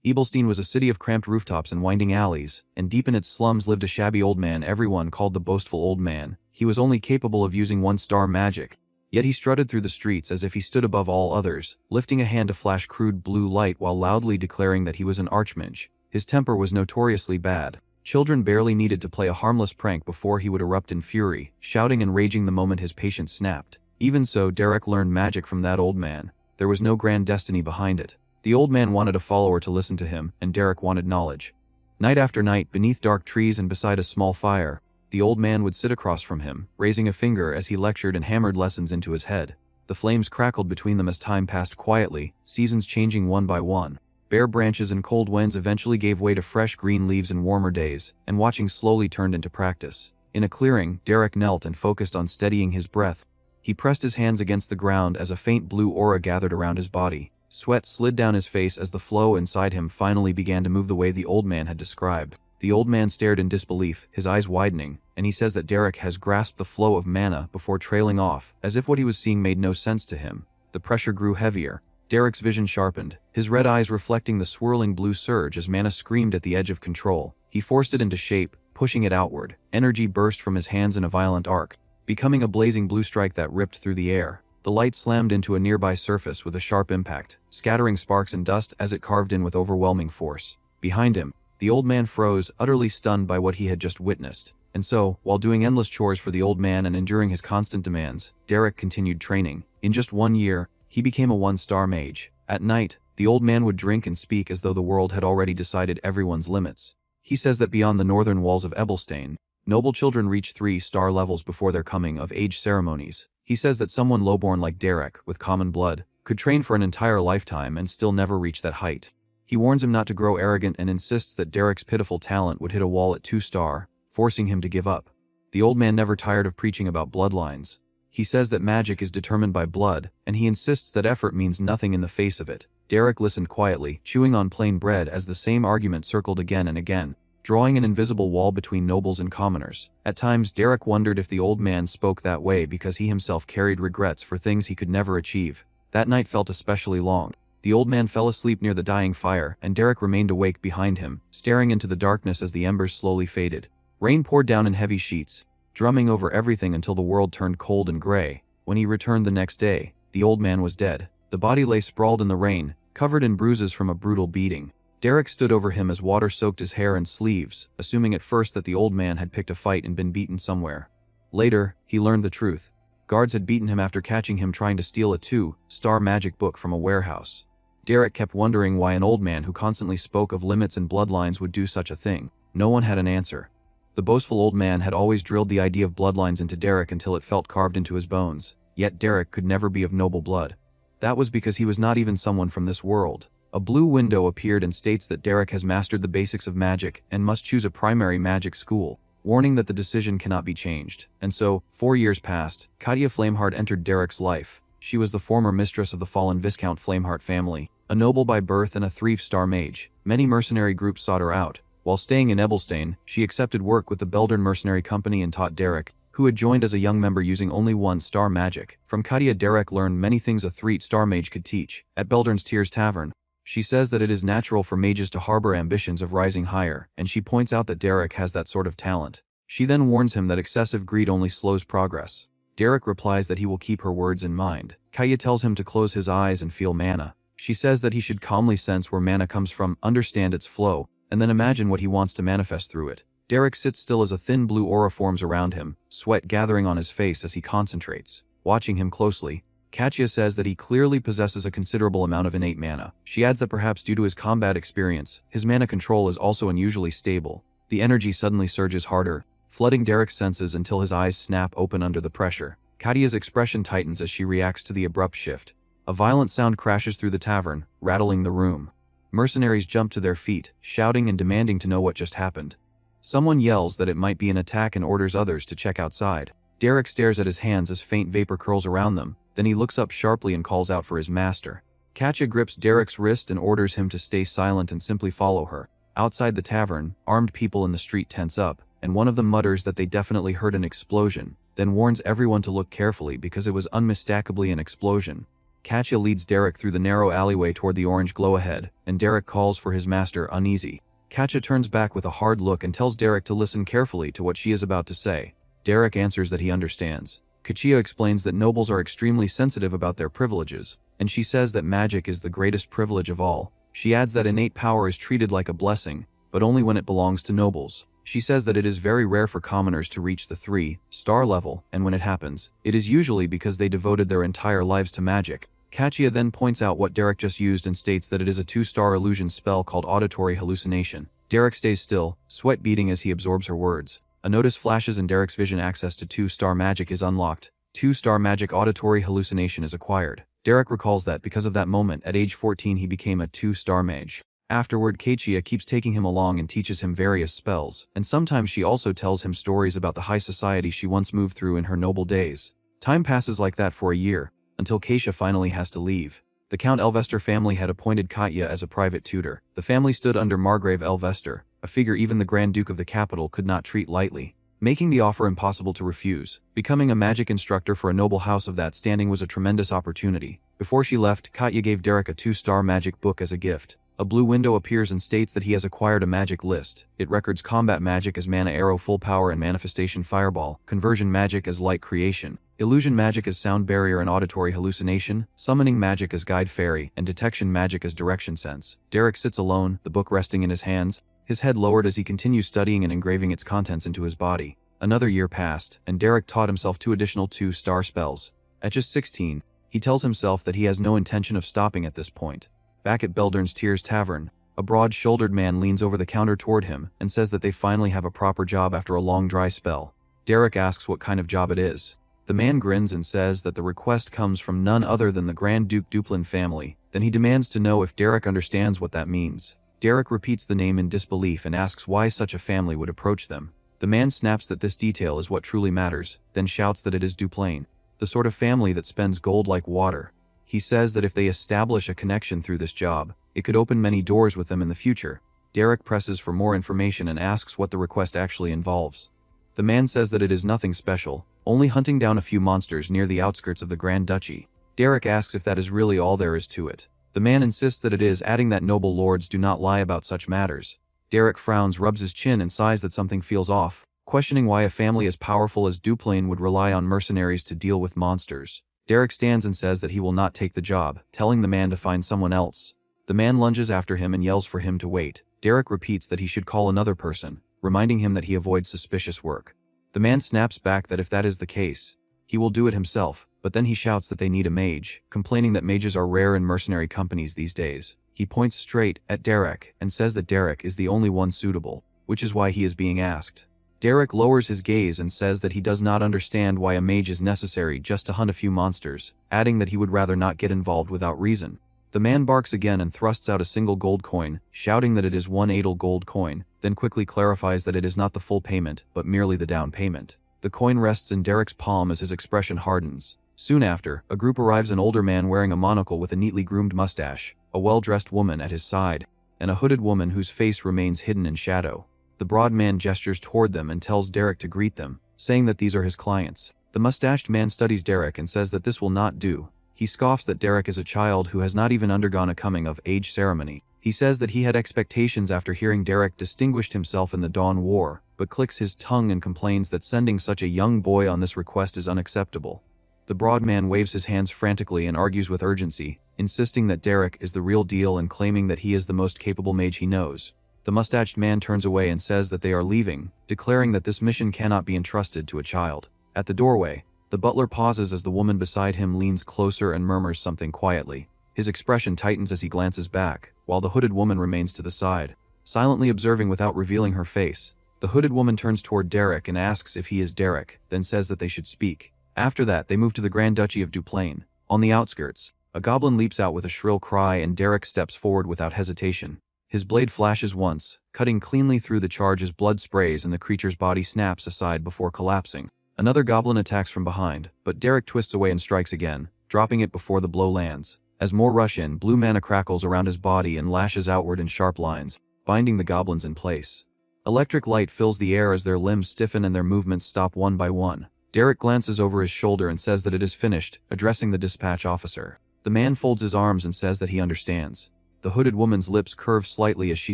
Ebelstein was a city of cramped rooftops and winding alleys, and deep in its slums lived a shabby old man everyone called the boastful old man. He was only capable of using one-star magic. Yet he strutted through the streets as if he stood above all others, lifting a hand to flash crude blue light while loudly declaring that he was an archmage. His temper was notoriously bad. Children barely needed to play a harmless prank before he would erupt in fury, shouting and raging the moment his patience snapped. Even so, Derrick learned magic from that old man. There was no grand destiny behind it. The old man wanted a follower to listen to him, and Derrick wanted knowledge. Night after night, beneath dark trees and beside a small fire, the old man would sit across from him, raising a finger as he lectured and hammered lessons into his head. The flames crackled between them as time passed quietly, seasons changing one by one. Bare branches and cold winds eventually gave way to fresh green leaves and warmer days, and watching slowly turned into practice. In a clearing, Derrick knelt and focused on steadying his breath. He pressed his hands against the ground as a faint blue aura gathered around his body. Sweat slid down his face as the flow inside him finally began to move the way the old man had described. The old man stared in disbelief, his eyes widening, and he says that Derrick has grasped the flow of mana before trailing off, as if what he was seeing made no sense to him. The pressure grew heavier. Derrick's vision sharpened, his red eyes reflecting the swirling blue surge as mana screamed at the edge of control. He forced it into shape, pushing it outward. Energy burst from his hands in a violent arc, becoming a blazing blue strike that ripped through the air. The light slammed into a nearby surface with a sharp impact, scattering sparks and dust as it carved in with overwhelming force. Behind him, the old man froze, utterly stunned by what he had just witnessed. And so, while doing endless chores for the old man and enduring his constant demands, Derrick continued training. In just 1 year, he became a one-star mage. At night, the old man would drink and speak as though the world had already decided everyone's limits. He says that beyond the northern walls of Ebelstein, noble children reach 3-star levels before their coming-of-age ceremonies. He says that someone lowborn like Derrick, with common blood, could train for an entire lifetime and still never reach that height. He warns him not to grow arrogant and insists that Derrick's pitiful talent would hit a wall at 2-star, forcing him to give up. The old man never tired of preaching about bloodlines. He says that magic is determined by blood, and he insists that effort means nothing in the face of it. Derrick listened quietly, chewing on plain bread as the same argument circled again and again, drawing an invisible wall between nobles and commoners. At times, Derrick wondered if the old man spoke that way because he himself carried regrets for things he could never achieve. That night felt especially long. The old man fell asleep near the dying fire, and Derrick remained awake behind him, staring into the darkness as the embers slowly faded. Rain poured down in heavy sheets, drumming over everything until the world turned cold and gray. When he returned the next day, the old man was dead. The body lay sprawled in the rain, covered in bruises from a brutal beating. Derrick stood over him as water soaked his hair and sleeves, assuming at first that the old man had picked a fight and been beaten somewhere. Later, he learned the truth. Guards had beaten him after catching him trying to steal a 2-star magic book from a warehouse. Derrick kept wondering why an old man who constantly spoke of limits and bloodlines would do such a thing. No one had an answer. The boastful old man had always drilled the idea of bloodlines into Derrick until it felt carved into his bones, yet Derrick could never be of noble blood. That was because he was not even someone from this world. A blue window appeared and states that Derrick has mastered the basics of magic and must choose a primary magic school, warning that the decision cannot be changed. And so, 4 years passed. Katia Flameheart entered Derrick's life. She was the former mistress of the fallen Viscount Flameheart family, a noble by birth and a 3-star mage. Many mercenary groups sought her out. While staying in Ebelstein, she accepted work with the Beldern Mercenary Company and taught Derrick, who had joined as a young member using only 1-star magic. From Katia, Derrick learned many things a 3-star mage could teach. At Beldern's Tears Tavern, she says that it is natural for mages to harbor ambitions of rising higher, and she points out that Derrick has that sort of talent. She then warns him that excessive greed only slows progress. Derrick replies that he will keep her words in mind. Katia tells him to close his eyes and feel mana. She says that he should calmly sense where mana comes from, understand its flow, and then imagine what he wants to manifest through it. Derrick sits still as a thin blue aura forms around him, sweat gathering on his face as he concentrates. Watching him closely, Katia says that he clearly possesses a considerable amount of innate mana. She adds that perhaps due to his combat experience, his mana control is also unusually stable. The energy suddenly surges harder, flooding Derrick's senses until his eyes snap open under the pressure. Katia's expression tightens as she reacts to the abrupt shift. A violent sound crashes through the tavern, rattling the room. Mercenaries jump to their feet, shouting and demanding to know what just happened. Someone yells that it might be an attack and orders others to check outside. Derrick stares at his hands as faint vapor curls around them, then he looks up sharply and calls out for his master. Katia grips Derrick's wrist and orders him to stay silent and simply follow her. Outside the tavern, armed people in the street tense up, and one of them mutters that they definitely heard an explosion, then warns everyone to look carefully because it was unmistakably an explosion. Katya leads Derrick through the narrow alleyway toward the orange glow ahead, and Derrick calls for his master, uneasy. Katya turns back with a hard look and tells Derrick to listen carefully to what she is about to say. Derrick answers that he understands. Katya explains that nobles are extremely sensitive about their privileges, and she says that magic is the greatest privilege of all. She adds that innate power is treated like a blessing, but only when it belongs to nobles. She says that it is very rare for commoners to reach the 3-star level, and when it happens, it is usually because they devoted their entire lives to magic. Katya then points out what Derrick just used and states that it is a 2-star illusion spell called auditory hallucination. Derrick stays still, sweat beading as he absorbs her words. A notice flashes and Derrick's vision access to 2-star magic is unlocked. 2-star magic auditory hallucination is acquired. Derrick recalls that because of that moment, at age 14 he became a 2-star mage. Afterward, Katya keeps taking him along and teaches him various spells, and sometimes she also tells him stories about the high society she once moved through in her noble days. Time passes like that for a year, until Katya finally has to leave. The Count Elvester family had appointed Katya as a private tutor. The family stood under Margrave Elvester, a figure even the Grand Duke of the capital could not treat lightly, making the offer impossible to refuse. Becoming a magic instructor for a noble house of that standing was a tremendous opportunity. Before she left, Katya gave Derrick a 2-star magic book as a gift. A blue window appears and states that he has acquired a magic list. It records combat magic as mana arrow full power and manifestation fireball, conversion magic as light creation, illusion magic as sound barrier and auditory hallucination, summoning magic as guide fairy, and detection magic as direction sense. Derrick sits alone, the book resting in his hands, his head lowered as he continues studying and engraving its contents into his body. Another year passed, and Derrick taught himself 2 additional 2-star spells. At just 16, he tells himself that he has no intention of stopping at this point. Back at Beldurn's Tears Tavern, a broad-shouldered man leans over the counter toward him and says that they finally have a proper job after a long dry spell. Derrick asks what kind of job it is. The man grins and says that the request comes from none other than the Grand Duke Duplin family. Then he demands to know if Derrick understands what that means. Derrick repeats the name in disbelief and asks why such a family would approach them. The man snaps that this detail is what truly matters, then shouts that it is Duplain, the sort of family that spends gold like water. He says that if they establish a connection through this job, it could open many doors with them in the future. Derrick presses for more information and asks what the request actually involves. The man says that it is nothing special, only hunting down a few monsters near the outskirts of the Grand Duchy. Derrick asks if that is really all there is to it. The man insists that it is, adding that noble lords do not lie about such matters. Derrick frowns, rubs his chin and sighs that something feels off, questioning why a family as powerful as Duplain would rely on mercenaries to deal with monsters. Derrick stands and says that he will not take the job, telling the man to find someone else. The man lunges after him and yells for him to wait. Derrick repeats that he should call another person, reminding him that he avoids suspicious work. The man snaps back that if that is the case, he will do it himself, but then he shouts that they need a mage, complaining that mages are rare in mercenary companies these days. He points straight at Derrick and says that Derrick is the only one suitable, which is why he is being asked. Derrick lowers his gaze and says that he does not understand why a mage is necessary just to hunt a few monsters, adding that he would rather not get involved without reason. The man barks again and thrusts out a single gold coin, shouting that it is 1 Adel gold coin, then quickly clarifies that it is not the full payment, but merely the down payment. The coin rests in Derrick's palm as his expression hardens. Soon after, a group arrives, an older man wearing a monocle with a neatly groomed mustache, a well-dressed woman at his side, and a hooded woman whose face remains hidden in shadow. The broad man gestures toward them and tells Derrick to greet them, saying that these are his clients. The mustached man studies Derrick and says that this will not do. He scoffs that Derrick is a child who has not even undergone a coming-of-age ceremony. He says that he had expectations after hearing Derrick distinguished himself in the Dawn War, but clicks his tongue and complains that sending such a young boy on this request is unacceptable. The broad man waves his hands frantically and argues with urgency, insisting that Derrick is the real deal and claiming that he is the most capable mage he knows. The mustached man turns away and says that they are leaving, declaring that this mission cannot be entrusted to a child. At the doorway, the butler pauses as the woman beside him leans closer and murmurs something quietly. His expression tightens as he glances back, while the hooded woman remains to the side, silently observing without revealing her face. The hooded woman turns toward Derrick and asks if he is Derrick, then says that they should speak. After that, they move to the Grand Duchy of Duplain. On the outskirts, a goblin leaps out with a shrill cry and Derrick steps forward without hesitation. His blade flashes once, cutting cleanly through the charge as blood sprays and the creature's body snaps aside before collapsing. Another goblin attacks from behind, but Derrick twists away and strikes again, dropping it before the blow lands. As more rush in, blue mana crackles around his body and lashes outward in sharp lines, binding the goblins in place. Electric light fills the air as their limbs stiffen and their movements stop one by one. Derrick glances over his shoulder and says that it is finished, addressing the dispatch officer. The man folds his arms and says that he understands. The hooded woman's lips curve slightly as she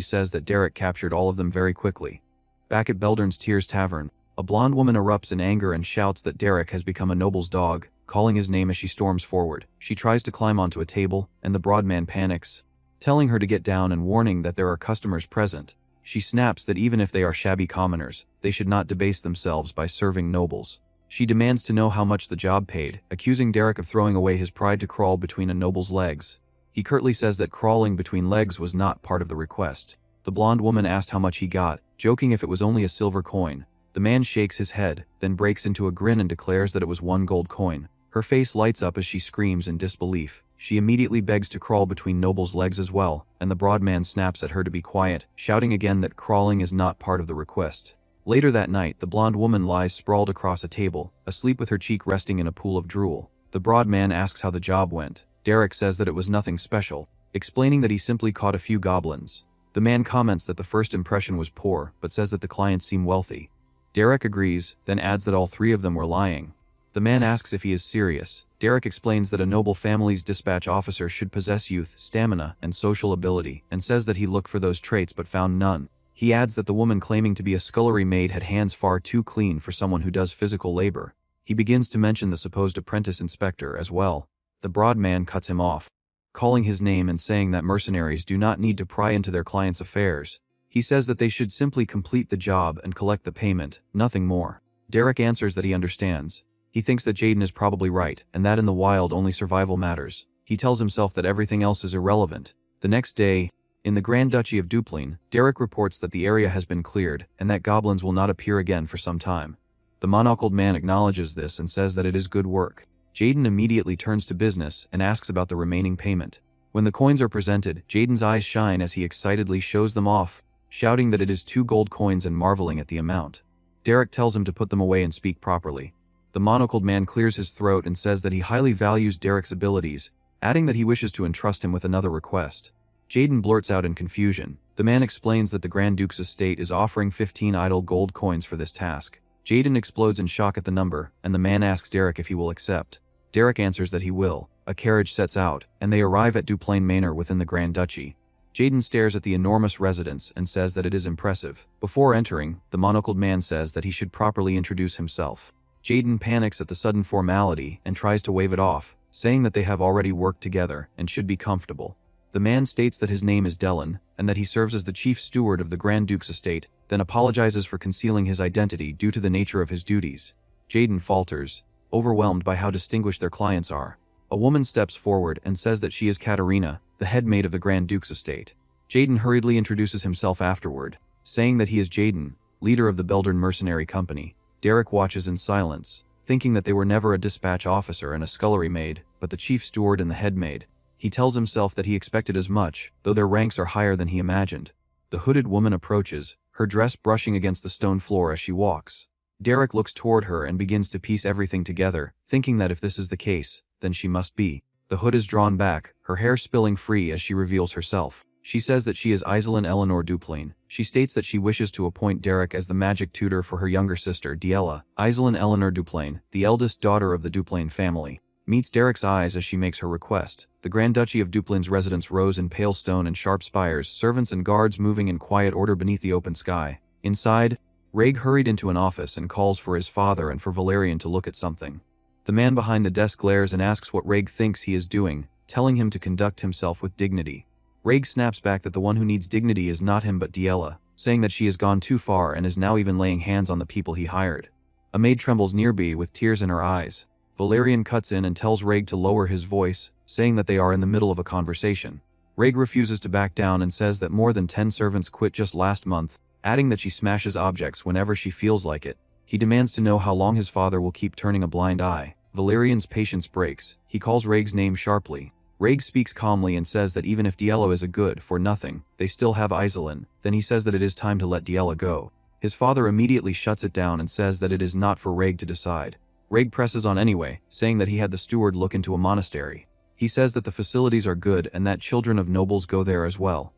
says that Derrick captured all of them very quickly. Back at Beldern's Tears Tavern, a blonde woman erupts in anger and shouts that Derrick has become a noble's dog, calling his name as she storms forward. She tries to climb onto a table, and the broad man panics, telling her to get down and warning that there are customers present. She snaps that even if they are shabby commoners, they should not debase themselves by serving nobles. She demands to know how much the job paid, accusing Derrick of throwing away his pride to crawl between a noble's legs. He curtly says that crawling between legs was not part of the request. The blonde woman asked how much he got, joking if it was only a silver coin. The man shakes his head, then breaks into a grin and declares that it was 1 gold coin. Her face lights up as she screams in disbelief. She immediately begs to crawl between Noble's legs as well, and the broad man snaps at her to be quiet, shouting again that crawling is not part of the request. Later that night, the blonde woman lies sprawled across a table, asleep with her cheek resting in a pool of drool. The broad man asks how the job went. Derrick says that it was nothing special, explaining that he simply caught a few goblins. The man comments that the first impression was poor, but says that the clients seem wealthy. Derrick agrees, then adds that all 3 of them were lying. The man asks if he is serious. Derrick explains that a noble family's dispatch officer should possess youth, stamina, and social ability, and says that he looked for those traits but found none. He adds that the woman claiming to be a scullery maid had hands far too clean for someone who does physical labor. He begins to mention the supposed apprentice inspector as well. The broad man cuts him off, calling his name and saying that mercenaries do not need to pry into their clients' affairs. He says that they should simply complete the job and collect the payment, nothing more. Derrick answers that he understands. He thinks that Jaden is probably right, and that in the wild only survival matters. He tells himself that everything else is irrelevant. The next day, in the Grand Duchy of Duplain, Derrick reports that the area has been cleared, and that goblins will not appear again for some time. The monocled man acknowledges this and says that it is good work. Jaden immediately turns to business and asks about the remaining payment. When the coins are presented, Jaden's eyes shine as he excitedly shows them off, shouting that it is 2 gold coins and marveling at the amount. Derrick tells him to put them away and speak properly. The monocled man clears his throat and says that he highly values Derrick's abilities, adding that he wishes to entrust him with another request. Jaden blurts out in confusion. The man explains that the Grand Duke's estate is offering 15 idle gold coins for this task. Jaden explodes in shock at the number, and the man asks Derrick if he will accept. Derrick answers that he will. A carriage sets out, and they arrive at Duplain Manor within the Grand Duchy. Jaden stares at the enormous residence and says that it is impressive. Before entering, the monocled man says that he should properly introduce himself. Jaden panics at the sudden formality and tries to wave it off, saying that they have already worked together and should be comfortable. The man states that his name is Delin, and that he serves as the chief steward of the Grand Duke's estate, then apologizes for concealing his identity due to the nature of his duties. Jaden falters, overwhelmed by how distinguished their clients are. A woman steps forward and says that she is Katerina, the head maid of the Grand Duke's estate. Jaden hurriedly introduces himself afterward, saying that he is Jaden, leader of the Beldern Mercenary Company. Derrick watches in silence, thinking that they were never a dispatch officer and a scullery maid, but the chief steward and the head maid. He tells himself that he expected as much, though their ranks are higher than he imagined. The hooded woman approaches, her dress brushing against the stone floor as she walks. Derrick looks toward her and begins to piece everything together, thinking that if this is the case, then she must be. The hood is drawn back, her hair spilling free as she reveals herself. She says that she is Iselin Eleanor Duplain. She states that she wishes to appoint Derrick as the magic tutor for her younger sister, Diella. Iselin Eleanor Duplain, the eldest daughter of the Duplain family, meets Derrick's eyes as she makes her request. The Grand Duchy of Duplain's residence rose in pale stone and sharp spires, servants and guards moving in quiet order beneath the open sky. Inside, Raig hurried into an office and calls for his father and for Valerian to look at something. The man behind the desk glares and asks what Raig thinks he is doing, telling him to conduct himself with dignity. Raig snaps back that the one who needs dignity is not him but Diella, saying that she has gone too far and is now even laying hands on the people he hired. A maid trembles nearby with tears in her eyes. Valerian cuts in and tells Raig to lower his voice, saying that they are in the middle of a conversation. Raig refuses to back down and says that more than 10 servants quit just last month, adding that she smashes objects whenever she feels like it. He demands to know how long his father will keep turning a blind eye. Valerian's patience breaks. He calls Raig's name sharply. Raig speaks calmly and says that even if Diella is a good for nothing, they still have Iselin. Then he says that it is time to let Diella go. His father immediately shuts it down and says that it is not for Raig to decide. Raig presses on anyway, saying that he had the steward look into a monastery. He says that the facilities are good and that children of nobles go there as well.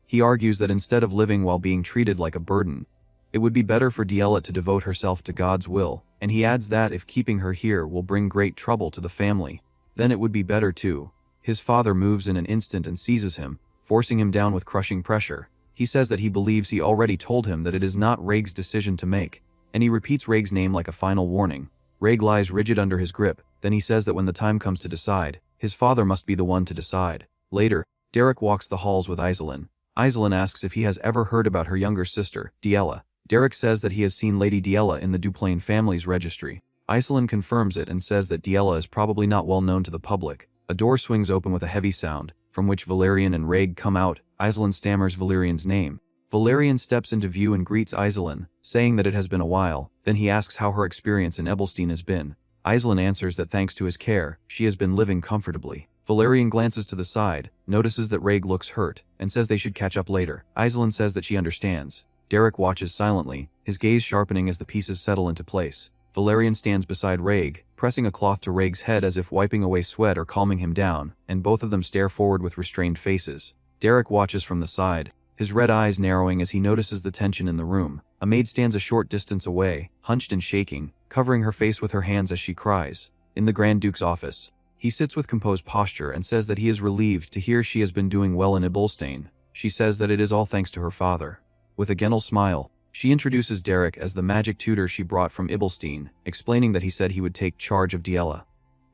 He argues that instead of living while being treated like a burden, it would be better for Diella to devote herself to God's will, and he adds that if keeping her here will bring great trouble to the family, then it would be better too. His father moves in an instant and seizes him, forcing him down with crushing pressure. He says that he believes he already told him that it is not Raig's decision to make, and he repeats Raig's name like a final warning. Raig lies rigid under his grip, then he says that when the time comes to decide, his father must be the one to decide. Later, Derrick walks the halls with Iselin. Iselin asks if he has ever heard about her younger sister, Diella. Derrick says that he has seen Lady Diella in the Duplain family's registry. Iselin confirms it and says that Diella is probably not well known to the public. A door swings open with a heavy sound, from which Valerian and Raig come out. Iselin stammers Valerian's name. Valerian steps into view and greets Iselin, saying that it has been a while. Then he asks how her experience in Ebelstein has been. Iselin answers that thanks to his care, she has been living comfortably. Valerian glances to the side, notices that Raig looks hurt, and says they should catch up later. Iselin says that she understands. Derrick watches silently, his gaze sharpening as the pieces settle into place. Valerian stands beside Raig, pressing a cloth to Raig's head as if wiping away sweat or calming him down, and both of them stare forward with restrained faces. Derrick watches from the side, his red eyes narrowing as he notices the tension in the room. A maid stands a short distance away, hunched and shaking, covering her face with her hands as she cries. In the Grand Duke's office, he sits with composed posture and says that he is relieved to hear she has been doing well in Ibelstein. She says that it is all thanks to her father. With a gentle smile, she introduces Derrick as the magic tutor she brought from Ibelstein, explaining that he said he would take charge of Diella.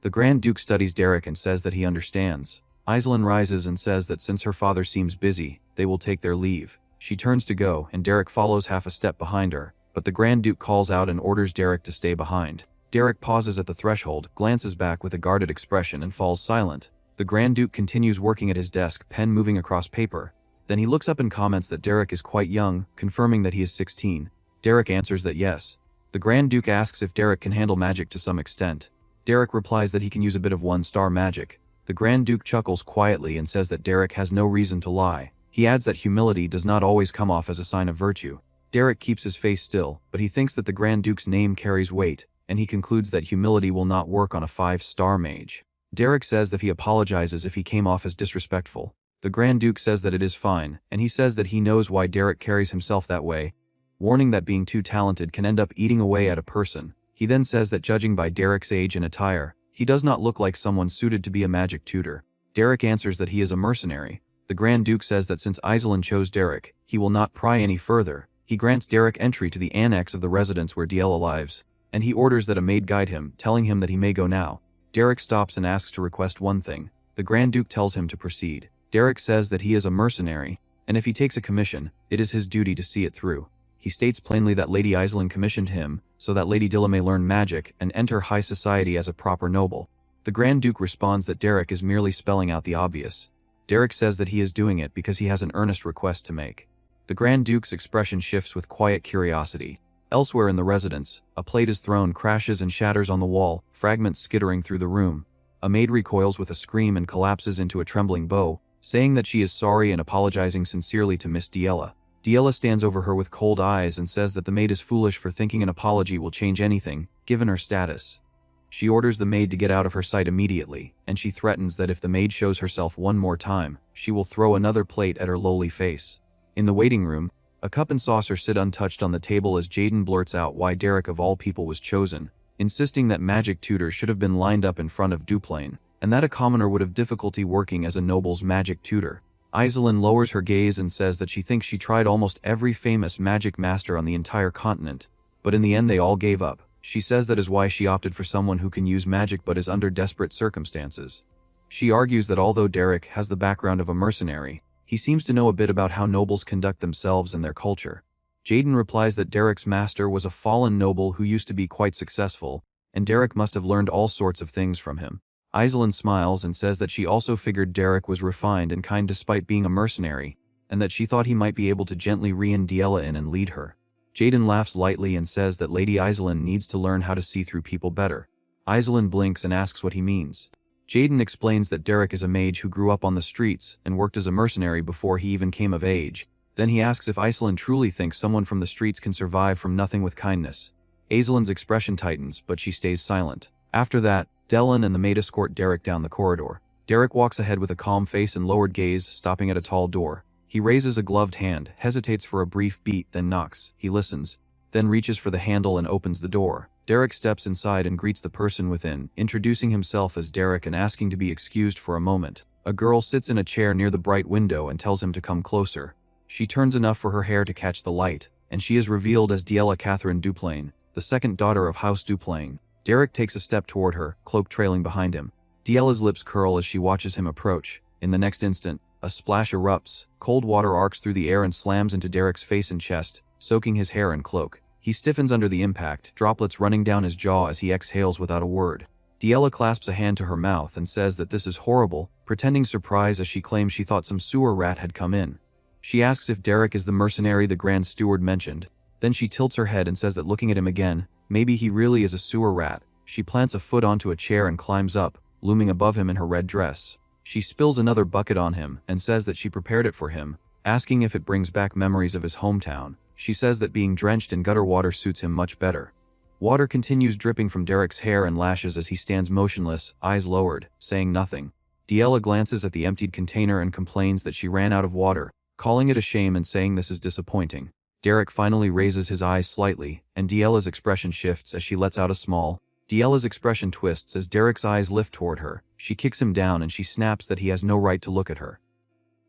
The Grand Duke studies Derrick and says that he understands. Iselin rises and says that since her father seems busy, they will take their leave. She turns to go, and Derrick follows half a step behind her, but the Grand Duke calls out and orders Derrick to stay behind. Derrick pauses at the threshold, glances back with a guarded expression and falls silent. The Grand Duke continues working at his desk, pen moving across paper. Then he looks up and comments that Derrick is quite young, confirming that he is 16. Derrick answers that yes. The Grand Duke asks if Derrick can handle magic to some extent. Derrick replies that he can use a bit of one-star magic. The Grand Duke chuckles quietly and says that Derrick has no reason to lie. He adds that humility does not always come off as a sign of virtue. Derrick keeps his face still, but he thinks that the Grand Duke's name carries weight, and he concludes that humility will not work on a 5-star mage. Derrick says that he apologizes if he came off as disrespectful. The Grand Duke says that it is fine, and he says that he knows why Derrick carries himself that way, warning that being too talented can end up eating away at a person. He then says that judging by Derrick's age and attire, he does not look like someone suited to be a magic tutor. Derrick answers that he is a mercenary. The Grand Duke says that since Iselin chose Derrick, he will not pry any further. He grants Derrick entry to the annex of the residence where Diella lives, and he orders that a maid guide him, telling him that he may go now. Derrick stops and asks to request one thing. The Grand Duke tells him to proceed. Derrick says that he is a mercenary, and if he takes a commission, it is his duty to see it through. He states plainly that Lady Iselin commissioned him, so that Lady Diella may learn magic and enter high society as a proper noble. The Grand Duke responds that Derrick is merely spelling out the obvious. Derrick says that he is doing it because he has an earnest request to make. The Grand Duke's expression shifts with quiet curiosity. Elsewhere in the residence, a plate is thrown, crashes and shatters on the wall, fragments skittering through the room. A maid recoils with a scream and collapses into a trembling bow, saying that she is sorry and apologizing sincerely to Miss Diella. Diella stands over her with cold eyes and says that the maid is foolish for thinking an apology will change anything, given her status. She orders the maid to get out of her sight immediately, and she threatens that if the maid shows herself one more time, she will throw another plate at her lowly face. In the waiting room, a cup and saucer sit untouched on the table as Jaden blurts out why Derrick of all people was chosen, insisting that magic tutors should have been lined up in front of Duplain, and that a commoner would have difficulty working as a noble's magic tutor. Iselin lowers her gaze and says that she thinks she tried almost every famous magic master on the entire continent, but in the end they all gave up. She says that is why she opted for someone who can use magic but is under desperate circumstances. She argues that although Derrick has the background of a mercenary, he seems to know a bit about how nobles conduct themselves and their culture. Jaden replies that Derrick's master was a fallen noble who used to be quite successful, and Derrick must have learned all sorts of things from him. Iselin smiles and says that she also figured Derrick was refined and kind despite being a mercenary, and that she thought he might be able to gently rein Diella in and lead her. Jaden laughs lightly and says that Lady Iselin needs to learn how to see through people better. Iselin blinks and asks what he means. Jaden explains that Derrick is a mage who grew up on the streets and worked as a mercenary before he even came of age. Then he asks if Iselin truly thinks someone from the streets can survive from nothing with kindness. Iselin's expression tightens, but she stays silent. After that, Dylan and the maid escort Derrick down the corridor. Derrick walks ahead with a calm face and lowered gaze, stopping at a tall door. He raises a gloved hand, hesitates for a brief beat, then knocks. He listens, then reaches for the handle and opens the door. Derrick steps inside and greets the person within, introducing himself as Derrick and asking to be excused for a moment. A girl sits in a chair near the bright window and tells him to come closer. She turns enough for her hair to catch the light, and she is revealed as Diella Catherine Duplain, the second daughter of House Duplain. Derrick takes a step toward her, cloak trailing behind him. Diella's lips curl as she watches him approach. In the next instant, a splash erupts. Cold water arcs through the air and slams into Derrick's face and chest, soaking his hair and cloak. He stiffens under the impact, droplets running down his jaw as he exhales without a word. Diella clasps a hand to her mouth and says that this is horrible, pretending surprise as she claims she thought some sewer rat had come in. She asks if Derrick is the mercenary the Grand Steward mentioned. Then she tilts her head and says that looking at him again, maybe he really is a sewer rat. She plants a foot onto a chair and climbs up, looming above him in her red dress. She spills another bucket on him and says that she prepared it for him, asking if it brings back memories of his hometown. She says that being drenched in gutter water suits him much better. Water continues dripping from Derrick's hair and lashes as he stands motionless, eyes lowered, saying nothing. Diella glances at the emptied container and complains that she ran out of water, calling it a shame and saying this is disappointing. Derrick finally raises his eyes slightly, and Diella's expression shifts as she lets out a small. Diella's expression twists as Derrick's eyes lift toward her. She kicks him down and she snaps that he has no right to look at her.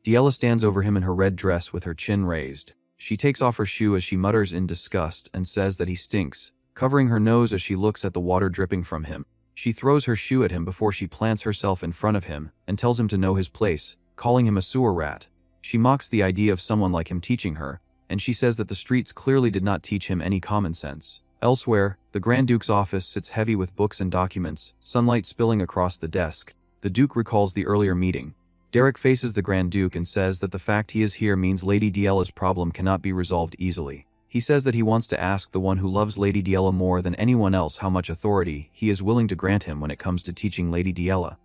Diella stands over him in her red dress with her chin raised. She takes off her shoe as she mutters in disgust and says that he stinks, covering her nose as she looks at the water dripping from him. She throws her shoe at him before she plants herself in front of him and tells him to know his place, calling him a sewer rat. She mocks the idea of someone like him teaching her, and she says that the streets clearly did not teach him any common sense. Elsewhere, the Grand Duke's office sits heavy with books and documents, sunlight spilling across the desk. The Duke recalls the earlier meeting. Derrick faces the Grand Duke and says that the fact he is here means Lady Diella's problem cannot be resolved easily. He says that he wants to ask the one who loves Lady Diella more than anyone else how much authority he is willing to grant him when it comes to teaching Lady Diella.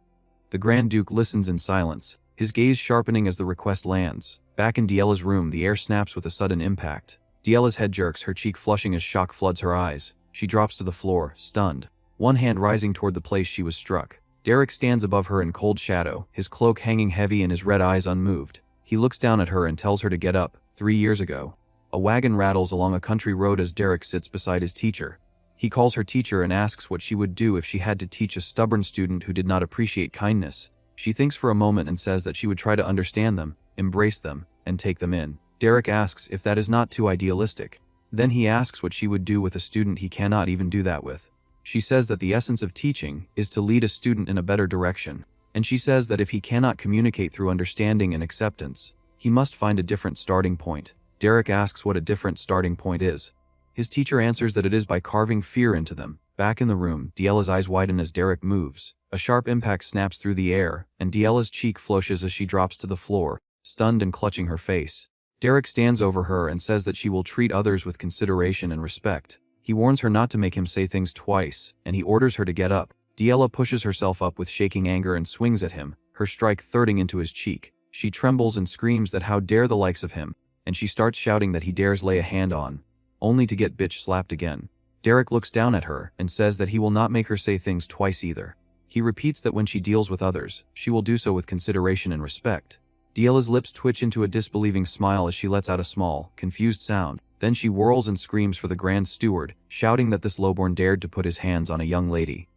The Grand Duke listens in silence, his gaze sharpening as the request lands. Back in Diella's room, the air snaps with a sudden impact. Diella's head jerks, her cheek flushing as shock floods her eyes. She drops to the floor, stunned, one hand rising toward the place she was struck. Derrick stands above her in cold shadow, his cloak hanging heavy and his red eyes unmoved. He looks down at her and tells her to get up. 3 years ago. A wagon rattles along a country road as Derrick sits beside his teacher. He calls her teacher and asks what she would do if she had to teach a stubborn student who did not appreciate kindness. She thinks for a moment and says that she would try to understand them, embrace them, and take them in. Derrick asks if that is not too idealistic. Then he asks what she would do with a student he cannot even do that with. She says that the essence of teaching is to lead a student in a better direction, and she says that if he cannot communicate through understanding and acceptance, he must find a different starting point. Derrick asks what a different starting point is. His teacher answers that it is by carving fear into them. Back in the room, Diella's eyes widen as Derrick moves. A sharp impact snaps through the air, and Diella's cheek flushes as she drops to the floor, stunned and clutching her face. Derrick stands over her and says that she will treat others with consideration and respect. He warns her not to make him say things twice, and he orders her to get up. Diella pushes herself up with shaking anger and swings at him, her strike thirding into his cheek. She trembles and screams that how dare the likes of him, and she starts shouting that he dares lay a hand on, only to get bitch slapped again. Derrick looks down at her and says that he will not make her say things twice either. He repeats that when she deals with others, she will do so with consideration and respect. Diella's lips twitch into a disbelieving smile as she lets out a small, confused sound. Then she whirls and screams for the Grand Steward, shouting that this lowborn dared to put his hands on a young lady.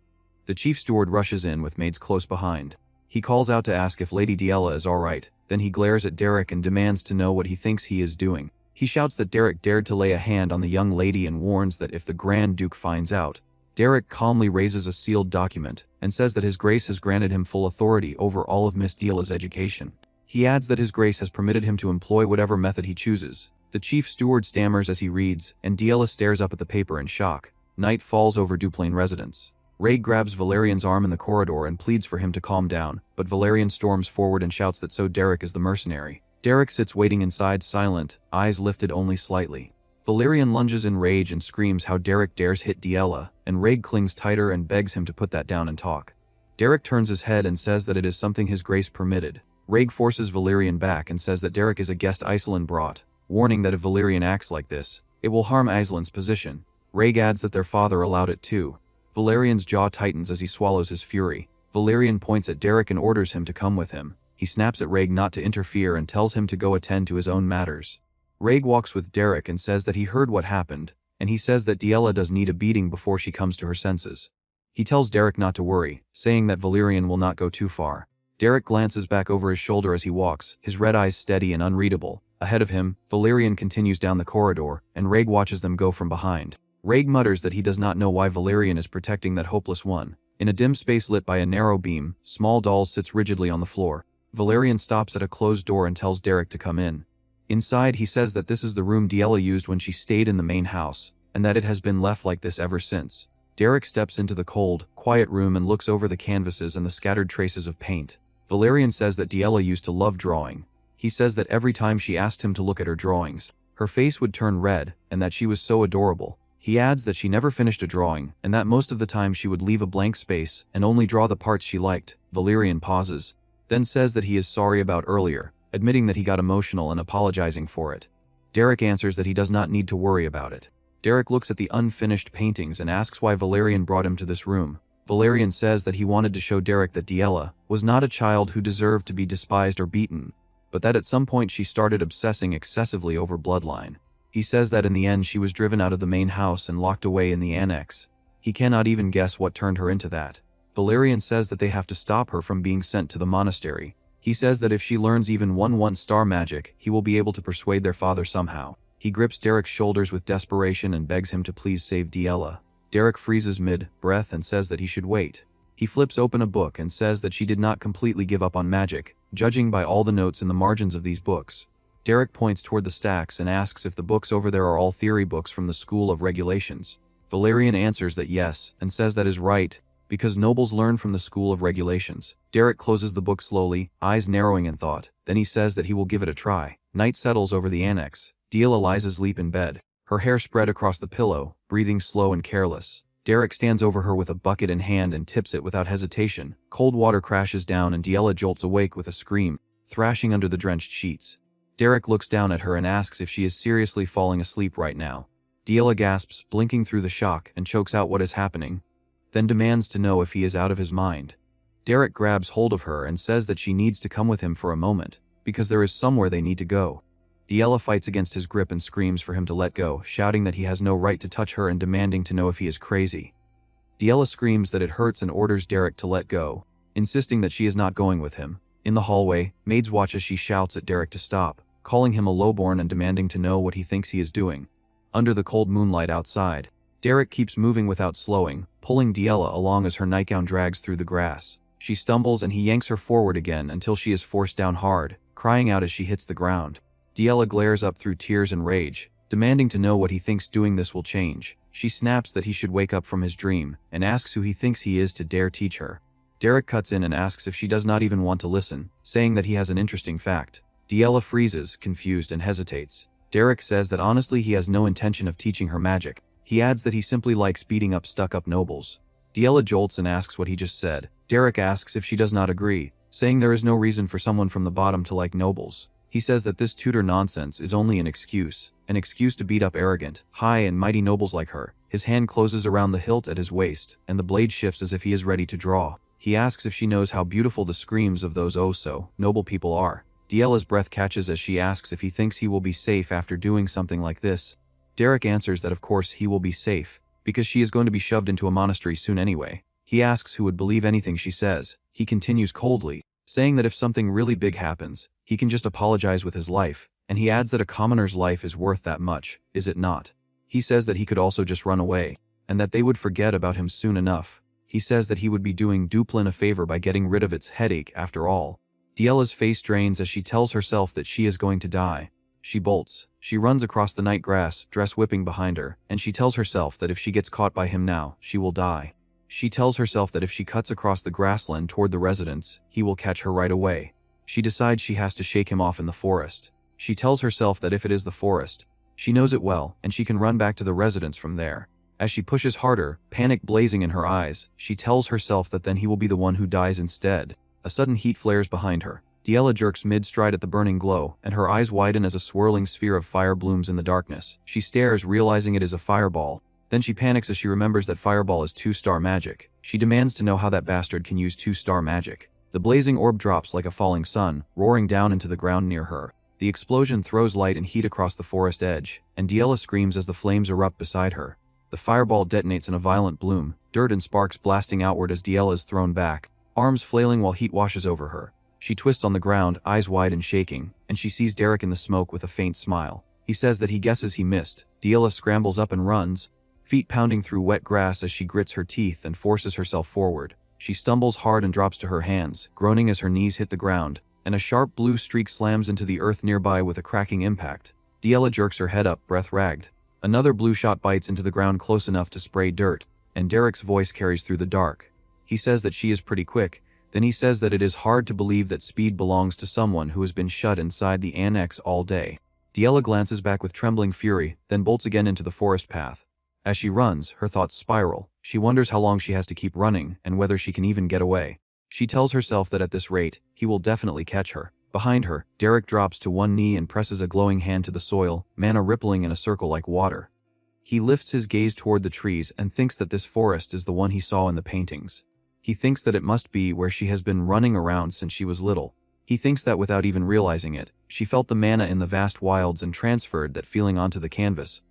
The Chief Steward rushes in with maids close behind. He calls out to ask if Lady Diella is alright, then he glares at Derrick and demands to know what he thinks he is doing. He shouts that Derrick dared to lay a hand on the young lady and warns that if the Grand Duke finds out. Derrick calmly raises a sealed document and says that His Grace has granted him full authority over all of Miss Diella's education. He adds that His Grace has permitted him to employ whatever method he chooses. The Chief Steward stammers as he reads, and Diella stares up at the paper in shock. Night falls over Duplain residence. Ray grabs Valerian's arm in the corridor and pleads for him to calm down, but Valerian storms forward and shouts that so Derrick is the mercenary. Derrick sits waiting inside silent, eyes lifted only slightly. Valerian lunges in rage and screams how Derrick dares hit Diella, and Ray clings tighter and begs him to put that down and talk. Derrick turns his head and says that it is something His Grace permitted. Ray forces Valerian back and says that Derrick is a guest Iselin brought, warning that if Valerian acts like this, it will harm Iselin's position. Ray adds that their father allowed it too. Valerian's jaw tightens as he swallows his fury. Valerian points at Derrick and orders him to come with him. He snaps at Ray not to interfere and tells him to go attend to his own matters. Ray walks with Derrick and says that he heard what happened, and he says that Diella does need a beating before she comes to her senses. He tells Derrick not to worry, saying that Valerian will not go too far. Derrick glances back over his shoulder as he walks, his red eyes steady and unreadable. Ahead of him, Valerian continues down the corridor, and Raig watches them go from behind. Raig mutters that he does not know why Valerian is protecting that hopeless one. In a dim space lit by a narrow beam, Small Dolls sits rigidly on the floor. Valerian stops at a closed door and tells Derrick to come in. Inside, he says that this is the room Diella used when she stayed in the main house, and that it has been left like this ever since. Derrick steps into the cold, quiet room and looks over the canvases and the scattered traces of paint. Valerian says that Diella used to love drawing. He says that every time she asked him to look at her drawings, her face would turn red, and that she was so adorable. He adds that she never finished a drawing, and that most of the time she would leave a blank space and only draw the parts she liked. Valerian pauses, then says that he is sorry about earlier, admitting that he got emotional and apologizing for it. Derrick answers that he does not need to worry about it. Derrick looks at the unfinished paintings and asks why Valerian brought him to this room. Valerian says that he wanted to show Derrick that Diella was not a child who deserved to be despised or beaten, but that at some point she started obsessing excessively over bloodline. He says that in the end she was driven out of the main house and locked away in the annex. He cannot even guess what turned her into that. Valerian says that they have to stop her from being sent to the monastery. He says that if she learns even one-star magic, he will be able to persuade their father somehow. He grips Derrick's shoulders with desperation and begs him to please save Diella. Derrick freezes mid-breath and says that he should wait. He flips open a book and says that she did not completely give up on magic, judging by all the notes in the margins of these books. Derrick points toward the stacks and asks if the books over there are all theory books from the School of Regulations. Valerian answers that yes, and says that is right, because nobles learn from the School of Regulations. Derrick closes the book slowly, eyes narrowing in thought. Then he says that he will give it a try. Night settles over the annex. Diella lies asleep in bed, her hair spread across the pillow, breathing slow and careless. Derrick stands over her with a bucket in hand and tips it without hesitation. Cold water crashes down and Diella jolts awake with a scream, thrashing under the drenched sheets. Derrick looks down at her and asks if she is seriously falling asleep right now. Diella gasps, blinking through the shock, and chokes out what is happening, then demands to know if he is out of his mind. Derrick grabs hold of her and says that she needs to come with him for a moment, because there is somewhere they need to go. Diella fights against his grip and screams for him to let go, shouting that he has no right to touch her and demanding to know if he is crazy. Diella screams that it hurts and orders Derrick to let go, insisting that she is not going with him. In the hallway, maids watch as she shouts at Derrick to stop, calling him a lowborn and demanding to know what he thinks he is doing. Under the cold moonlight outside, Derrick keeps moving without slowing, pulling Diella along as her nightgown drags through the grass. She stumbles and he yanks her forward again until she is forced down hard, crying out as she hits the ground. Diella glares up through tears and rage, demanding to know what he thinks doing this will change. She snaps that he should wake up from his dream, and asks who he thinks he is to dare teach her. Derrick cuts in and asks if she does not even want to listen, saying that he has an interesting fact. Diella freezes, confused, and hesitates. Derrick says that honestly he has no intention of teaching her magic. He adds that he simply likes beating up stuck-up nobles. Diella jolts and asks what he just said. Derrick asks if she does not agree, saying there is no reason for someone from the bottom to like nobles. He says that this tutor nonsense is only an excuse to beat up arrogant, high and mighty nobles like her. His hand closes around the hilt at his waist, and the blade shifts as if he is ready to draw. He asks if she knows how beautiful the screams of those oh-so noble people are. Diella's breath catches as she asks if he thinks he will be safe after doing something like this. Derrick answers that of course he will be safe, because she is going to be shoved into a monastery soon anyway. He asks who would believe anything she says. He continues coldly, saying that if something really big happens, he can just apologize with his life, and he adds that a commoner's life is worth that much, is it not? He says that he could also just run away, and that they would forget about him soon enough. He says that he would be doing Duplin a favor by getting rid of its headache after all. Diella's face drains as she tells herself that she is going to die. She bolts. She runs across the night grass, dress whipping behind her, and she tells herself that if she gets caught by him now, she will die. She tells herself that if she cuts across the grassland toward the residence, he will catch her right away. She decides she has to shake him off in the forest. She tells herself that if it is the forest, she knows it well, and she can run back to the residence from there. As she pushes harder, panic blazing in her eyes, she tells herself that then he will be the one who dies instead. A sudden heat flares behind her. Diella jerks mid-stride at the burning glow, and her eyes widen as a swirling sphere of fire blooms in the darkness. She stares, realizing it is a fireball. Then she panics as she remembers that fireball is 2-star magic. She demands to know how that bastard can use 2-star magic. The blazing orb drops like a falling sun, roaring down into the ground near her. The explosion throws light and heat across the forest edge, and Diela screams as the flames erupt beside her. The fireball detonates in a violent bloom, dirt and sparks blasting outward as Diela is thrown back, arms flailing while heat washes over her. She twists on the ground, eyes wide and shaking, and she sees Derrick in the smoke with a faint smile. He says that he guesses he missed. Diela scrambles up and runs, feet pounding through wet grass as she grits her teeth and forces herself forward. She stumbles hard and drops to her hands, groaning as her knees hit the ground, and a sharp blue streak slams into the earth nearby with a cracking impact. Diela jerks her head up, breath ragged. Another blue shot bites into the ground close enough to spray dirt, and Derrick's voice carries through the dark. He says that she is pretty quick, then he says that it is hard to believe that speed belongs to someone who has been shut inside the annex all day. Diela glances back with trembling fury, then bolts again into the forest path. As she runs, her thoughts spiral. She wonders how long she has to keep running, and whether she can even get away. She tells herself that at this rate, he will definitely catch her. Behind her, Derrick drops to one knee and presses a glowing hand to the soil, mana rippling in a circle like water. He lifts his gaze toward the trees and thinks that this forest is the one he saw in the paintings. He thinks that it must be where she has been running around since she was little. He thinks that without even realizing it, she felt the mana in the vast wilds and transferred that feeling onto the canvas.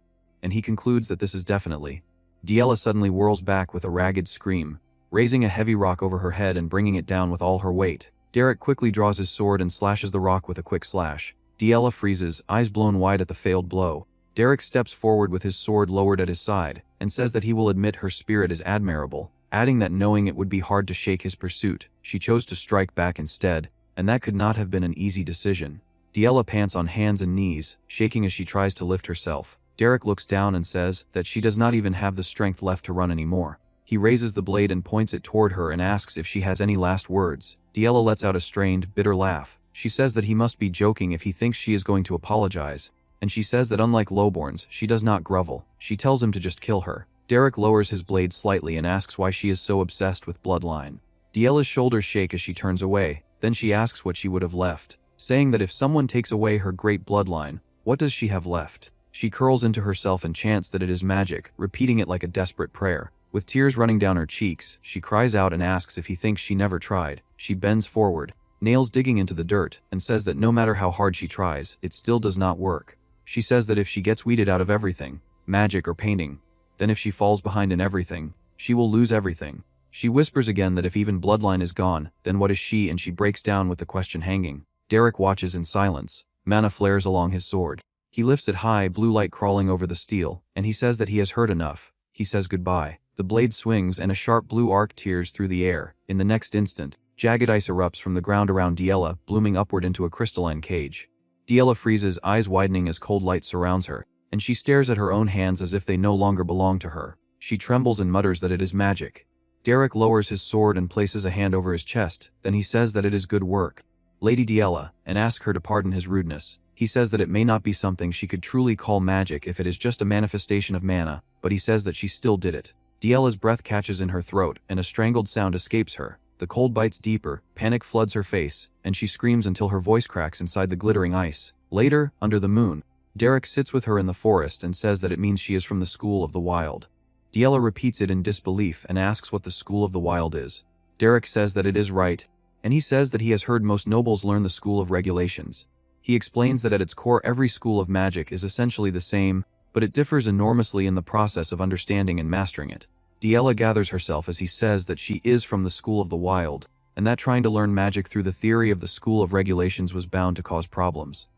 And he concludes that this is definitely. Diela suddenly whirls back with a ragged scream, raising a heavy rock over her head and bringing it down with all her weight. Derrick quickly draws his sword and slashes the rock with a quick slash. Diela freezes, eyes blown wide at the failed blow. Derrick steps forward with his sword lowered at his side, and says that he will admit her spirit is admirable, adding that knowing it would be hard to shake his pursuit, she chose to strike back instead, and that could not have been an easy decision. Diela pants on hands and knees, shaking as she tries to lift herself. Derrick looks down and says that she does not even have the strength left to run anymore. He raises the blade and points it toward her and asks if she has any last words. Diela lets out a strained, bitter laugh. She says that he must be joking if he thinks she is going to apologize, and she says that unlike lowborns, she does not grovel. She tells him to just kill her. Derrick lowers his blade slightly and asks why she is so obsessed with bloodline. Diela's shoulders shake as she turns away, then she asks what she would have left, saying that if someone takes away her great bloodline, what does she have left? She curls into herself and chants that it is magic, repeating it like a desperate prayer. With tears running down her cheeks, she cries out and asks if he thinks she never tried. She bends forward, nails digging into the dirt, and says that no matter how hard she tries, it still does not work. She says that if she gets weeded out of everything, magic or painting, then if she falls behind in everything, she will lose everything. She whispers again that if even bloodline is gone, then what is she, and she breaks down with the question hanging. Derrick watches in silence. Mana flares along his sword. He lifts it high, blue light crawling over the steel, and he says that he has heard enough. He says goodbye. The blade swings and a sharp blue arc tears through the air. In the next instant, jagged ice erupts from the ground around Diela, blooming upward into a crystalline cage. Diela freezes, eyes widening as cold light surrounds her, and she stares at her own hands as if they no longer belong to her. She trembles and mutters that it is magic. Derrick lowers his sword and places a hand over his chest, then he says that it is good work, Lady Diela, and asks her to pardon his rudeness. He says that it may not be something she could truly call magic if it is just a manifestation of mana, but he says that she still did it. Diela's breath catches in her throat, and a strangled sound escapes her. The cold bites deeper, panic floods her face, and she screams until her voice cracks inside the glittering ice. Later, under the moon, Derrick sits with her in the forest and says that it means she is from the School of the Wild. Diela repeats it in disbelief and asks what the School of the Wild is. Derrick says that it is right, and he says that he has heard most nobles learn the School of Regulations. He explains that at its core every school of magic is essentially the same, but it differs enormously in the process of understanding and mastering it. Diela gathers herself as he says that she is from the School of the Wild, and that trying to learn magic through the theory of the School of Regulations was bound to cause problems.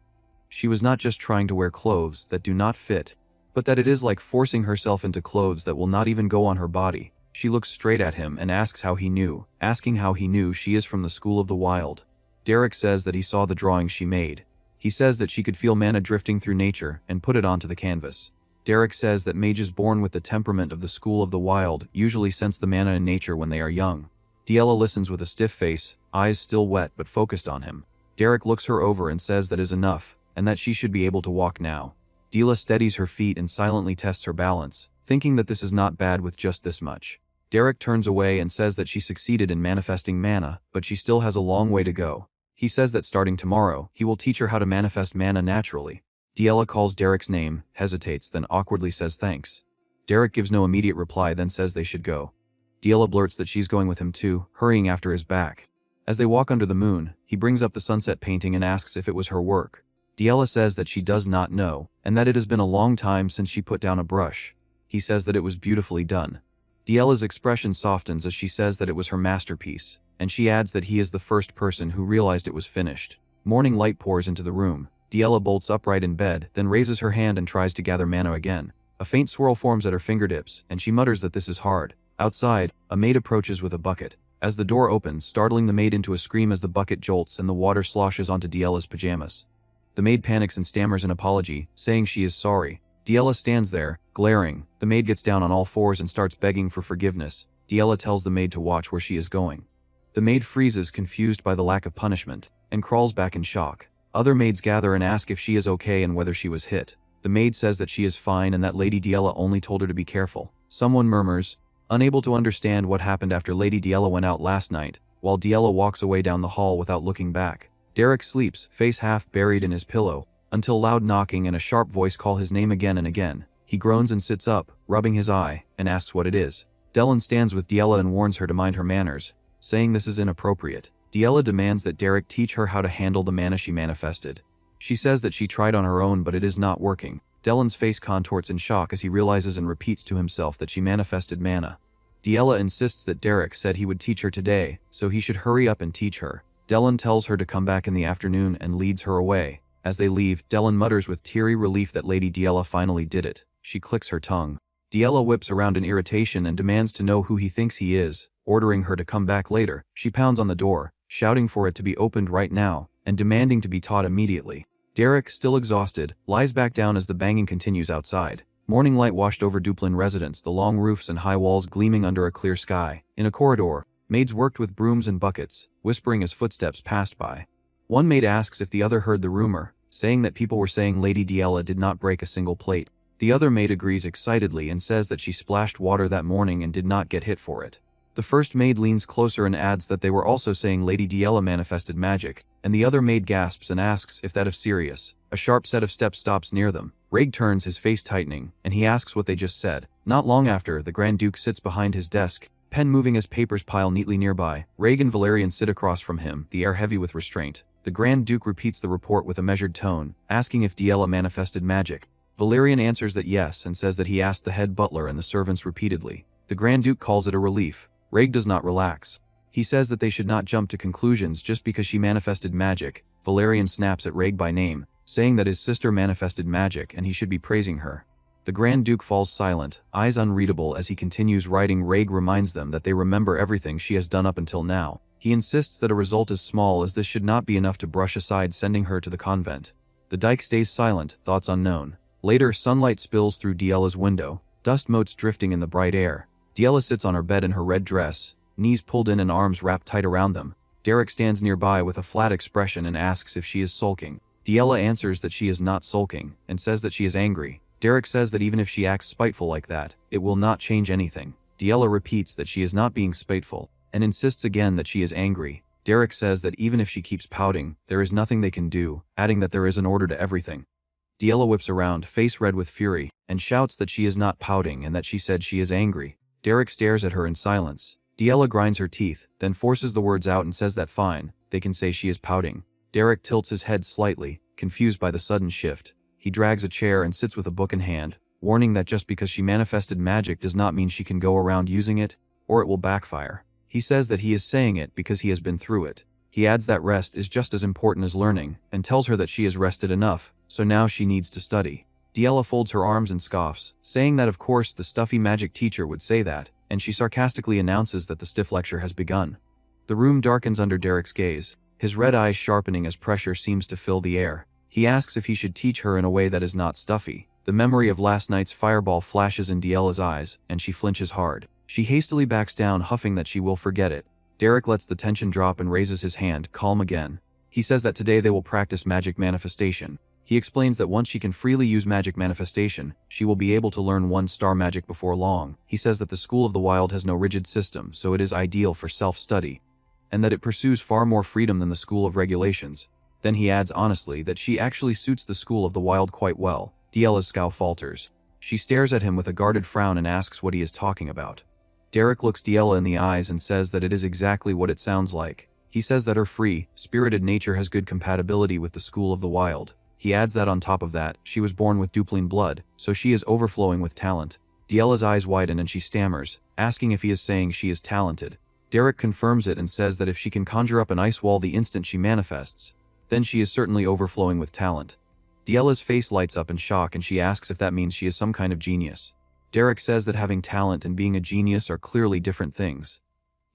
She was not just trying to wear clothes that do not fit, but that it is like forcing herself into clothes that will not even go on her body. She looks straight at him and asks how he knew, asking how he knew she is from the School of the Wild. Derrick says that he saw the drawing she made. He says that she could feel mana drifting through nature and put it onto the canvas. Derrick says that mages born with the temperament of the School of the Wild usually sense the mana in nature when they are young. Diela listens with a stiff face, eyes still wet but focused on him. Derrick looks her over and says that is enough, and that she should be able to walk now. Diela steadies her feet and silently tests her balance, thinking that this is not bad with just this much. Derrick turns away and says that she succeeded in manifesting mana, but she still has a long way to go. He says that starting tomorrow, he will teach her how to manifest mana naturally. Diela calls Derrick's name, hesitates, then awkwardly says thanks. Derrick gives no immediate reply, then says they should go. Diela blurts that she's going with him too, hurrying after his back. As they walk under the moon, he brings up the sunset painting and asks if it was her work. Diela says that she does not know, and that it has been a long time since she put down a brush. He says that it was beautifully done. Diela's expression softens as she says that it was her masterpiece, and she adds that he is the first person who realized it was finished. Morning light pours into the room. Diela bolts upright in bed, then raises her hand and tries to gather Manhwa again. A faint swirl forms at her fingertips, and she mutters that this is hard. Outside, a maid approaches with a bucket. As the door opens, startling the maid into a scream as the bucket jolts and the water sloshes onto Diela's pajamas. The maid panics and stammers an apology, saying she is sorry. Diela stands there, glaring. The maid gets down on all fours and starts begging for forgiveness. Diela tells the maid to watch where she is going. The maid freezes, confused by the lack of punishment, and crawls back in shock. Other maids gather and ask if she is okay and whether she was hit. The maid says that she is fine and that Lady Diela only told her to be careful. Someone murmurs, unable to understand what happened after Lady Diela went out last night, while Diela walks away down the hall without looking back. Derrick sleeps, face half buried in his pillow, until loud knocking and a sharp voice call his name again and again. He groans and sits up, rubbing his eye, and asks what it is. Dylan stands with Diela and warns her to mind her manners, saying this is inappropriate. Diela demands that Derrick teach her how to handle the mana she manifested. She says that she tried on her own but it is not working. Dylan's face contorts in shock as he realizes and repeats to himself that she manifested mana. Diela insists that Derrick said he would teach her today, so he should hurry up and teach her. Dylan tells her to come back in the afternoon and leads her away. As they leave, Dylan mutters with teary relief that Lady Diela finally did it. She clicks her tongue. Diela whips around in irritation and demands to know who he thinks he is, ordering her to come back later. She pounds on the door, shouting for it to be opened right now, and demanding to be taught immediately. Derrick, still exhausted, lies back down as the banging continues outside. Morning light washed over Duplin residence, the long roofs and high walls gleaming under a clear sky. In a corridor, maids worked with brooms and buckets, whispering as footsteps passed by. One maid asks if the other heard the rumor, saying that people were saying Lady Diela did not break a single plate. The other maid agrees excitedly and says that she splashed water that morning and did not get hit for it. The first maid leans closer and adds that they were also saying Lady Diela manifested magic, and the other maid gasps and asks if that is serious. A sharp set of steps stops near them. Raig turns, his face tightening, and he asks what they just said. Not long after, the Grand Duke sits behind his desk, pen moving as papers pile neatly nearby. Raig and Valerian sit across from him, the air heavy with restraint. The Grand Duke repeats the report with a measured tone, asking if Diela manifested magic. Valerian answers that yes and says that he asked the head butler and the servants repeatedly. The Grand Duke calls it a relief. Raig does not relax. He says that they should not jump to conclusions just because she manifested magic. Valerian snaps at Raig by name, saying that his sister manifested magic and he should be praising her. The Grand Duke falls silent, eyes unreadable as he continues writing. Raig reminds them that they remember everything she has done up until now. He insists that a result as small as this should not be enough to brush aside sending her to the convent. The Dyke stays silent, thoughts unknown. Later, sunlight spills through Diela's window, dust motes drifting in the bright air. Diela sits on her bed in her red dress, knees pulled in and arms wrapped tight around them. Derrick stands nearby with a flat expression and asks if she is sulking. Diela answers that she is not sulking, and says that she is angry. Derrick says that even if she acts spiteful like that, it will not change anything. Diela repeats that she is not being spiteful, and insists again that she is angry. Derrick says that even if she keeps pouting, there is nothing they can do, adding that there is an order to everything. Diela whips around, face red with fury, and shouts that she is not pouting and that she said she is angry. Derrick stares at her in silence. Diela grinds her teeth, then forces the words out and says that fine, they can say she is pouting. Derrick tilts his head slightly, confused by the sudden shift. He drags a chair and sits with a book in hand, warning that just because she manifested magic does not mean she can go around using it, or it will backfire. He says that he is saying it because he has been through it. He adds that rest is just as important as learning, and tells her that she has rested enough, so now she needs to study. Diela folds her arms and scoffs, saying that of course the stuffy magic teacher would say that, and she sarcastically announces that the stiff lecture has begun. The room darkens under Derrick's gaze, his red eyes sharpening as pressure seems to fill the air. He asks if he should teach her in a way that is not stuffy. The memory of last night's fireball flashes in Diela's eyes, and she flinches hard. She hastily backs down, huffing that she will forget it. Derrick lets the tension drop and raises his hand, calm again. He says that today they will practice magic manifestation. He explains that once she can freely use magic manifestation, she will be able to learn one-star magic before long. He says that the School of the Wild has no rigid system, so it is ideal for self-study, and that it pursues far more freedom than the School of Regulations. Then he adds honestly that she actually suits the School of the Wild quite well. Diela's scowl falters. She stares at him with a guarded frown and asks what he is talking about. Derrick looks Diela in the eyes and says that it is exactly what it sounds like. He says that her free, spirited nature has good compatibility with the School of the Wild. He adds that on top of that, she was born with Duplain blood, so she is overflowing with talent. Diela's eyes widen and she stammers, asking if he is saying she is talented. Derrick confirms it and says that if she can conjure up an ice wall the instant she manifests, then she is certainly overflowing with talent. Diela's face lights up in shock and she asks if that means she is some kind of genius. Derrick says that having talent and being a genius are clearly different things.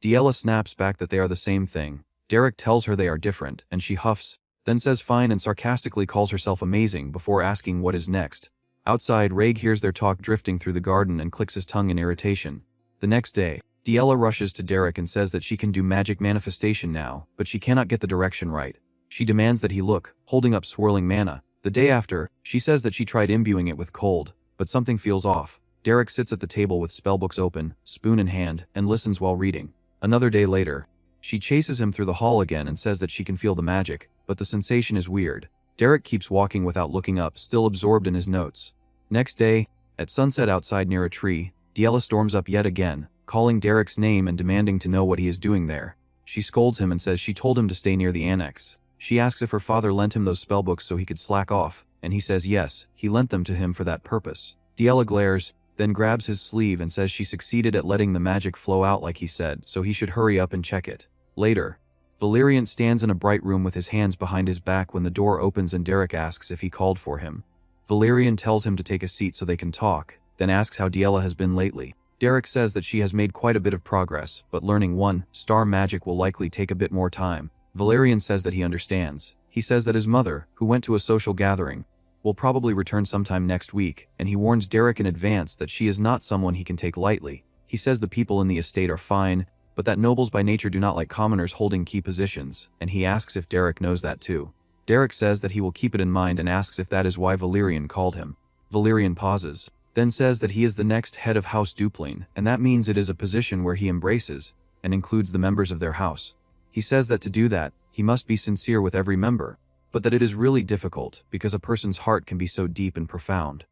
Diela snaps back that they are the same thing. Derrick tells her they are different, and she huffs, then says fine and sarcastically calls herself amazing before asking what is next. Outside, Raig hears their talk drifting through the garden and clicks his tongue in irritation. The next day, Diela rushes to Derrick and says that she can do magic manifestation now, but she cannot get the direction right. She demands that he look, holding up swirling mana. The day after, she says that she tried imbuing it with cold, but something feels off. Derrick sits at the table with spellbooks open, spoon in hand, and listens while reading. Another day later, she chases him through the hall again and says that she can feel the magic, but the sensation is weird. Derrick keeps walking without looking up, still absorbed in his notes. Next day, at sunset outside near a tree, Diela storms up yet again, calling Derrick's name and demanding to know what he is doing there. She scolds him and says she told him to stay near the annex. She asks if her father lent him those spellbooks so he could slack off, and he says yes, he lent them to him for that purpose. Diela glares, then grabs his sleeve and says she succeeded at letting the magic flow out like he said, so he should hurry up and check it. Later, Valerian stands in a bright room with his hands behind his back when the door opens and Derrick asks if he called for him. Valerian tells him to take a seat so they can talk, then asks how Diela has been lately. Derrick says that she has made quite a bit of progress, but learning 1-star magic will likely take a bit more time. Valerian says that he understands. He says that his mother, who went to a social gathering, will probably return sometime next week, and he warns Derrick in advance that she is not someone he can take lightly. He says the people in the estate are fine, but that nobles by nature do not like commoners holding key positions, and he asks if Derrick knows that too. Derrick says that he will keep it in mind and asks if that is why Valerian called him. Valerian pauses, then says that he is the next head of House Duplain, and that means it is a position where he embraces and includes the members of their house. He says that to do that, he must be sincere with every member, but that it is really difficult because a person's heart can be so deep and profound.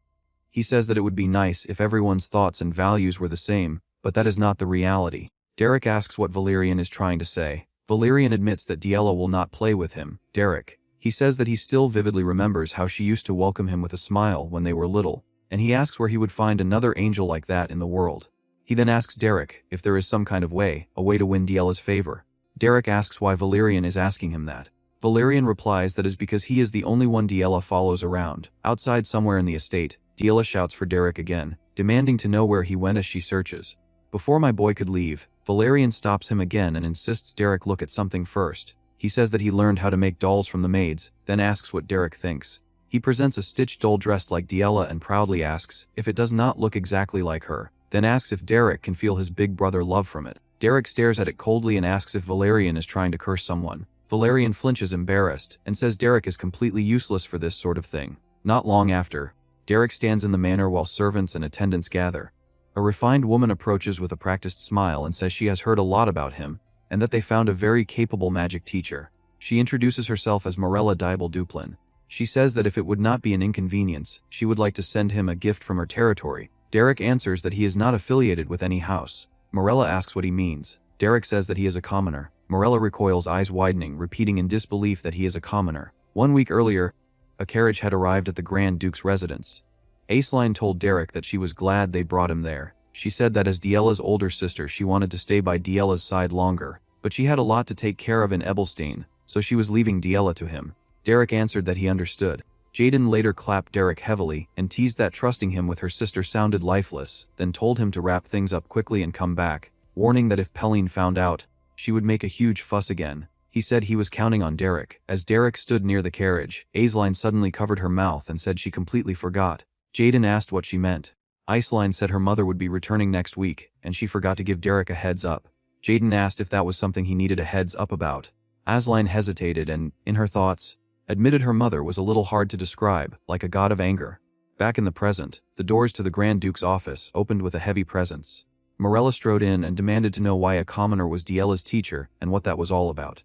He says that it would be nice if everyone's thoughts and values were the same, but that is not the reality. Derrick asks what Valerian is trying to say. Valerian admits that Diela will not play with him. Derrick. He says that he still vividly remembers how she used to welcome him with a smile when they were little, and he asks where he would find another angel like that in the world. He then asks Derrick if there is some kind of way, a way to win Diela's favor. Derrick asks why Valerian is asking him that. Valerian replies that is because he is the only one Diela follows around. Outside somewhere in the estate, Diela shouts for Derrick again, demanding to know where he went as she searches. Before my boy could leave, Valerian stops him again and insists Derrick look at something first. He says that he learned how to make dolls from the maids, then asks what Derrick thinks. He presents a stitched doll dressed like Diela and proudly asks if it does not look exactly like her, then asks if Derrick can feel his big brother love from it. Derrick stares at it coldly and asks if Valerian is trying to curse someone. Valerian flinches embarrassed and says Derrick is completely useless for this sort of thing. Not long after, Derrick stands in the manor while servants and attendants gather. A refined woman approaches with a practiced smile and says she has heard a lot about him, and that they found a very capable magic teacher. She introduces herself as Morella Dibel Duplain. She says that if it would not be an inconvenience, she would like to send him a gift from her territory. Derrick answers that he is not affiliated with any house. Morella asks what he means. Derrick says that he is a commoner. Morella recoils, eyes widening, repeating in disbelief that he is a commoner. 1 week earlier, a carriage had arrived at the Grand Duke's residence. Aceline told Derrick that she was glad they brought him there. She said that as Diela's older sister she wanted to stay by Diela's side longer, but she had a lot to take care of in Ebelstein, so she was leaving Diela to him. Derrick answered that he understood. Jaden later clapped Derrick heavily and teased that trusting him with her sister sounded lifeless, then told him to wrap things up quickly and come back, warning that if Pelline found out, she would make a huge fuss again. He said he was counting on Derrick. As Derrick stood near the carriage, Aceline suddenly covered her mouth and said she completely forgot. Jaden asked what she meant. Aceline said her mother would be returning next week, and she forgot to give Derrick a heads up. Jaden asked if that was something he needed a heads up about. Aceline hesitated and, in her thoughts, admitted her mother was a little hard to describe, like a god of anger. Back in the present, the doors to the Grand Duke's office opened with a heavy presence. Morella strode in and demanded to know why a commoner was Diela's teacher and what that was all about.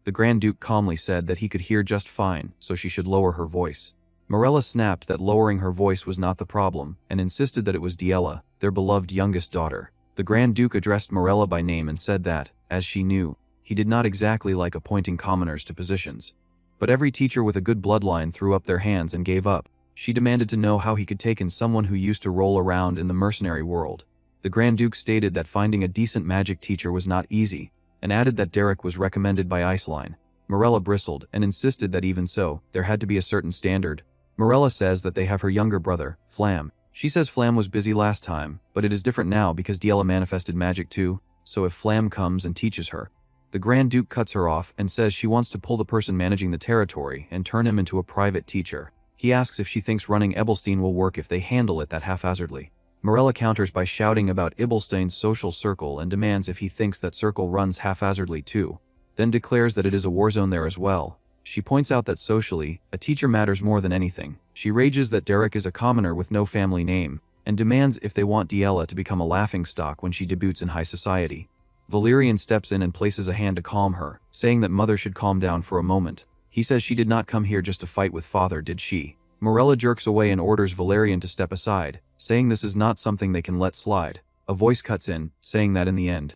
The Grand Duke calmly said that he could hear just fine, so she should lower her voice. Morella snapped that lowering her voice was not the problem, and insisted that it was Diela, their beloved youngest daughter. The Grand Duke addressed Morella by name and said that, as she knew, he did not exactly like appointing commoners to positions. But every teacher with a good bloodline threw up their hands and gave up. She demanded to know how he could take in someone who used to roll around in the mercenary world. The Grand Duke stated that finding a decent magic teacher was not easy, and added that Derrick was recommended by Iceline. Morella bristled and insisted that even so, there had to be a certain standard. Morella says that they have her younger brother, Flam. She says Flam was busy last time, but it is different now because Diella manifested magic too, so if Flam comes and teaches her. The Grand Duke cuts her off and says she wants to pull the person managing the territory and turn him into a private teacher. He asks if she thinks running Ebelstein will work if they handle it that haphazardly. Morella counters by shouting about Ebelstein's social circle and demands if he thinks that circle runs haphazardly too, then declares that it is a war zone there as well. She points out that socially, a teacher matters more than anything. She rages that Derrick is a commoner with no family name, and demands if they want Diella to become a laughingstock when she debuts in high society. Valerian steps in and places a hand to calm her, saying that Mother should calm down for a moment. He says she did not come here just to fight with Father, did she? Morella jerks away and orders Valerian to step aside, saying this is not something they can let slide. A voice cuts in, saying that in the end,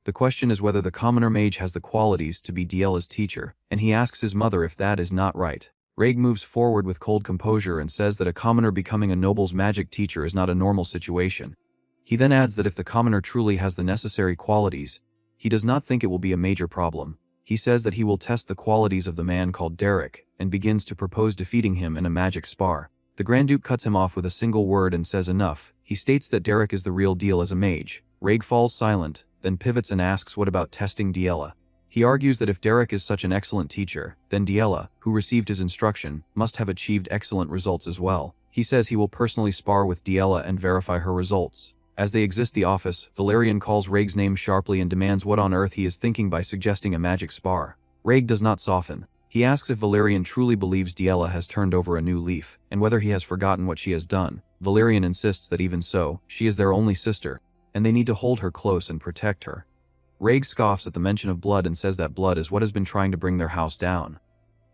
the question is whether the commoner mage has the qualities to be Diella's teacher, and he asks his mother if that is not right. Raig moves forward with cold composure and says that a commoner becoming a noble's magic teacher is not a normal situation. He then adds that if the commoner truly has the necessary qualities, he does not think it will be a major problem. He says that he will test the qualities of the man called Derrick, and begins to propose defeating him in a magic spar. The Grand Duke cuts him off with a single word and says enough. He states that Derrick is the real deal as a mage. Raig falls silent, then pivots and asks what about testing Diella. He argues that if Derrick is such an excellent teacher, then Diella, who received his instruction, must have achieved excellent results as well. He says he will personally spar with Diella and verify her results. As they exit the office, Valerian calls Raig's name sharply and demands what on earth he is thinking by suggesting a magic spar. Raig does not soften. He asks if Valerian truly believes Diella has turned over a new leaf, and whether he has forgotten what she has done. Valerian insists that even so, she is their only sister, and they need to hold her close and protect her. Raig scoffs at the mention of blood and says that blood is what has been trying to bring their house down.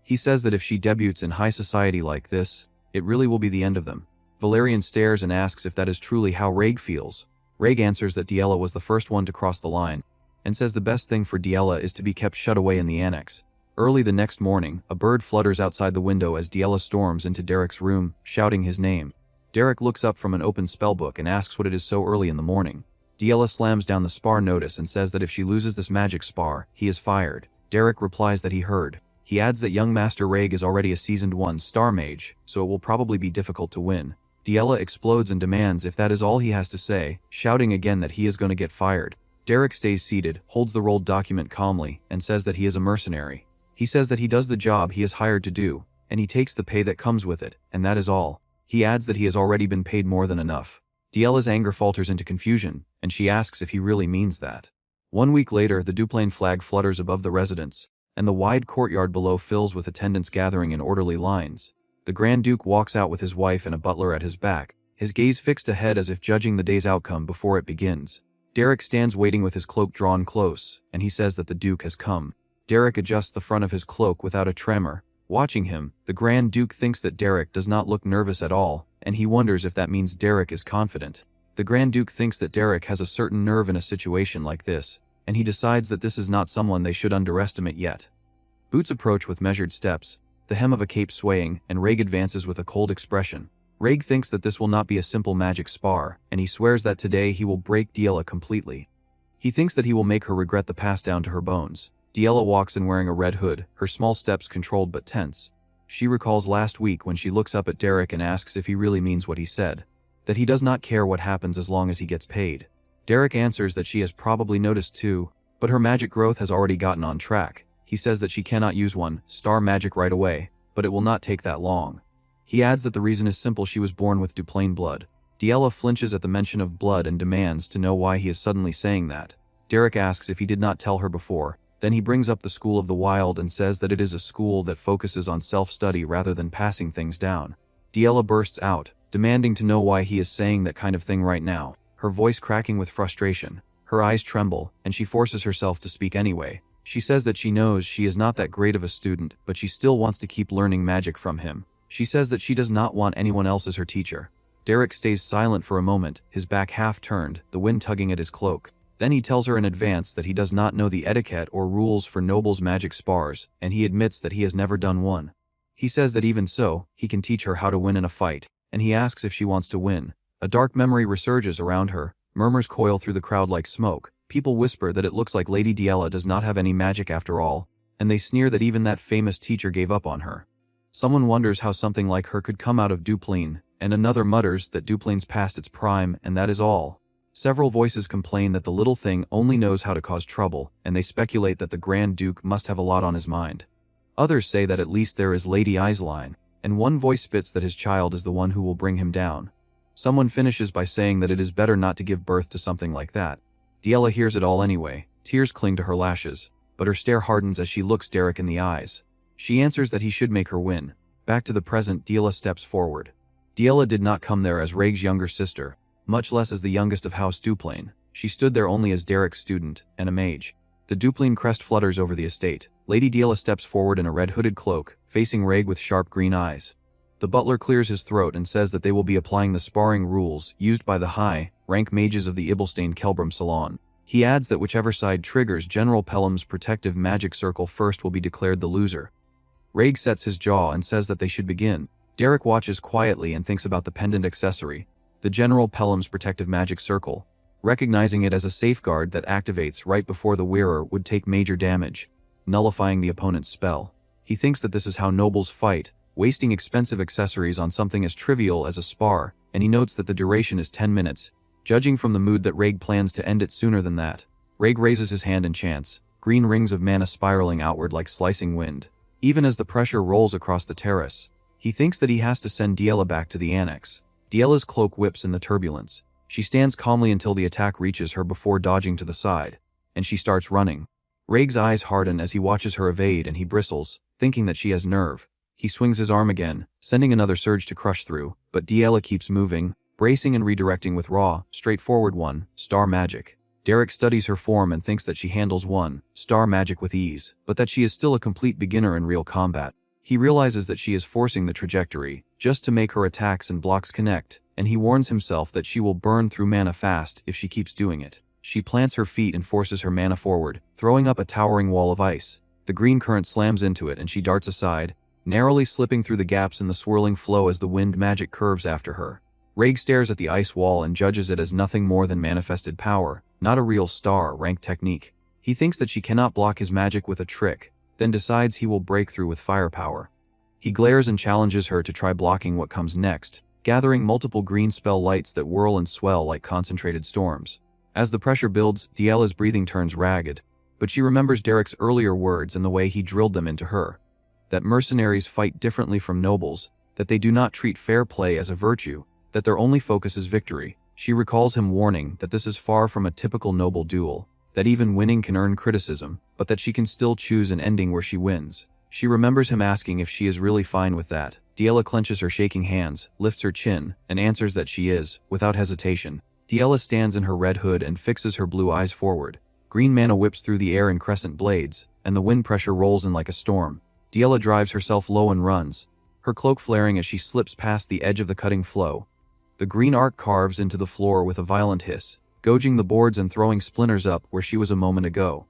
He says that if she debuts in high society like this, it really will be the end of them. Valerian stares and asks if that is truly how Raig feels. Raig answers that Diella was the first one to cross the line, and says the best thing for Diella is to be kept shut away in the annex. Early the next morning, a bird flutters outside the window as Diella storms into Derrick's room, shouting his name. Derrick looks up from an open spellbook and asks what it is so early in the morning. Diella slams down the spar notice and says that if she loses this magic spar, he is fired. Derrick replies that he heard. He adds that young Master Raig is already a seasoned 1-star mage, so it will probably be difficult to win. Diella explodes and demands if that is all he has to say, shouting again that he is going to get fired. Derrick stays seated, holds the rolled document calmly, and says that he is a mercenary. He says that he does the job he is hired to do, and he takes the pay that comes with it, and that is all. He adds that he has already been paid more than enough. Diella's anger falters into confusion, and she asks if he really means that. 1 week later, the Duplain flag flutters above the residence, and the wide courtyard below fills with attendants gathering in orderly lines. The Grand Duke walks out with his wife and a butler at his back, his gaze fixed ahead as if judging the day's outcome before it begins. Derrick stands waiting with his cloak drawn close, and he says that the Duke has come. Derrick adjusts the front of his cloak without a tremor. Watching him, the Grand Duke thinks that Derrick does not look nervous at all, and he wonders if that means Derrick is confident. The Grand Duke thinks that Derrick has a certain nerve in a situation like this, and he decides that this is not someone they should underestimate yet. Boots approach with measured steps, the hem of a cape swaying, and Raig advances with a cold expression. Raig thinks that this will not be a simple magic spar, and he swears that today he will break Diella completely. He thinks that he will make her regret the past down to her bones. Diella walks in wearing a red hood, her small steps controlled but tense. She recalls last week when she looks up at Derrick and asks if he really means what he said, that he does not care what happens as long as he gets paid. Derrick answers that she has probably noticed too, but her magic growth has already gotten on track. He says that she cannot use 1-star magic right away, but it will not take that long. He adds that the reason is simple: she was born with Duplain blood. Diella flinches at the mention of blood and demands to know why he is suddenly saying that. Derrick asks if he did not tell her before. Then he brings up the School of the Wild and says that it is a school that focuses on self-study rather than passing things down. Diella bursts out, demanding to know why he is saying that kind of thing right now, her voice cracking with frustration. Her eyes tremble, and she forces herself to speak anyway. She says that she knows she is not that great of a student, but she still wants to keep learning magic from him. She says that she does not want anyone else as her teacher. Derrick stays silent for a moment, his back half turned, the wind tugging at his cloak. Then he tells her in advance that he does not know the etiquette or rules for nobles' magic spars, and he admits that he has never done one. He says that even so, he can teach her how to win in a fight, and he asks if she wants to win. A dark memory resurges around her, murmurs coil through the crowd like smoke, people whisper that it looks like Lady Diella does not have any magic after all, and they sneer that even that famous teacher gave up on her. Someone wonders how something like her could come out of Duplain, and another mutters that Duplain's past its prime, and that is all. Several voices complain that the little thing only knows how to cause trouble, and they speculate that the Grand Duke must have a lot on his mind. Others say that at least there is Lady Eislein, and one voice spits that his child is the one who will bring him down. Someone finishes by saying that it is better not to give birth to something like that. Diella hears it all anyway, tears cling to her lashes, but her stare hardens as she looks Derrick in the eyes. She answers that he should make her win. Back to the present, Diella steps forward. Diella did not come there as Raig's younger sister, much less as the youngest of House Duplain. She stood there only as Derrick's student, and a mage. The Duplain crest flutters over the estate. Lady Diella steps forward in a red hooded cloak, facing Raig with sharp green eyes. The butler clears his throat and says that they will be applying the sparring rules used by the high-rank mages of the Ibelstein Kelbram Salon. He adds that whichever side triggers General Pelham's protective magic circle first will be declared the loser. Raig sets his jaw and says that they should begin. Derrick watches quietly and thinks about the pendant accessory, the General Pelham's protective magic circle, recognizing it as a safeguard that activates right before the wearer would take major damage, nullifying the opponent's spell. He thinks that this is how nobles fight, wasting expensive accessories on something as trivial as a spar, and he notes that the duration is 10 minutes, judging from the mood that Raig plans to end it sooner than that. Raig raises his hand and chants, green rings of mana spiraling outward like slicing wind. Even as the pressure rolls across the terrace, he thinks that he has to send Diella back to the annex. Diella's cloak whips in the turbulence. She stands calmly until the attack reaches her before dodging to the side, and she starts running. Raig's eyes harden as he watches her evade and he bristles, thinking that she has nerve. He swings his arm again, sending another surge to crush through, but Diella keeps moving, bracing and redirecting with raw, straightforward one-star magic. Derrick studies her form and thinks that she handles one-star magic with ease, but that she is still a complete beginner in real combat. He realizes that she is forcing the trajectory, just to make her attacks and blocks connect, and he warns himself that she will burn through mana fast if she keeps doing it. She plants her feet and forces her mana forward, throwing up a towering wall of ice. The green current slams into it and she darts aside, narrowly slipping through the gaps in the swirling flow as the wind magic curves after her. Raig stares at the ice wall and judges it as nothing more than manifested power, not a real star-rank technique. He thinks that she cannot block his magic with a trick, then decides he will break through with firepower. He glares and challenges her to try blocking what comes next, gathering multiple green spell lights that whirl and swell like concentrated storms. As the pressure builds, Diella's breathing turns ragged, but she remembers Derrick's earlier words and the way he drilled them into her. That mercenaries fight differently from nobles, that they do not treat fair play as a virtue, that their only focus is victory. She recalls him warning that this is far from a typical noble duel, that even winning can earn criticism, but that she can still choose an ending where she wins. She remembers him asking if she is really fine with that. Diella clenches her shaking hands, lifts her chin, and answers that she is, without hesitation. Diella stands in her red hood and fixes her blue eyes forward. Green mana whips through the air in crescent blades, and the wind pressure rolls in like a storm. Diella drives herself low and runs, her cloak flaring as she slips past the edge of the cutting flow. The green arc carves into the floor with a violent hiss, gouging the boards and throwing splinters up where she was a moment ago.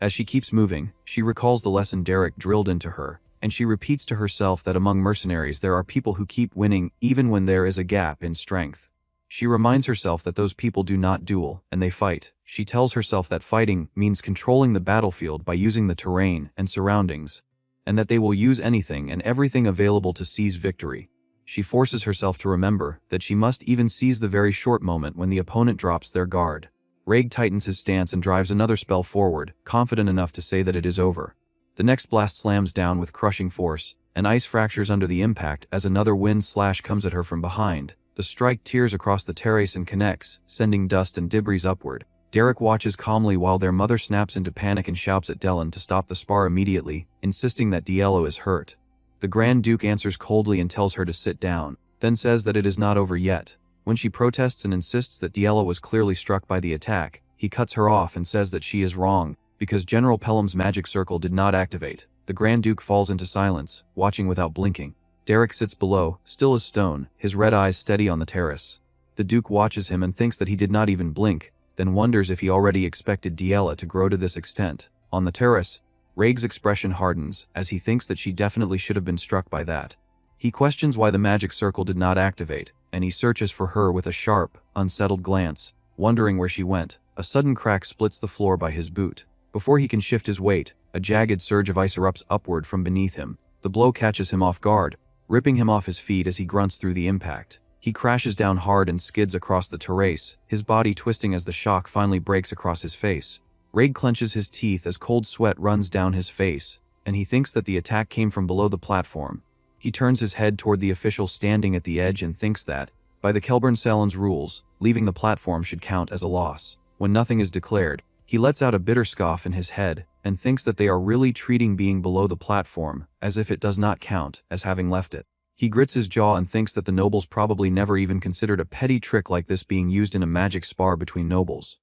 As she keeps moving, she recalls the lesson Derrick drilled into her, and she repeats to herself that among mercenaries there are people who keep winning even when there is a gap in strength. She reminds herself that those people do not duel, and they fight. She tells herself that fighting means controlling the battlefield by using the terrain and surroundings, and that they will use anything and everything available to seize victory. She forces herself to remember that she must even seize the very short moment when the opponent drops their guard. Raig tightens his stance and drives another spell forward, confident enough to say that it is over. The next blast slams down with crushing force, and ice fractures under the impact as another wind slash comes at her from behind. The strike tears across the terrace and connects, sending dust and debris upward. Derrick watches calmly while their mother snaps into panic and shouts at Dellen to stop the spar immediately, insisting that Diella is hurt. The Grand Duke answers coldly and tells her to sit down, then says that it is not over yet. When she protests and insists that Diella was clearly struck by the attack, he cuts her off and says that she is wrong, because General Pelham's magic circle did not activate. The Grand Duke falls into silence, watching without blinking. Derrick sits below, still as stone, his red eyes steady on the terrace. The Duke watches him and thinks that he did not even blink, then wonders if he already expected Diela to grow to this extent. On the terrace, Raig's expression hardens as he thinks that she definitely should have been struck by that. He questions why the magic circle did not activate, and he searches for her with a sharp, unsettled glance, wondering where she went. A sudden crack splits the floor by his boot. Before he can shift his weight, a jagged surge of ice erupts upward from beneath him. The blow catches him off guard, ripping him off his feet as he grunts through the impact. He crashes down hard and skids across the terrace, his body twisting as the shock finally breaks across his face. Raig clenches his teeth as cold sweat runs down his face, and he thinks that the attack came from below the platform. He turns his head toward the official standing at the edge and thinks that, by the Kelburn Salon's rules, leaving the platform should count as a loss. When nothing is declared, he lets out a bitter scoff in his head and thinks that they are really treating being below the platform as if it does not count as having left it. He grits his jaw and thinks that the nobles probably never even considered a petty trick like this being used in a magic spar between nobles.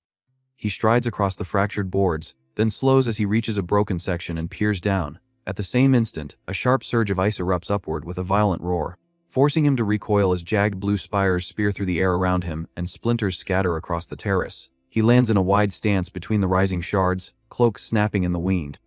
He strides across the fractured boards, then slows as he reaches a broken section and peers down. At the same instant, a sharp surge of ice erupts upward with a violent roar, forcing him to recoil as jagged blue spires spear through the air around him and splinters scatter across the terrace. He lands in a wide stance between the rising shards, cloak snapping in the wind,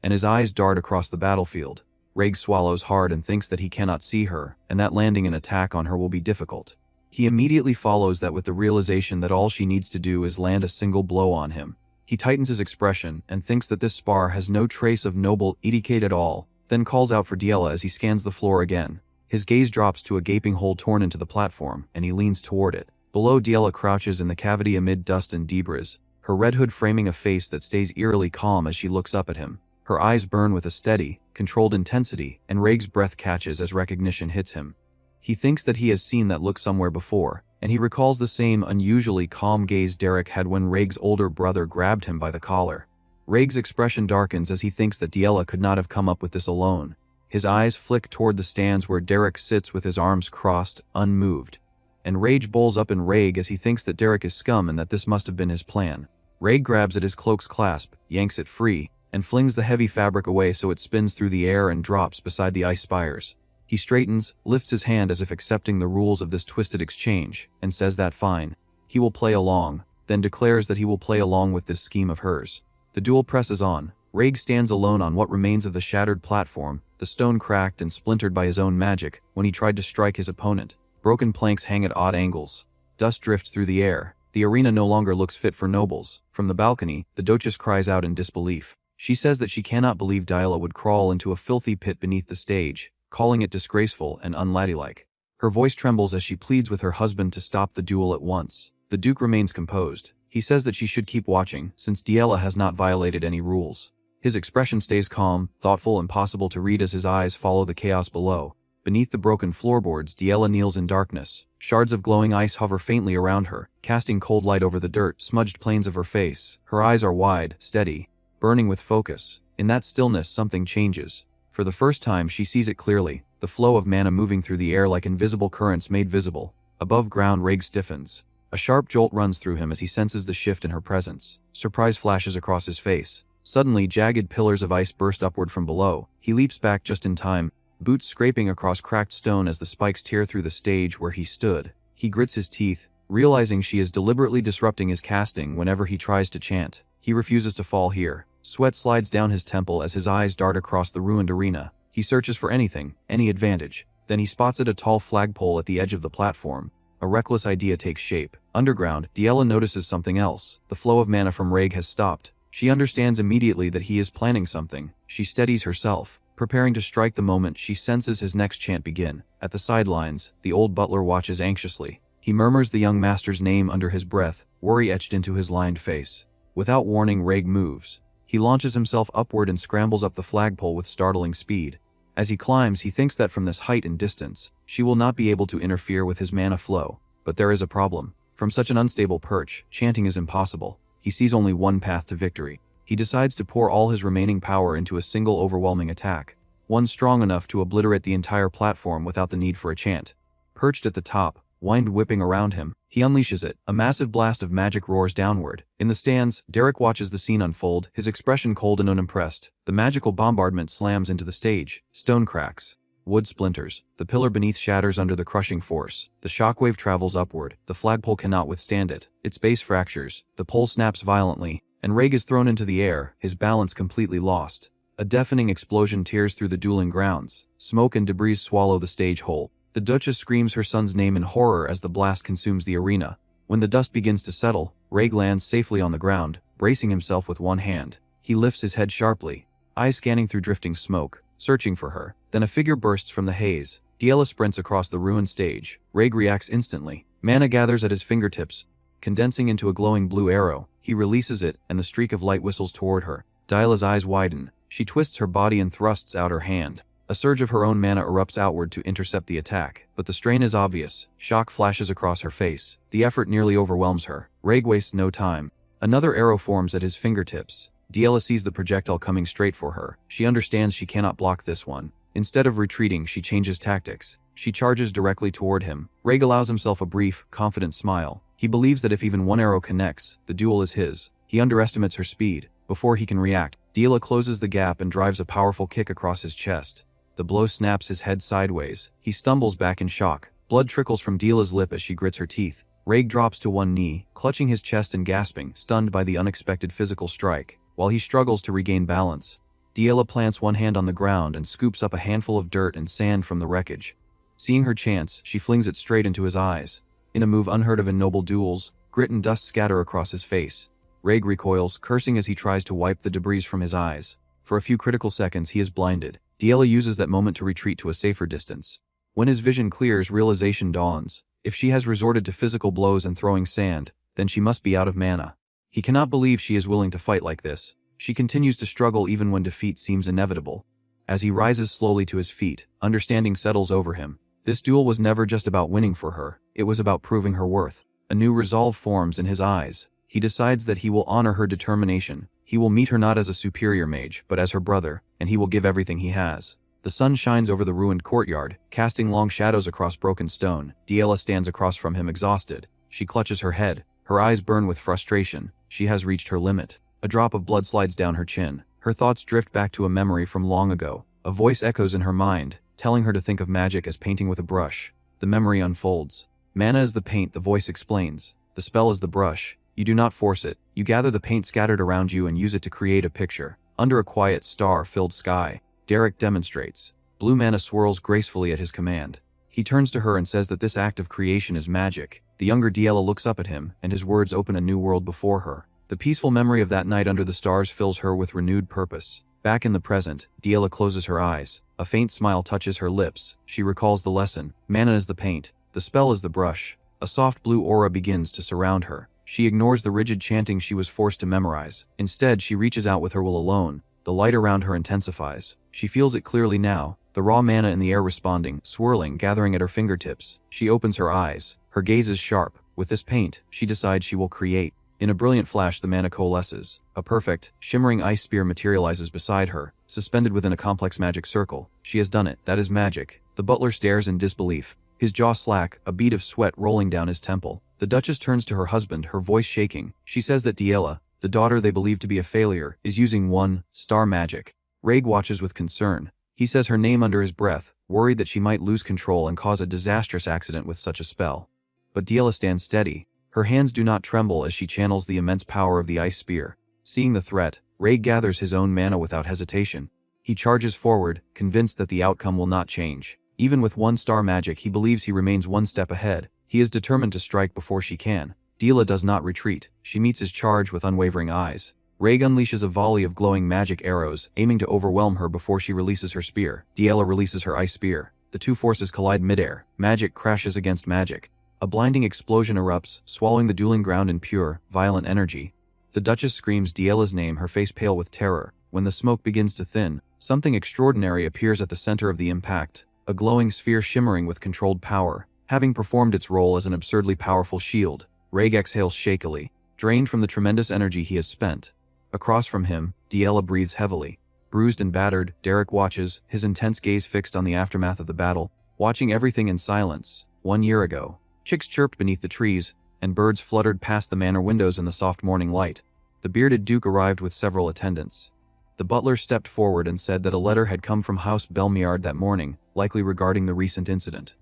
and his eyes dart across the battlefield. Raig swallows hard and thinks that he cannot see her, and that landing an attack on her will be difficult. He immediately follows that with the realization that all she needs to do is land a single blow on him. He tightens his expression and thinks that this spar has no trace of noble etiquette at all, then calls out for Diela as he scans the floor again. His gaze drops to a gaping hole torn into the platform, and he leans toward it. Below, Diela crouches in the cavity amid dust and debris, her red hood framing a face that stays eerily calm as she looks up at him. Her eyes burn with a steady, controlled intensity, and Raig's breath catches as recognition hits him. He thinks that he has seen that look somewhere before, and he recalls the same unusually calm gaze Derrick had when Raig's older brother grabbed him by the collar. Raig's expression darkens as he thinks that Diela could not have come up with this alone. His eyes flick toward the stands where Derrick sits with his arms crossed, unmoved. And rage bowls up in Raig as he thinks that Derrick is scum and that this must have been his plan. Raig grabs at his cloak's clasp, yanks it free, and flings the heavy fabric away so it spins through the air and drops beside the ice spires. He straightens, lifts his hand as if accepting the rules of this twisted exchange, and says that fine. He will play along, then declares that he will play along with this scheme of hers. The duel presses on. Raig stands alone on what remains of the shattered platform, the stone cracked and splintered by his own magic when he tried to strike his opponent. Broken planks hang at odd angles. Dust drifts through the air. The arena no longer looks fit for nobles. From the balcony, the Duchess cries out in disbelief. She says that she cannot believe Diela would crawl into a filthy pit beneath the stage, calling it disgraceful and unladylike. Her voice trembles as she pleads with her husband to stop the duel at once. The Duke remains composed. He says that she should keep watching, since Diela has not violated any rules. His expression stays calm, thoughtful, and possible to read as his eyes follow the chaos below. Beneath the broken floorboards, Diela kneels in darkness. Shards of glowing ice hover faintly around her, casting cold light over the dirt, smudged planes of her face. Her eyes are wide, steady, burning with focus. In that stillness, something changes. For the first time, she sees it clearly, the flow of mana moving through the air like invisible currents made visible. Above ground, Raig stiffens. A sharp jolt runs through him as he senses the shift in her presence. Surprise flashes across his face. Suddenly, jagged pillars of ice burst upward from below. He leaps back just in time, boots scraping across cracked stone as the spikes tear through the stage where he stood. He grits his teeth, realizing she is deliberately disrupting his casting whenever he tries to chant. He refuses to fall here. Sweat slides down his temple as his eyes dart across the ruined arena. He searches for anything, any advantage. Then he spots a tall flagpole at the edge of the platform. A reckless idea takes shape. Underground, Diela notices something else. The flow of mana from Raig has stopped. She understands immediately that he is planning something. She steadies herself, preparing to strike the moment she senses his next chant begin. At the sidelines, the old butler watches anxiously. He murmurs the young master's name under his breath, worry etched into his lined face. Without warning, Raig moves. He launches himself upward and scrambles up the flagpole with startling speed. As he climbs, he thinks that from this height and distance, she will not be able to interfere with his mana flow. But there is a problem. From such an unstable perch, chanting is impossible. He sees only one path to victory. He decides to pour all his remaining power into a single overwhelming attack, one strong enough to obliterate the entire platform without the need for a chant. Perched at the top, wind whipping around him, he unleashes it. A massive blast of magic roars downward. In the stands, Derrick watches the scene unfold, his expression cold and unimpressed. The magical bombardment slams into the stage. Stone cracks. Wood splinters. The pillar beneath shatters under the crushing force. The shockwave travels upward. The flagpole cannot withstand it. Its base fractures. The pole snaps violently, and Reg is thrown into the air, his balance completely lost. A deafening explosion tears through the dueling grounds. Smoke and debris swallow the stage whole. The Duchess screams her son's name in horror as the blast consumes the arena. When the dust begins to settle, Reg lands safely on the ground, bracing himself with one hand. He lifts his head sharply, eyes scanning through drifting smoke, searching for her. Then a figure bursts from the haze. Diela sprints across the ruined stage. Reg reacts instantly. Mana gathers at his fingertips, condensing into a glowing blue arrow. He releases it, and the streak of light whistles toward her. Diela's eyes widen. She twists her body and thrusts out her hand. A surge of her own mana erupts outward to intercept the attack, but the strain is obvious. Shock flashes across her face. The effort nearly overwhelms her. Reg wastes no time. Another arrow forms at his fingertips. Diela sees the projectile coming straight for her. She understands she cannot block this one. Instead of retreating, she changes tactics. She charges directly toward him. Reg allows himself a brief, confident smile. He believes that if even one arrow connects, the duel is his. He underestimates her speed. Before he can react, Diela closes the gap and drives a powerful kick across his chest. The blow snaps his head sideways. He stumbles back in shock. Blood trickles from Diela's lip as she grits her teeth. Reg drops to one knee, clutching his chest and gasping, stunned by the unexpected physical strike. While he struggles to regain balance, Diela plants one hand on the ground and scoops up a handful of dirt and sand from the wreckage. Seeing her chance, she flings it straight into his eyes. In a move unheard of in noble duels, grit and dust scatter across his face. Reg recoils, cursing as he tries to wipe the debris from his eyes. For a few critical seconds, he is blinded. Diela uses that moment to retreat to a safer distance. When his vision clears, realization dawns. If she has resorted to physical blows and throwing sand, then she must be out of mana. He cannot believe she is willing to fight like this. She continues to struggle even when defeat seems inevitable. As he rises slowly to his feet, understanding settles over him. This duel was never just about winning for her, it was about proving her worth. A new resolve forms in his eyes. He decides that he will honor her determination. He will meet her not as a superior mage, but as her brother, and he will give everything he has. The sun shines over the ruined courtyard, casting long shadows across broken stone. Diela stands across from him exhausted. She clutches her head. Her eyes burn with frustration. She has reached her limit. A drop of blood slides down her chin. Her thoughts drift back to a memory from long ago. A voice echoes in her mind, telling her to think of magic as painting with a brush. The memory unfolds. Mana is the paint, the voice explains. The spell is the brush. You do not force it. You gather the paint scattered around you and use it to create a picture. Under a quiet, star-filled sky, Derrick demonstrates. Blue mana swirls gracefully at his command. He turns to her and says that this act of creation is magic. The younger Diela looks up at him, and his words open a new world before her. The peaceful memory of that night under the stars fills her with renewed purpose. Back in the present, Diela closes her eyes. A faint smile touches her lips. She recalls the lesson. Mana is the paint. The spell is the brush. A soft blue aura begins to surround her. She ignores the rigid chanting she was forced to memorize. Instead, she reaches out with her will alone. The light around her intensifies. She feels it clearly now. The raw mana in the air responding, swirling, gathering at her fingertips. She opens her eyes. Her gaze is sharp. With this paint, she decides she will create. In a brilliant flash, the mana coalesces. A perfect, shimmering ice spear materializes beside her, suspended within a complex magic circle. She has done it. That is magic. The butler stares in disbelief. His jaw slack, a bead of sweat rolling down his temple. The Duchess turns to her husband, her voice shaking. She says that Diela, the daughter they believe to be a failure, is using one-star magic. Reg watches with concern. He says her name under his breath, worried that she might lose control and cause a disastrous accident with such a spell. But Diela stands steady. Her hands do not tremble as she channels the immense power of the ice spear. Seeing the threat, Reg gathers his own mana without hesitation. He charges forward, convinced that the outcome will not change. Even with one-star magic, he believes he remains one step ahead. He is determined to strike before she can. Diela does not retreat. She meets his charge with unwavering eyes. Reg unleashes a volley of glowing magic arrows, aiming to overwhelm her before she releases her spear. Diela releases her ice spear. The two forces collide midair. Magic crashes against magic. A blinding explosion erupts, swallowing the dueling ground in pure, violent energy. The Duchess screams Diela's name, her face pale with terror. When the smoke begins to thin, something extraordinary appears at the center of the impact. A glowing sphere shimmering with controlled power. Having performed its role as an absurdly powerful shield, Reg exhales shakily, drained from the tremendous energy he has spent. Across from him, Diela breathes heavily. Bruised and battered, Derrick watches, his intense gaze fixed on the aftermath of the battle, watching everything in silence. 1 year ago, chicks chirped beneath the trees, and birds fluttered past the manor windows in the soft morning light. The bearded duke arrived with several attendants. The butler stepped forward and said that a letter had come from House Belmiard that morning, likely regarding the recent incident.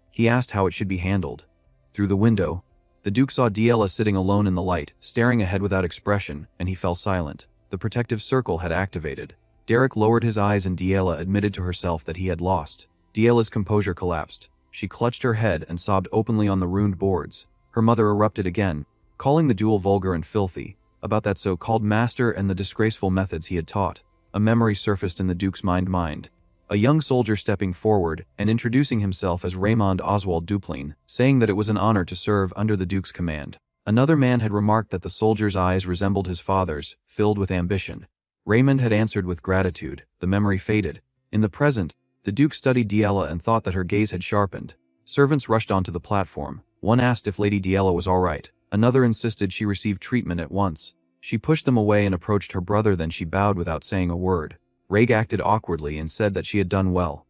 He asked how it should be handled. Through the window, the Duke saw Diela sitting alone in the light, staring ahead without expression, and he fell silent. The protective circle had activated. Derrick lowered his eyes and Diela admitted to herself that he had lost. Diela's composure collapsed. She clutched her head and sobbed openly on the ruined boards. Her mother erupted again, calling the duel vulgar and filthy, about that so-called master and the disgraceful methods he had taught. A memory surfaced in the Duke's mind. A young soldier stepping forward and introducing himself as Raymond Oswald Duplain, saying that it was an honor to serve under the Duke's command. Another man had remarked that the soldier's eyes resembled his father's, filled with ambition. Raymond had answered with gratitude. The memory faded. In the present, the Duke studied Diela and thought that her gaze had sharpened. Servants rushed onto the platform. One asked if Lady Diela was all right. Another insisted she receive treatment at once. She pushed them away and approached her brother, then she bowed without saying a word. Reg acted awkwardly and said that she had done well.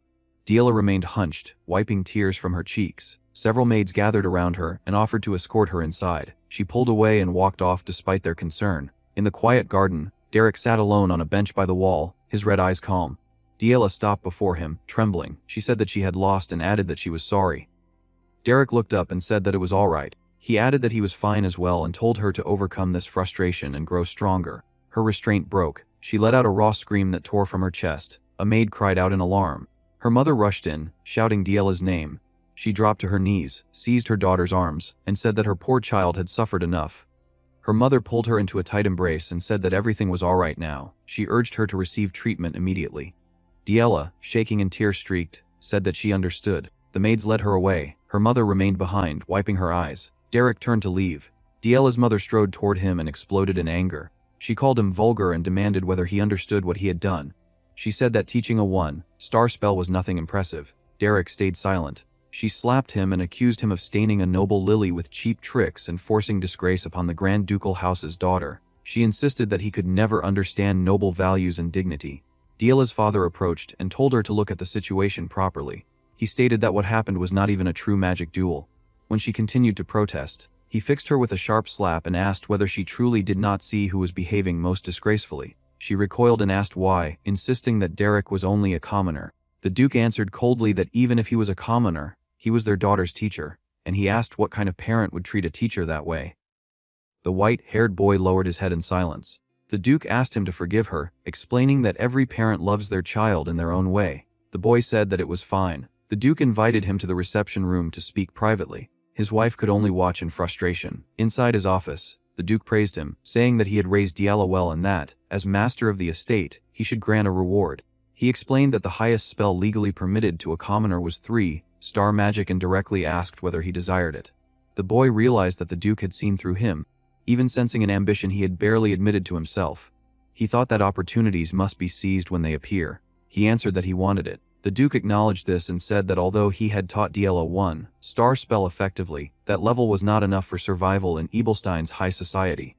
Diela remained hunched, wiping tears from her cheeks. Several maids gathered around her and offered to escort her inside. She pulled away and walked off despite their concern. In the quiet garden, Derrick sat alone on a bench by the wall, his red eyes calm. Diela stopped before him, trembling. She said that she had lost and added that she was sorry. Derrick looked up and said that it was all right. He added that he was fine as well and told her to overcome this frustration and grow stronger. Her restraint broke. She let out a raw scream that tore from her chest. A maid cried out in alarm. Her mother rushed in, shouting Diela's name. She dropped to her knees, seized her daughter's arms, and said that her poor child had suffered enough. Her mother pulled her into a tight embrace and said that everything was all right now. She urged her to receive treatment immediately. Diela, shaking and tear-streaked, said that she understood. The maids led her away. Her mother remained behind, wiping her eyes. Derrick turned to leave. Diela's mother strode toward him and exploded in anger. She called him vulgar and demanded whether he understood what he had done. She said that teaching a 1-star spell was nothing impressive. Derrick stayed silent. She slapped him and accused him of staining a noble lily with cheap tricks and forcing disgrace upon the Grand Ducal House's daughter. She insisted that he could never understand noble values and dignity. Diela's father approached and told her to look at the situation properly. He stated that what happened was not even a true magic duel. When she continued to protest, he fixed her with a sharp slap and asked whether she truly did not see who was behaving most disgracefully. She recoiled and asked why, insisting that Derrick was only a commoner. The Duke answered coldly that even if he was a commoner, he was their daughter's teacher, and he asked what kind of parent would treat a teacher that way. The white-haired boy lowered his head in silence. The Duke asked him to forgive her, explaining that every parent loves their child in their own way. The boy said that it was fine. The Duke invited him to the reception room to speak privately. His wife could only watch in frustration. Inside his office, the Duke praised him, saying that he had raised Diela well and that, as master of the estate, he should grant a reward. He explained that the highest spell legally permitted to a commoner was 3-star magic and directly asked whether he desired it. The boy realized that the Duke had seen through him, even sensing an ambition he had barely admitted to himself. He thought that opportunities must be seized when they appear. He answered that he wanted it. The Duke acknowledged this and said that although he had taught Diela 1-star spell effectively, that level was not enough for survival in Ebelstein's high society.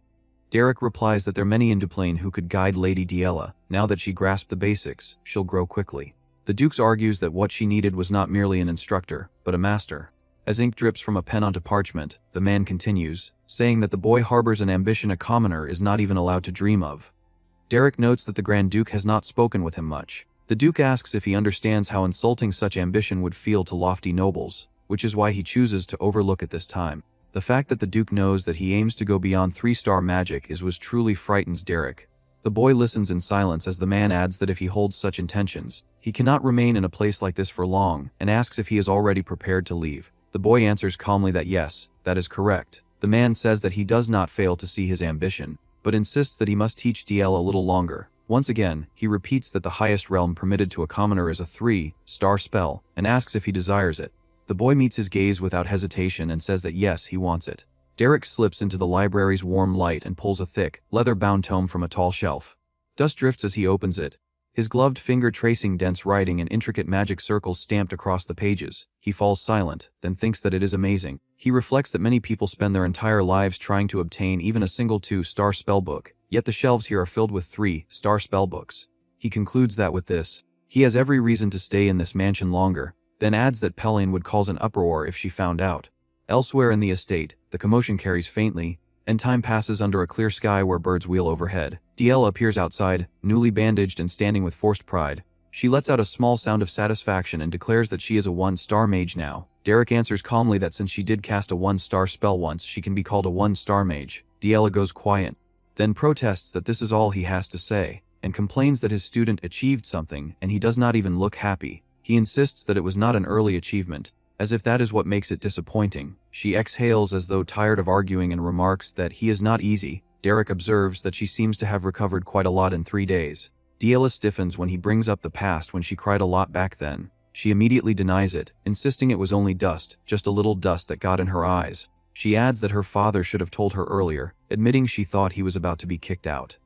Derrick replies that there are many in Duplain who could guide Lady Diela. Now that she grasped the basics, she'll grow quickly. The Duke argues that what she needed was not merely an instructor, but a master. As ink drips from a pen onto parchment, the man continues, saying that the boy harbors an ambition a commoner is not even allowed to dream of. Derrick notes that the Grand Duke has not spoken with him much. The Duke asks if he understands how insulting such ambition would feel to lofty nobles, which is why he chooses to overlook at this time. The fact that the Duke knows that he aims to go beyond 3-star magic is truly frightens Derrick. The boy listens in silence as the man adds that if he holds such intentions, he cannot remain in a place like this for long, and asks if he is already prepared to leave. The boy answers calmly that yes, that is correct. The man says that he does not fail to see his ambition, but insists that he must teach Diela a little longer. Once again, he repeats that the highest realm permitted to a commoner is a 3-star spell, and asks if he desires it. The boy meets his gaze without hesitation and says that yes, he wants it. Derrick slips into the library's warm light and pulls a thick, leather-bound tome from a tall shelf. Dust drifts as he opens it, his gloved finger tracing dense writing and intricate magic circles stamped across the pages. He falls silent, then thinks that it is amazing. He reflects that many people spend their entire lives trying to obtain even a single 2-star spellbook, yet the shelves here are filled with 3-star spellbooks. He concludes that with this, he has every reason to stay in this mansion longer, then adds that Pellean would cause an uproar if she found out. Elsewhere in the estate, the commotion carries faintly, and time passes under a clear sky where birds wheel overhead. Diela appears outside, newly bandaged and standing with forced pride. She lets out a small sound of satisfaction and declares that she is a 1-star mage now. Derrick answers calmly that since she did cast a 1-star spell once, she can be called a 1-star mage. Diela goes quiet, then protests that this is all he has to say, and complains that his student achieved something and he does not even look happy. He insists that it was not an early achievement, as if that is what makes it disappointing. She exhales as though tired of arguing and remarks that he is not easy. Derrick observes that she seems to have recovered quite a lot in 3 days. Diela stiffens when he brings up the past when she cried a lot back then. She immediately denies it, insisting it was only dust, just a little dust that got in her eyes. She adds that her father should have told her earlier, admitting she thought he was about to be kicked out.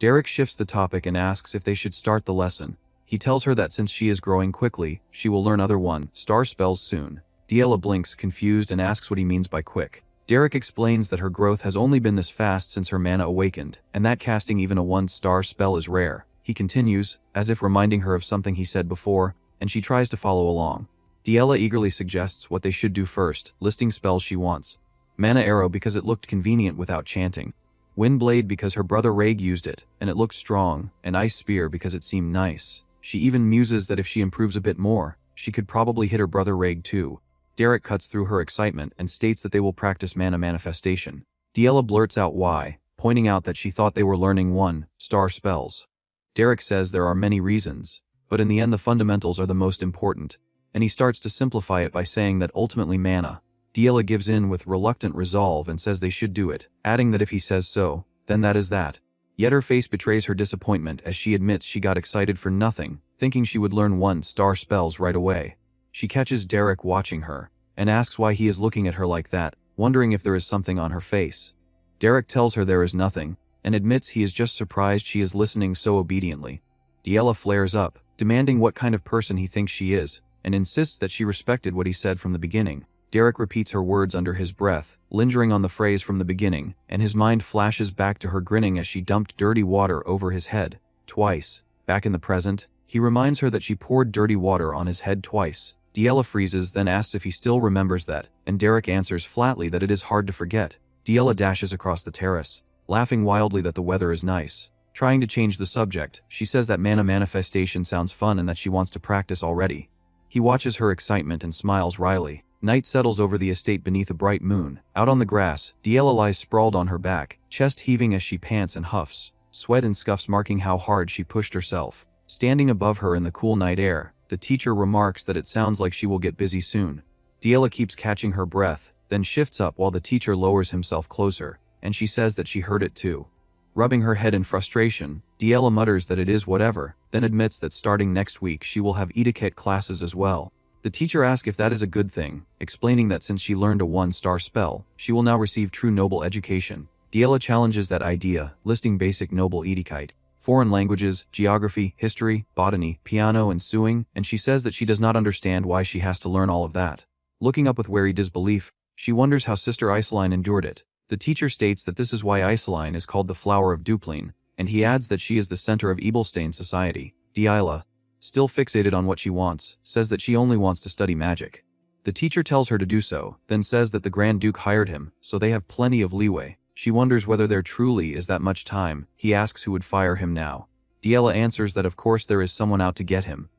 Derrick shifts the topic and asks if they should start the lesson. He tells her that since she is growing quickly, she will learn other 1-star spells soon. Diela blinks, confused, and asks what he means by quick. Derrick explains that her growth has only been this fast since her mana awakened, and that casting even a 1-star spell is rare. He continues, as if reminding her of something he said before, and she tries to follow along. Diela eagerly suggests what they should do first, listing spells she wants. Mana Arrow because it looked convenient without chanting. Wind Blade because her brother Raig used it, and it looked strong, and Ice Spear because it seemed nice. She even muses that if she improves a bit more, she could probably hit her brother Raig too. Derrick cuts through her excitement and states that they will practice mana manifestation. Diela blurts out why, pointing out that she thought they were learning 1-star spells. Derrick says there are many reasons, but in the end the fundamentals are the most important, and he starts to simplify it by saying that ultimately mana. Diela gives in with reluctant resolve and says they should do it, adding that if he says so, then that is that. Yet her face betrays her disappointment as she admits she got excited for nothing, thinking she would learn 1-star spells right away. She catches Derrick watching her, and asks why he is looking at her like that, wondering if there is something on her face. Derrick tells her there is nothing, and admits he is just surprised she is listening so obediently. Diela flares up, demanding what kind of person he thinks she is, and insists that she respected what he said from the beginning. Derrick repeats her words under his breath, lingering on the phrase from the beginning, and his mind flashes back to her grinning as she dumped dirty water over his head. Twice. Back in the present, he reminds her that she poured dirty water on his head twice. Diela freezes, then asks if he still remembers that, and Derrick answers flatly that it is hard to forget. Diela dashes across the terrace, laughing wildly that the weather is nice. Trying to change the subject, she says that mana manifestation sounds fun and that she wants to practice already. He watches her excitement and smiles wryly. Night settles over the estate beneath a bright moon. Out on the grass, Diela lies sprawled on her back, chest heaving as she pants and huffs, sweat and scuffs marking how hard she pushed herself. Standing above her in the cool night air, the teacher remarks that it sounds like she will get busy soon. Diela keeps catching her breath, then shifts up while the teacher lowers himself closer, and she says that she heard it too. Rubbing her head in frustration, Diela mutters that it is whatever, then admits that starting next week she will have etiquette classes as well. The teacher asks if that is a good thing, explaining that since she learned a 1-star spell, she will now receive true noble education. Diela challenges that idea, listing basic noble etiquette, foreign languages, geography, history, botany, piano, and sewing, and she says that she does not understand why she has to learn all of that. Looking up with wary disbelief, she wonders how Sister Isoline endured it. The teacher states that this is why Isoline is called the Flower of Duplin, and he adds that she is the center of Ebelstane society. Diela, still fixated on what she wants, says that she only wants to study magic. The teacher tells her to do so, then says that the Grand Duke hired him, so they have plenty of leeway. She wonders whether there truly is that much time. He asks who would fire him now. Diela answers that of course there is someone out to get him,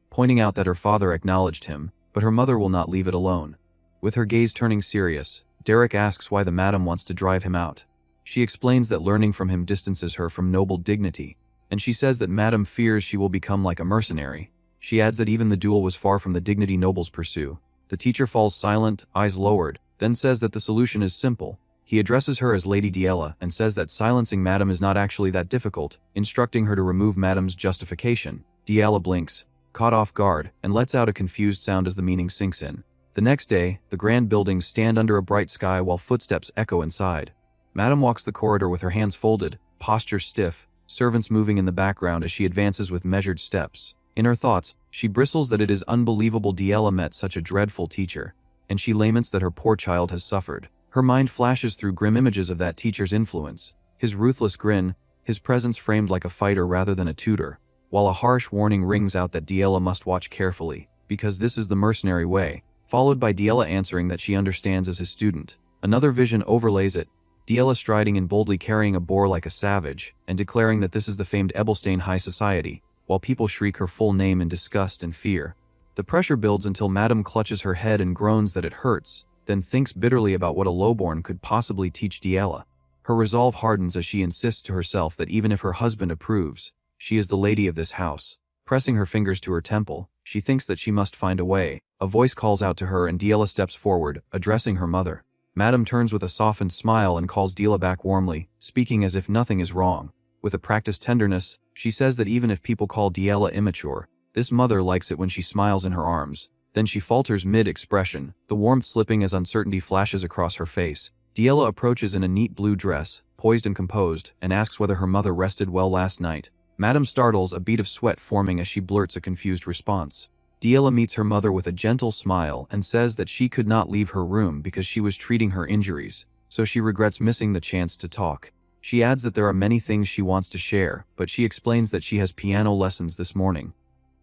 pointing out that her father acknowledged him, but her mother will not leave it alone. With her gaze turning serious, Derrick asks why the madam wants to drive him out. She explains that learning from him distances her from noble dignity, and she says that madam fears she will become like a mercenary. She adds that even the duel was far from the dignity nobles pursue. The teacher falls silent, eyes lowered, then says that the solution is simple. He addresses her as Lady Diela and says that silencing madam is not actually that difficult, instructing her to remove madam's justification. Diela blinks, caught off guard, and lets out a confused sound as the meaning sinks in. The next day, the grand buildings stand under a bright sky while footsteps echo inside. Madam walks the corridor with her hands folded, posture stiff, servants moving in the background as she advances with measured steps. In her thoughts, she bristles that it is unbelievable Diela met such a dreadful teacher, and she laments that her poor child has suffered. Her mind flashes through grim images of that teacher's influence, his ruthless grin, his presence framed like a fighter rather than a tutor, while a harsh warning rings out that Diela must watch carefully, because this is the mercenary way, followed by Diela answering that she understands as his student. Another vision overlays it, Diela striding and boldly carrying a boar like a savage, and declaring that this is the famed Ebelstane High Society. while people shriek her full name in disgust and fear. The pressure builds until Madame clutches her head and groans that it hurts, then thinks bitterly about what a lowborn could possibly teach Diela. Her resolve hardens as she insists to herself that even if her husband approves, she is the lady of this house. Pressing her fingers to her temple, she thinks that she must find a way. A voice calls out to her and Diela steps forward, addressing her mother. Madame turns with a softened smile and calls Diela back warmly, speaking as if nothing is wrong. With a practiced tenderness, she says that even if people call Diela immature, this mother likes it when she smiles in her arms. Then she falters mid-expression, the warmth slipping as uncertainty flashes across her face. Diela approaches in a neat blue dress, poised and composed, and asks whether her mother rested well last night. Madame startles, a bead of sweat forming as she blurts a confused response. Diela meets her mother with a gentle smile and says that she could not leave her room because she was treating her injuries, so she regrets missing the chance to talk. She adds that there are many things she wants to share, but she explains that she has piano lessons this morning.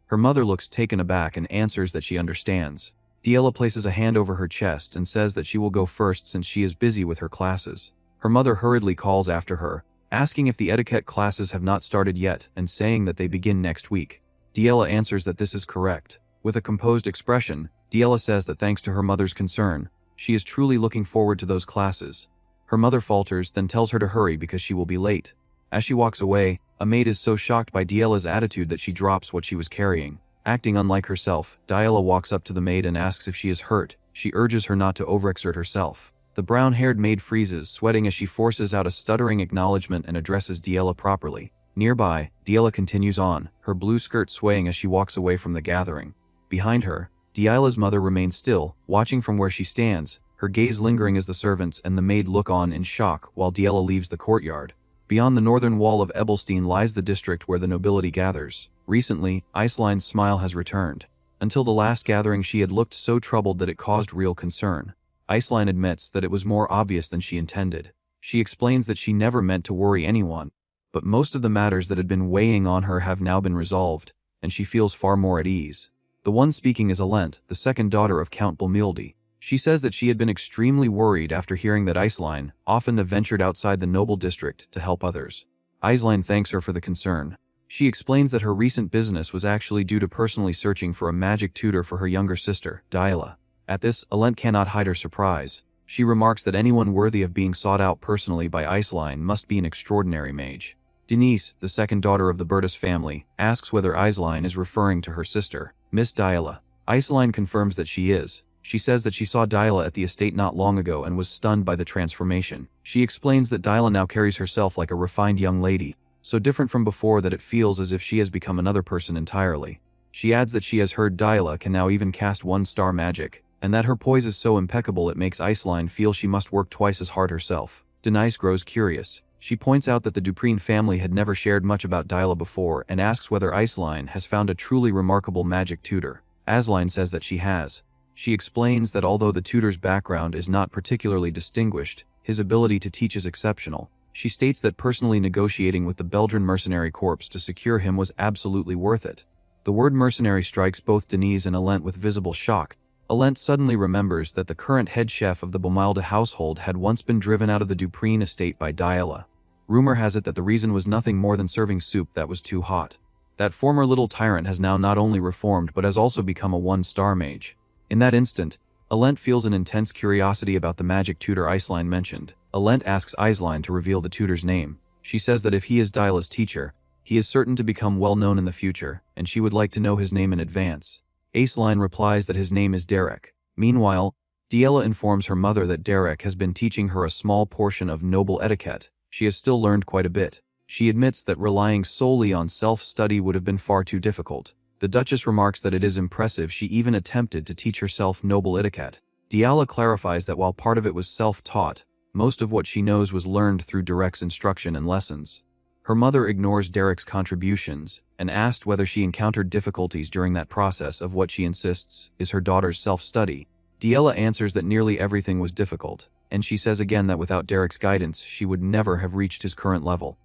Her mother looks taken aback and answers that she understands. Diela places a hand over her chest and says that she will go first since she is busy with her classes. Her mother hurriedly calls after her, asking if the etiquette classes have not started yet and saying that they begin next week. Diela answers that this is correct. With a composed expression, Diela says that thanks to her mother's concern, she is truly looking forward to those classes. Her mother falters, then tells her to hurry because she will be late. As she walks away, a maid is so shocked by Diela's attitude that she drops what she was carrying. Acting unlike herself, Diela walks up to the maid and asks if she is hurt. She urges her not to overexert herself. The brown-haired maid freezes, sweating as she forces out a stuttering acknowledgement and addresses Diela properly. Nearby, Diela continues on, her blue skirt swaying as she walks away from the gathering. Behind her, Diela's mother remains still, watching from where she stands, her gaze lingering as the servants and the maid look on in shock while Diela leaves the courtyard. Beyond the northern wall of Ebelstein lies the district where the nobility gathers. Recently, Aisline's smile has returned. Until the last gathering she had looked so troubled that it caused real concern. Aisline admits that it was more obvious than she intended. She explains that she never meant to worry anyone, but most of the matters that had been weighing on her have now been resolved, and she feels far more at ease. The one speaking is Alent, the second daughter of Count Bulmildi. She says that she had been extremely worried after hearing that Aisline often have ventured outside the noble district to help others. Aisline thanks her for the concern. She explains that her recent business was actually due to personally searching for a magic tutor for her younger sister, Diela. At this, Alent cannot hide her surprise. She remarks that anyone worthy of being sought out personally by Aisline must be an extraordinary mage. Denise, the second daughter of the Bertus family, asks whether Aisline is referring to her sister, Miss Diela. Aisline confirms that she is. She says that she saw Diela at the estate not long ago and was stunned by the transformation. She explains that Diela now carries herself like a refined young lady, so different from before that it feels as if she has become another person entirely. She adds that she has heard Diela can now even cast one-star magic, and that her poise is so impeccable it makes Aisline feel she must work twice as hard herself. Denise grows curious. She points out that the Dupreen family had never shared much about Diela before and asks whether Aisline has found a truly remarkable magic tutor. Aisline says that she has. She explains that although the tutor's background is not particularly distinguished, his ability to teach is exceptional. She states that personally negotiating with the Belgian mercenary corps to secure him was absolutely worth it. The word mercenary strikes both Denise and Alent with visible shock. Alent suddenly remembers that the current head chef of the Bomilde household had once been driven out of the Dupreen estate by Diela. Rumor has it that the reason was nothing more than serving soup that was too hot. That former little tyrant has now not only reformed but has also become a one-star mage. In that instant, Alent feels an intense curiosity about the magic tutor Aisline mentioned. Alent asks Aisline to reveal the tutor's name. She says that if he is Diela's teacher, he is certain to become well known in the future, and she would like to know his name in advance. Aisline replies that his name is Derrick. Meanwhile, Diela informs her mother that Derrick has been teaching her a small portion of noble etiquette. She has still learned quite a bit. She admits that relying solely on self-study would have been far too difficult. The Duchess remarks that it is impressive she even attempted to teach herself noble etiquette. Diela clarifies that while part of it was self-taught, most of what she knows was learned through Derrick's instruction and lessons. Her mother ignores Derrick's contributions and asked whether she encountered difficulties during that process of what she insists is her daughter's self-study. Diela answers that nearly everything was difficult, and she says again that without Derrick's guidance she would never have reached his current level.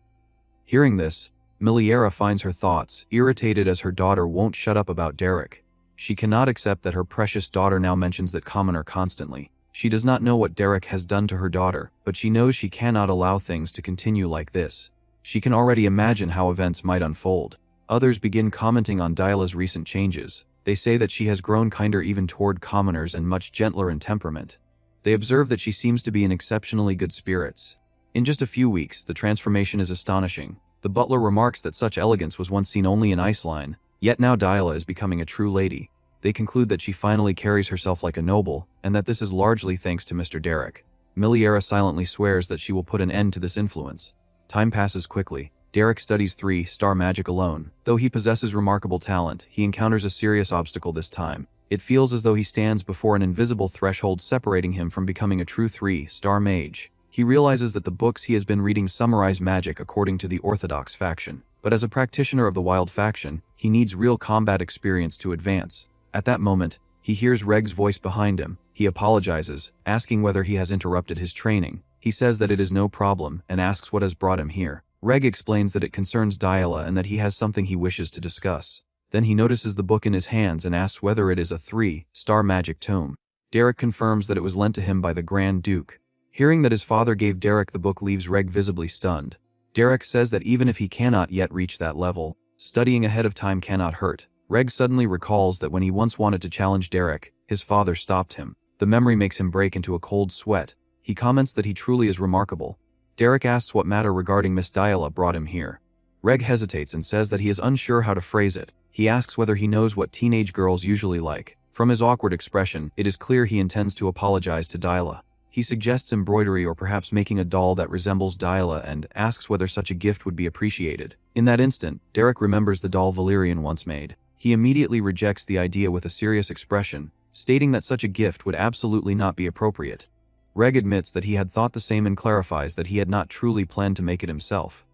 Hearing this, Miliera finds her thoughts, irritated as her daughter won't shut up about Derrick. She cannot accept that her precious daughter now mentions that commoner constantly. She does not know what Derrick has done to her daughter, but she knows she cannot allow things to continue like this. She can already imagine how events might unfold. Others begin commenting on Diala's recent changes. They say that she has grown kinder even toward commoners and much gentler in temperament. They observe that she seems to be in exceptionally good spirits. In just a few weeks, the transformation is astonishing. The butler remarks that such elegance was once seen only in Iceland, yet now Diala is becoming a true lady. They conclude that she finally carries herself like a noble, and that this is largely thanks to Mr. Derrick. Miliera silently swears that she will put an end to this influence. Time passes quickly. Derrick studies 3-star magic alone. Though he possesses remarkable talent, he encounters a serious obstacle this time. It feels as though he stands before an invisible threshold separating him from becoming a true 3-star mage. He realizes that the books he has been reading summarize magic according to the orthodox faction. But as a practitioner of the wild faction, he needs real combat experience to advance. At that moment, he hears Reg's voice behind him. He apologizes, asking whether he has interrupted his training. He says that it is no problem and asks what has brought him here. Reg explains that it concerns Diala and that he has something he wishes to discuss. Then he notices the book in his hands and asks whether it is a 3-star magic tome. Derrick confirms that it was lent to him by the Grand Duke. Hearing that his father gave Derrick the book leaves Reg visibly stunned. Derrick says that even if he cannot yet reach that level, studying ahead of time cannot hurt. Reg suddenly recalls that when he once wanted to challenge Derrick, his father stopped him. The memory makes him break into a cold sweat. He comments that he truly is remarkable. Derrick asks what matter regarding Miss Diala brought him here. Reg hesitates and says that he is unsure how to phrase it. He asks whether he knows what teenage girls usually like. From his awkward expression, it is clear he intends to apologize to Diala. He suggests embroidery or perhaps making a doll that resembles Diala and asks whether such a gift would be appreciated. In that instant, Derrick remembers the doll Valerian once made. He immediately rejects the idea with a serious expression, stating that such a gift would absolutely not be appropriate. Reg admits that he had thought the same and clarifies that he had not truly planned to make it himself.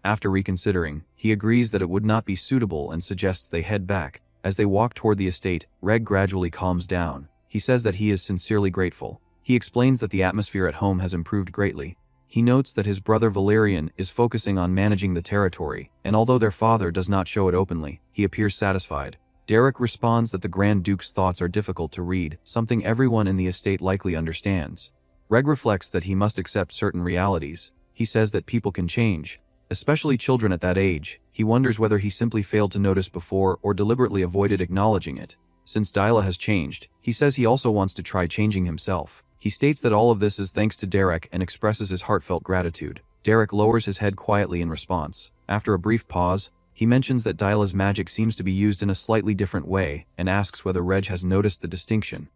After reconsidering, he agrees that it would not be suitable and suggests they head back. As they walk toward the estate, Reg gradually calms down. He says that he is sincerely grateful. He explains that the atmosphere at home has improved greatly. He notes that his brother Valerian is focusing on managing the territory, and although their father does not show it openly, he appears satisfied. Derrick responds that the Grand Duke's thoughts are difficult to read, something everyone in the estate likely understands. Reg reflects that he must accept certain realities. He says that people can change, especially children at that age. He wonders whether he simply failed to notice before or deliberately avoided acknowledging it. Since Diala has changed, he says he also wants to try changing himself. He states that all of this is thanks to Derrick and expresses his heartfelt gratitude. Derrick lowers his head quietly in response. After a brief pause, he mentions that Diala's magic seems to be used in a slightly different way and asks whether Reg has noticed the distinction.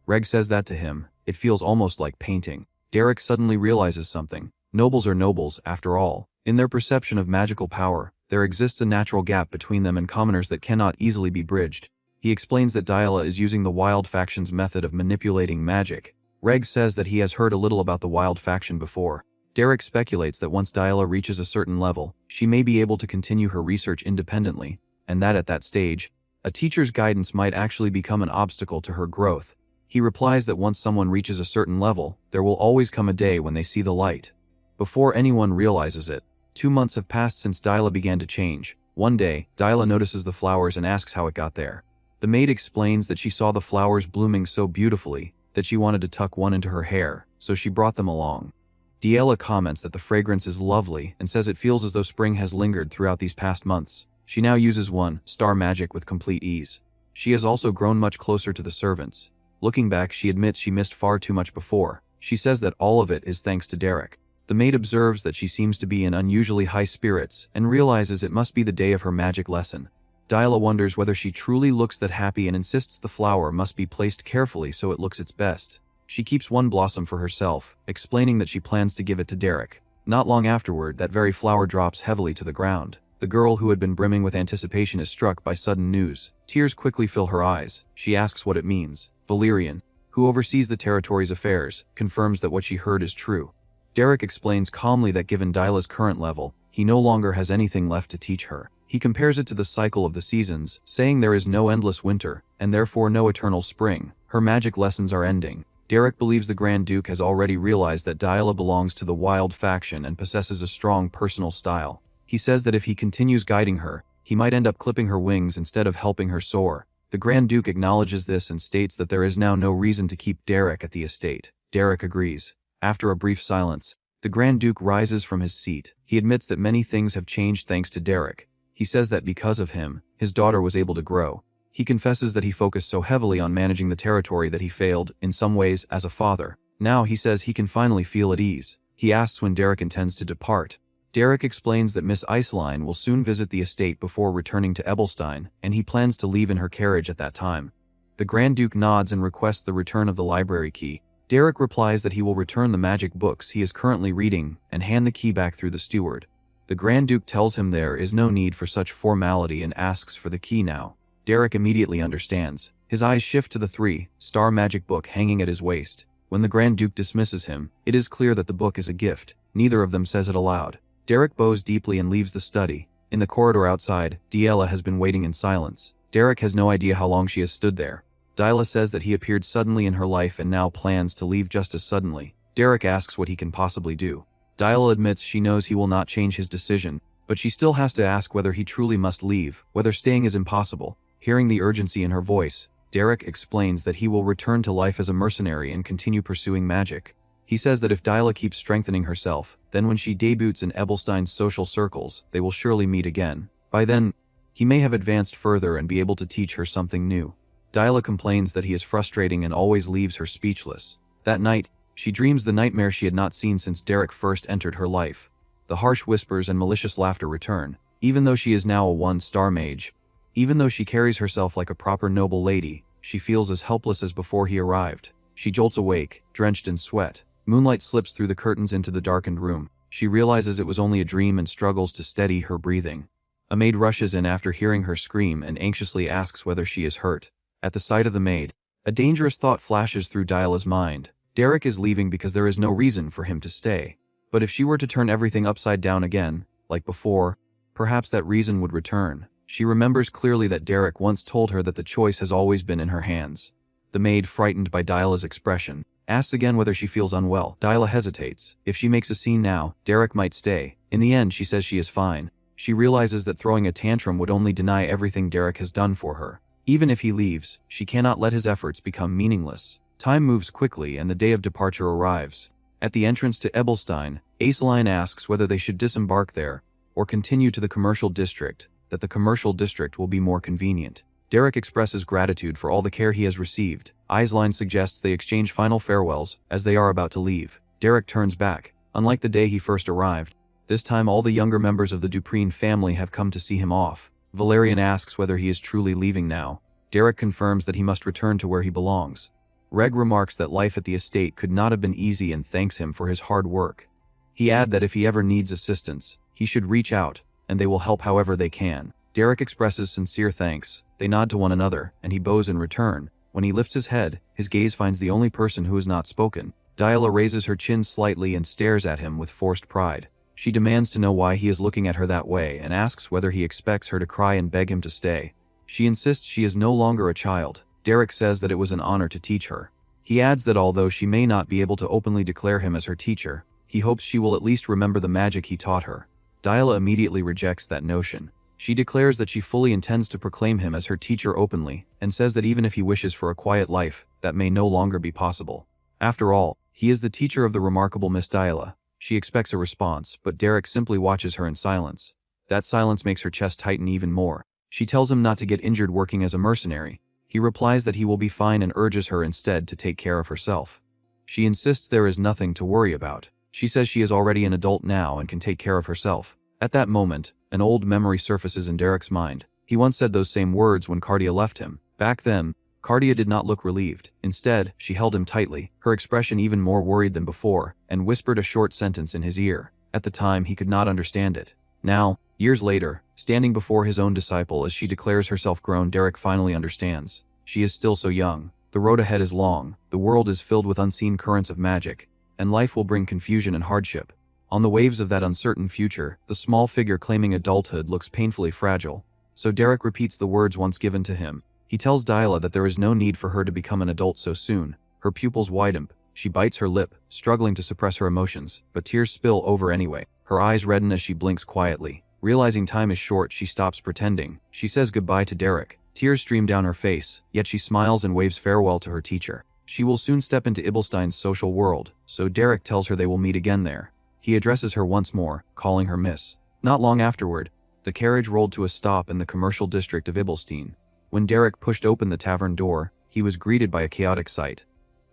Reg says that to him, it feels almost like painting. Derrick suddenly realizes something. Nobles are nobles, after all. In their perception of magical power, there exists a natural gap between them and commoners that cannot easily be bridged. He explains that Diala is using the Wild Faction's method of manipulating magic. Reg says that he has heard a little about the Wild Faction before. Derrick speculates that once Diala reaches a certain level, she may be able to continue her research independently, and that at that stage, a teacher's guidance might actually become an obstacle to her growth. He replies that once someone reaches a certain level, there will always come a day when they see the light. Before anyone realizes it, 2 months have passed since Diala began to change. One day, Diala notices the flowers and asks how it got there. The maid explains that she saw the flowers blooming so beautifully that she wanted to tuck one into her hair, so she brought them along. Diala comments that the fragrance is lovely and says it feels as though spring has lingered throughout these past months. She now uses 1-star magic with complete ease. She has also grown much closer to the servants. Looking back, she admits she missed far too much before. She says that all of it is thanks to Derrick. The maid observes that she seems to be in unusually high spirits and realizes it must be the day of her magic lesson. Diala wonders whether she truly looks that happy and insists the flower must be placed carefully so it looks its best. She keeps one blossom for herself, explaining that she plans to give it to Derrick. Not long afterward, that very flower drops heavily to the ground. The girl, who had been brimming with anticipation, is struck by sudden news. Tears quickly fill her eyes. She asks what it means. Valerian, who oversees the territory's affairs, confirms that what she heard is true. Derrick explains calmly that given Diala's current level, he no longer has anything left to teach her. He compares it to the cycle of the seasons, saying there is no endless winter, and therefore no eternal spring. Her magic lessons are ending. Derrick believes the Grand Duke has already realized that Diala belongs to the Wild Faction and possesses a strong personal style. He says that if he continues guiding her, he might end up clipping her wings instead of helping her soar. The Grand Duke acknowledges this and states that there is now no reason to keep Derrick at the estate. Derrick agrees. After a brief silence, the Grand Duke rises from his seat. He admits that many things have changed thanks to Derrick. He says that because of him, his daughter was able to grow. He confesses that he focused so heavily on managing the territory that he failed, in some ways, as a father. Now he says he can finally feel at ease. He asks when Derrick intends to depart. Derrick explains that Miss Iceline will soon visit the estate before returning to Ebelstein, and he plans to leave in her carriage at that time. The Grand Duke nods and requests the return of the library key. Derrick replies that he will return the magic books he is currently reading and hand the key back through the steward. The Grand Duke tells him there is no need for such formality and asks for the key now. Derrick immediately understands. His eyes shift to the 3-star magic book hanging at his waist. When the Grand Duke dismisses him, it is clear that the book is a gift. Neither of them says it aloud. Derrick bows deeply and leaves the study. In the corridor outside, Diela has been waiting in silence. Derrick has no idea how long she has stood there. Diela says that he appeared suddenly in her life and now plans to leave just as suddenly. Derrick asks what he can possibly do. Diela admits she knows he will not change his decision, but she still has to ask whether he truly must leave, whether staying is impossible. Hearing the urgency in her voice, Derrick explains that he will return to life as a mercenary and continue pursuing magic. He says that if Diela keeps strengthening herself, then when she debuts in Ebelstein's social circles, they will surely meet again. By then, he may have advanced further and be able to teach her something new. Diela complains that he is frustrating and always leaves her speechless. That night, she dreams the nightmare she had not seen since Derrick first entered her life. The harsh whispers and malicious laughter return. Even though she is now a 1-star mage, even though she carries herself like a proper noble lady, she feels as helpless as before he arrived. She jolts awake, drenched in sweat. Moonlight slips through the curtains into the darkened room. She realizes it was only a dream and struggles to steady her breathing. A maid rushes in after hearing her scream and anxiously asks whether she is hurt. At the sight of the maid, a dangerous thought flashes through Diela's mind. Derrick is leaving because there is no reason for him to stay. But if she were to turn everything upside down again, like before, perhaps that reason would return. She remembers clearly that Derrick once told her that the choice has always been in her hands. The maid, frightened by Diela's expression, asks again whether she feels unwell. Diela hesitates. If she makes a scene now, Derrick might stay. In the end, she says she is fine. She realizes that throwing a tantrum would only deny everything Derrick has done for her. Even if he leaves, she cannot let his efforts become meaningless. Time moves quickly and the day of departure arrives. At the entrance to Ebelstein, Iceline asks whether they should disembark there or continue to the commercial district, that the commercial district will be more convenient. Derrick expresses gratitude for all the care he has received. Iceline suggests they exchange final farewells as they are about to leave. Derrick turns back. Unlike the day he first arrived, this time all the younger members of the Dupreen family have come to see him off. Valerian asks whether he is truly leaving now. Derrick confirms that he must return to where he belongs. Reg remarks that life at the estate could not have been easy and thanks him for his hard work. He adds that if he ever needs assistance, he should reach out, and they will help however they can. Derrick expresses sincere thanks. They nod to one another, and he bows in return. When he lifts his head, his gaze finds the only person who has not spoken. Diela raises her chin slightly and stares at him with forced pride. She demands to know why he is looking at her that way and asks whether he expects her to cry and beg him to stay. She insists she is no longer a child. Derrick says that it was an honor to teach her. He adds that although she may not be able to openly declare him as her teacher, he hopes she will at least remember the magic he taught her. Diela immediately rejects that notion. She declares that she fully intends to proclaim him as her teacher openly, and says that even if he wishes for a quiet life, that may no longer be possible. After all, he is the teacher of the remarkable Miss Diela. She expects a response, but Derrick simply watches her in silence. That silence makes her chest tighten even more. She tells him not to get injured working as a mercenary. He replies that he will be fine and urges her instead to take care of herself. She insists there is nothing to worry about. She says she is already an adult now and can take care of herself. At that moment, an old memory surfaces in Derrick's mind. He once said those same words when Cardia left him. Back then, Cardia did not look relieved. Instead, she held him tightly, her expression even more worried than before, and whispered a short sentence in his ear. At the time, he could not understand it. Now, years later, standing before his own disciple as she declares herself grown, Derrick finally understands. She is still so young. The road ahead is long. The world is filled with unseen currents of magic, and life will bring confusion and hardship. On the waves of that uncertain future, the small figure claiming adulthood looks painfully fragile. So Derrick repeats the words once given to him. He tells Diela that there is no need for her to become an adult so soon. Her pupils widen. She bites her lip, struggling to suppress her emotions, but tears spill over anyway. Her eyes redden as she blinks quietly. Realizing time is short, she stops pretending. She says goodbye to Derrick. Tears stream down her face, yet she smiles and waves farewell to her teacher. She will soon step into Ibelstein's social world, so Derrick tells her they will meet again there. He addresses her once more, calling her Miss. Not long afterward, The carriage rolled to a stop in the commercial district of Ibelstein. When Derrick pushed open the tavern door, he was greeted by a chaotic sight.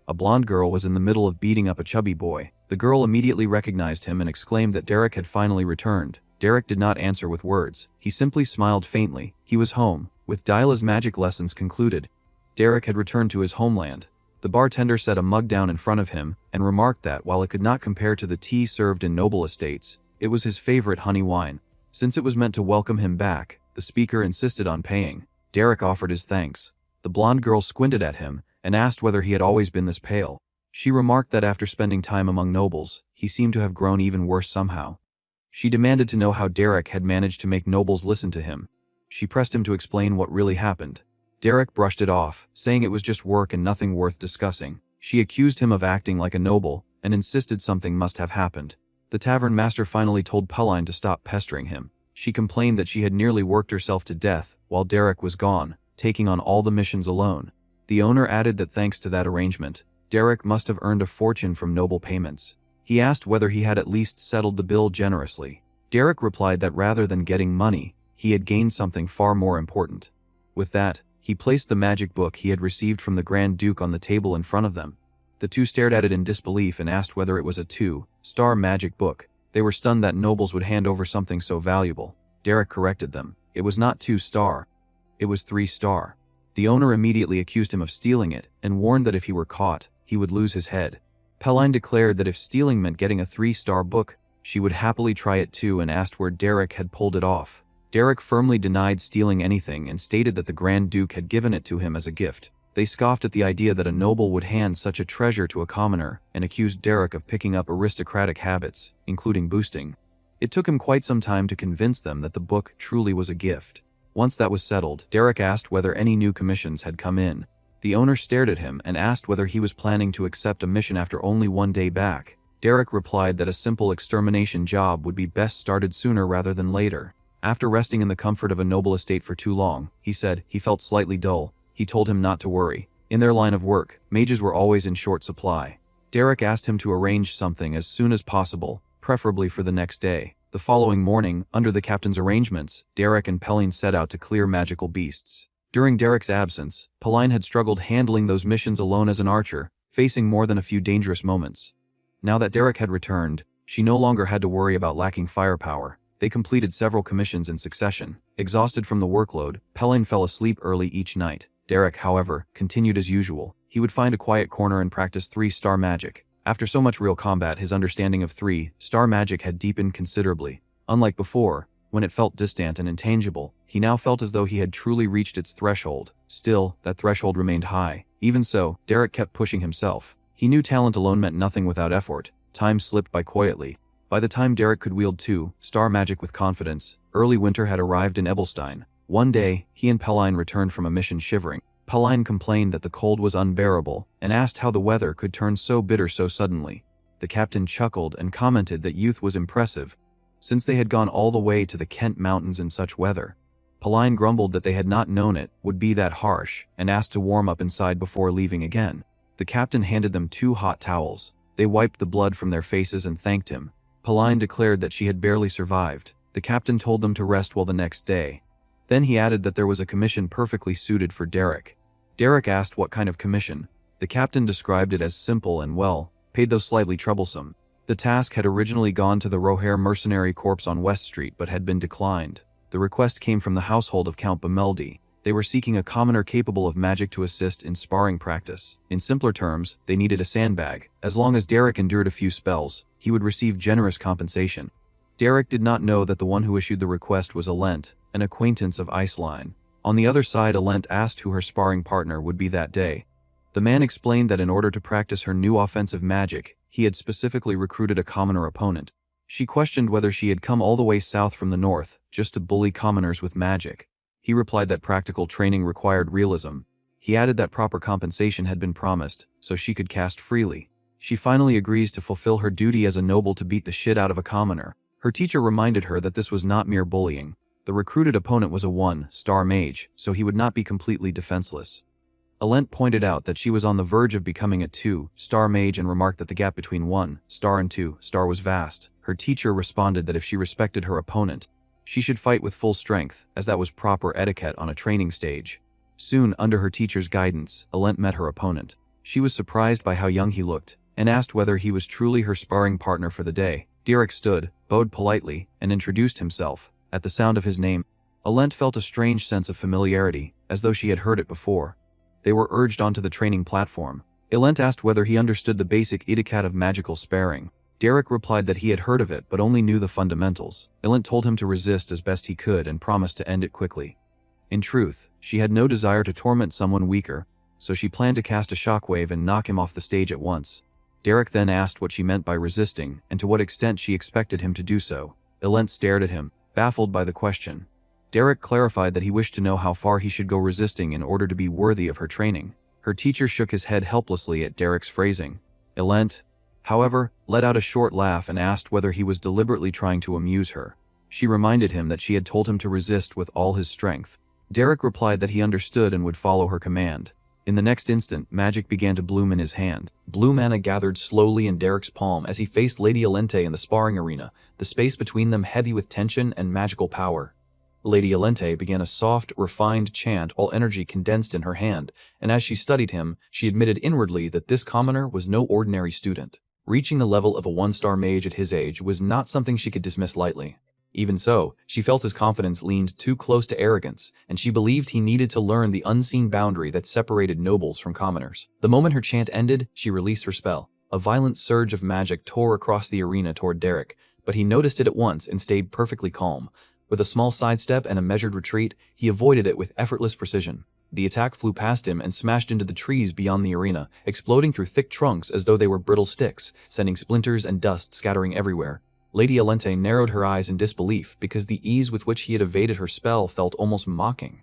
A blonde girl was in the middle of beating up a chubby boy. The girl immediately recognized him and exclaimed that Derrick had finally returned. Derrick did not answer with words. He simply smiled faintly. He was home. With Dyla's magic lessons concluded, Derrick had returned to his homeland. The bartender set a mug down in front of him and remarked that while it could not compare to the tea served in noble estates, it was his favorite honey wine. Since it was meant to welcome him back, the speaker insisted on paying. Derrick offered his thanks. The blonde girl squinted at him and asked whether he had always been this pale. She remarked that after spending time among nobles, he seemed to have grown even worse somehow. She demanded to know how Derrick had managed to make nobles listen to him. She pressed him to explain what really happened. Derrick brushed it off, saying it was just work and nothing worth discussing. She accused him of acting like a noble and insisted something must have happened. The tavern master finally told Pelline to stop pestering him. She complained that she had nearly worked herself to death while Derrick was gone, taking on all the missions alone. The owner added that thanks to that arrangement, Derrick must have earned a fortune from noble payments. He asked whether he had at least settled the bill generously. Derrick replied that rather than getting money, he had gained something far more important. With that, he placed the magic book he had received from the Grand Duke on the table in front of them. The two stared at it in disbelief and asked whether it was a 2-star magic book. They were stunned that nobles would hand over something so valuable. Derrick corrected them. It was not 2-star. It was 3-star. The owner immediately accused him of stealing it and warned that if he were caught, he would lose his head. Pelline declared that if stealing meant getting a 3-star book, she would happily try it too and asked where Derrick had pulled it off. Derrick firmly denied stealing anything and stated that the Grand Duke had given it to him as a gift. They scoffed at the idea that a noble would hand such a treasure to a commoner and accused Derrick of picking up aristocratic habits, including boosting. It took him quite some time to convince them that the book truly was a gift. Once that was settled, Derrick asked whether any new commissions had come in. The owner stared at him and asked whether he was planning to accept a mission after only one day back. Derrick replied that a simple extermination job would be best started sooner rather than later. After resting in the comfort of a noble estate for too long, he said he felt slightly dull. He told him not to worry. In their line of work, mages were always in short supply. Derrick asked him to arrange something as soon as possible, preferably for the next day. The following morning, under the captain's arrangements, Derrick and Pelline set out to clear magical beasts. During Derrick's absence, Pelline had struggled handling those missions alone as an archer, facing more than a few dangerous moments. Now that Derrick had returned, she no longer had to worry about lacking firepower. They completed several commissions in succession. Exhausted from the workload, Pelline fell asleep early each night. Derrick, however, continued as usual. He would find a quiet corner and practice 3-star magic. After so much real combat, his understanding of 3-star magic had deepened considerably. Unlike before, when it felt distant and intangible, he now felt as though he had truly reached its threshold. Still, that threshold remained high. Even so, Derrick kept pushing himself. He knew talent alone meant nothing without effort. Time slipped by quietly. By the time Derrick could wield 2-star magic with confidence, early winter had arrived in Ebelstein. One day, he and Pelline returned from a mission shivering. Pelline complained that the cold was unbearable and asked how the weather could turn so bitter so suddenly. The captain chuckled and commented that youth was impressive, since they had gone all the way to the Kent Mountains in such weather. Pelline grumbled that they had not known it would be that harsh and asked to warm up inside before leaving again. The captain handed them 2 hot towels. They wiped the blood from their faces and thanked him. Pelline declared that she had barely survived. The captain told them to rest while the next day. Then he added that there was a commission perfectly suited for Derrick. Derrick asked what kind of commission. The captain described it as simple and well-paid though slightly troublesome. The task had originally gone to the Rohair Mercenary Corps on West Street but had been declined. The request came from the household of Count Bameldi. They were seeking a commoner capable of magic to assist in sparring practice. In simpler terms, they needed a sandbag. As long as Derrick endured a few spells, he would receive generous compensation. Derrick did not know that the one who issued the request was Alent, an acquaintance of Iceline. On the other side, Alent asked who her sparring partner would be that day. The man explained that in order to practice her new offensive magic, he had specifically recruited a commoner opponent. She questioned whether she had come all the way south from the north, just to bully commoners with magic. He replied that practical training required realism. He added that proper compensation had been promised, so she could cast freely. She finally agrees to fulfill her duty as a noble to beat the shit out of a commoner. Her teacher reminded her that this was not mere bullying. The recruited opponent was a 1-star mage, so he would not be completely defenseless. Alent pointed out that she was on the verge of becoming a 2-star mage and remarked that the gap between 1-star and 2-star was vast. Her teacher responded that if she respected her opponent, She should fight with full strength, as that was proper etiquette on a training stage. Soon, under her teacher's guidance, Alent met her opponent. She was surprised by how young he looked, and asked whether he was truly her sparring partner for the day. Derrick stood, bowed politely, and introduced himself. At the sound of his name, Alent felt a strange sense of familiarity, as though she had heard it before. They were urged onto the training platform. Alent asked whether he understood the basic etiquette of magical sparring. Derrick replied that he had heard of it but only knew the fundamentals. Alent told him to resist as best he could and promised to end it quickly. In truth, she had no desire to torment someone weaker, so she planned to cast a shockwave and knock him off the stage at once. Derrick then asked what she meant by resisting and to what extent she expected him to do so. Alent stared at him, baffled by the question. Derrick clarified that he wished to know how far he should go resisting in order to be worthy of her training. Her teacher shook his head helplessly at Derrick's phrasing. Alent, however, let out a short laugh and asked whether he was deliberately trying to amuse her. She reminded him that she had told him to resist with all his strength. Derrick replied that he understood and would follow her command. In the next instant, magic began to bloom in his hand. Blue mana gathered slowly in Derrick's palm as he faced Lady Alente in the sparring arena, the space between them heavy with tension and magical power. Lady Alente began a soft, refined chant, all energy condensed in her hand, and as she studied him, she admitted inwardly that this commoner was no ordinary student. Reaching the level of a one-star mage at his age was not something she could dismiss lightly. Even so, she felt his confidence leaned too close to arrogance, and she believed he needed to learn the unseen boundary that separated nobles from commoners. The moment her chant ended, she released her spell. A violent surge of magic tore across the arena toward Derrick, but he noticed it at once and stayed perfectly calm. With a small sidestep and a measured retreat, he avoided it with effortless precision. The attack flew past him and smashed into the trees beyond the arena, exploding through thick trunks as though they were brittle sticks, sending splinters and dust scattering everywhere. Lady Alente narrowed her eyes in disbelief because the ease with which he had evaded her spell felt almost mocking.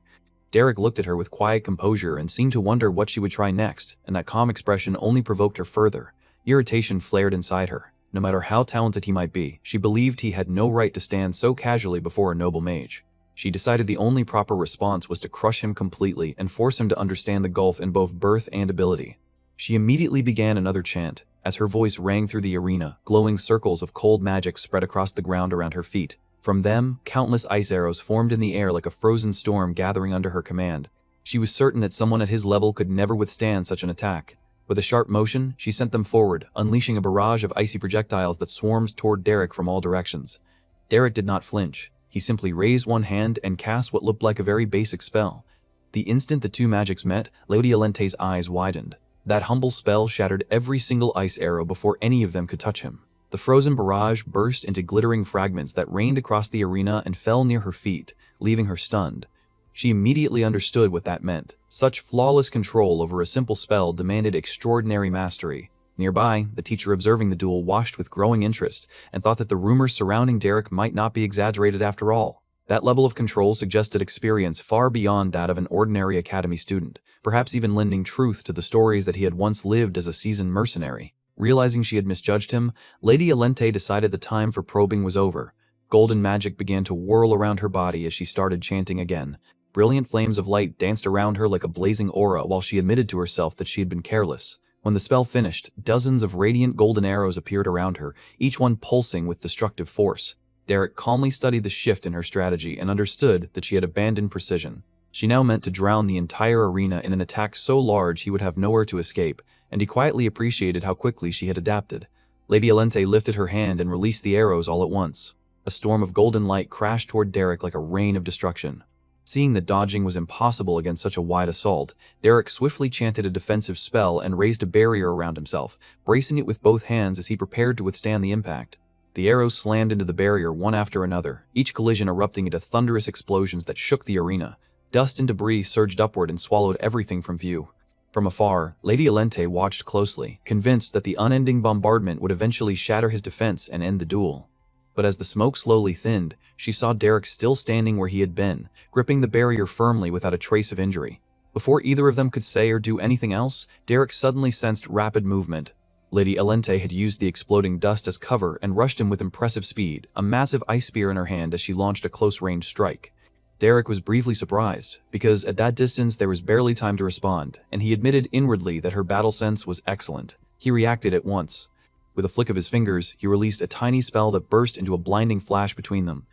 Derrick looked at her with quiet composure and seemed to wonder what she would try next, and that calm expression only provoked her further. Irritation flared inside her. No matter how talented he might be, she believed he had no right to stand so casually before a noble mage. She decided the only proper response was to crush him completely and force him to understand the gulf in both birth and ability. She immediately began another chant. As her voice rang through the arena, glowing circles of cold magic spread across the ground around her feet. From them, countless ice arrows formed in the air like a frozen storm gathering under her command. She was certain that someone at his level could never withstand such an attack. With a sharp motion, she sent them forward, unleashing a barrage of icy projectiles that swarmed toward Derrick from all directions. Derrick did not flinch. He simply raised one hand and cast what looked like a very basic spell. The instant the two magics met, Lady Alente's eyes widened. That humble spell shattered every single ice arrow before any of them could touch him. The frozen barrage burst into glittering fragments that rained across the arena and fell near her feet, leaving her stunned. She immediately understood what that meant. Such flawless control over a simple spell demanded extraordinary mastery. Nearby, the teacher observing the duel watched with growing interest and thought that the rumors surrounding Derrick might not be exaggerated after all. That level of control suggested experience far beyond that of an ordinary academy student, perhaps even lending truth to the stories that he had once lived as a seasoned mercenary. Realizing she had misjudged him, Lady Alente decided the time for probing was over. Golden magic began to whirl around her body as she started chanting again. Brilliant flames of light danced around her like a blazing aura while she admitted to herself that she had been careless. When the spell finished, dozens of radiant golden arrows appeared around her, each one pulsing with destructive force. Derrick calmly studied the shift in her strategy and understood that she had abandoned precision. She now meant to drown the entire arena in an attack so large he would have nowhere to escape, and he quietly appreciated how quickly she had adapted. Lady Alente lifted her hand and released the arrows all at once. A storm of golden light crashed toward Derrick like a rain of destruction. Seeing that dodging was impossible against such a wide assault, Derrick swiftly chanted a defensive spell and raised a barrier around himself, bracing it with both hands as he prepared to withstand the impact. The arrows slammed into the barrier one after another, each collision erupting into thunderous explosions that shook the arena. Dust and debris surged upward and swallowed everything from view. From afar, Lady Alente watched closely, convinced that the unending bombardment would eventually shatter his defense and end the duel. But as the smoke slowly thinned, she saw Derrick still standing where he had been, gripping the barrier firmly without a trace of injury. Before either of them could say or do anything else, Derrick suddenly sensed rapid movement. Lady Alente had used the exploding dust as cover and rushed him with impressive speed, a massive ice spear in her hand as she launched a close-range strike. Derrick was briefly surprised, because at that distance there was barely time to respond, and he admitted inwardly that her battle sense was excellent. He reacted at once. With a flick of his fingers, he released a tiny spell that burst into a blinding flash between them.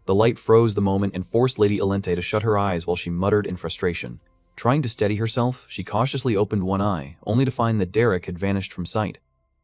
The light froze the moment and forced Lady Elente to shut her eyes while she muttered in frustration. Trying to steady herself, she cautiously opened one eye, only to find that Derrick had vanished from sight.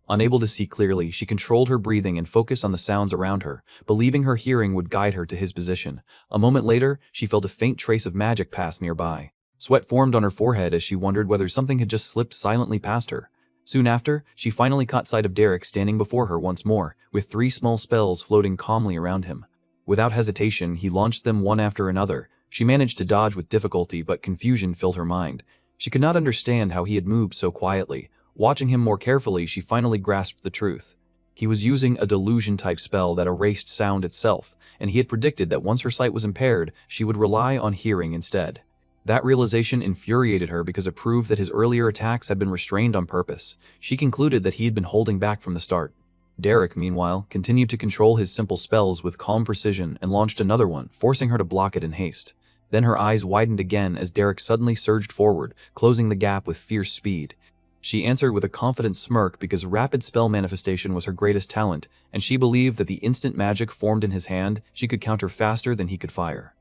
Unable to see clearly, she controlled her breathing and focused on the sounds around her, believing her hearing would guide her to his position. A moment later, she felt a faint trace of magic pass nearby. Sweat formed on her forehead as she wondered whether something had just slipped silently past her. Soon after, she finally caught sight of Derrick standing before her once more, with 3 small spells floating calmly around him. Without hesitation, he launched them one after another. She managed to dodge with difficulty, but confusion filled her mind. She could not understand how he had moved so quietly. Watching him more carefully, she finally grasped the truth. He was using a delusion-type spell that erased sound itself, and he had predicted that once her sight was impaired, she would rely on hearing instead. That realization infuriated her because it proved that his earlier attacks had been restrained on purpose. She concluded that he had been holding back from the start. Derrick, meanwhile, continued to control his simple spells with calm precision and launched another one, forcing her to block it in haste. Then her eyes widened again as Derrick suddenly surged forward, closing the gap with fierce speed. She answered with a confident smirk because rapid spell manifestation was her greatest talent, and she believed that the instant magic formed in his hand, she could counter faster than he could fire.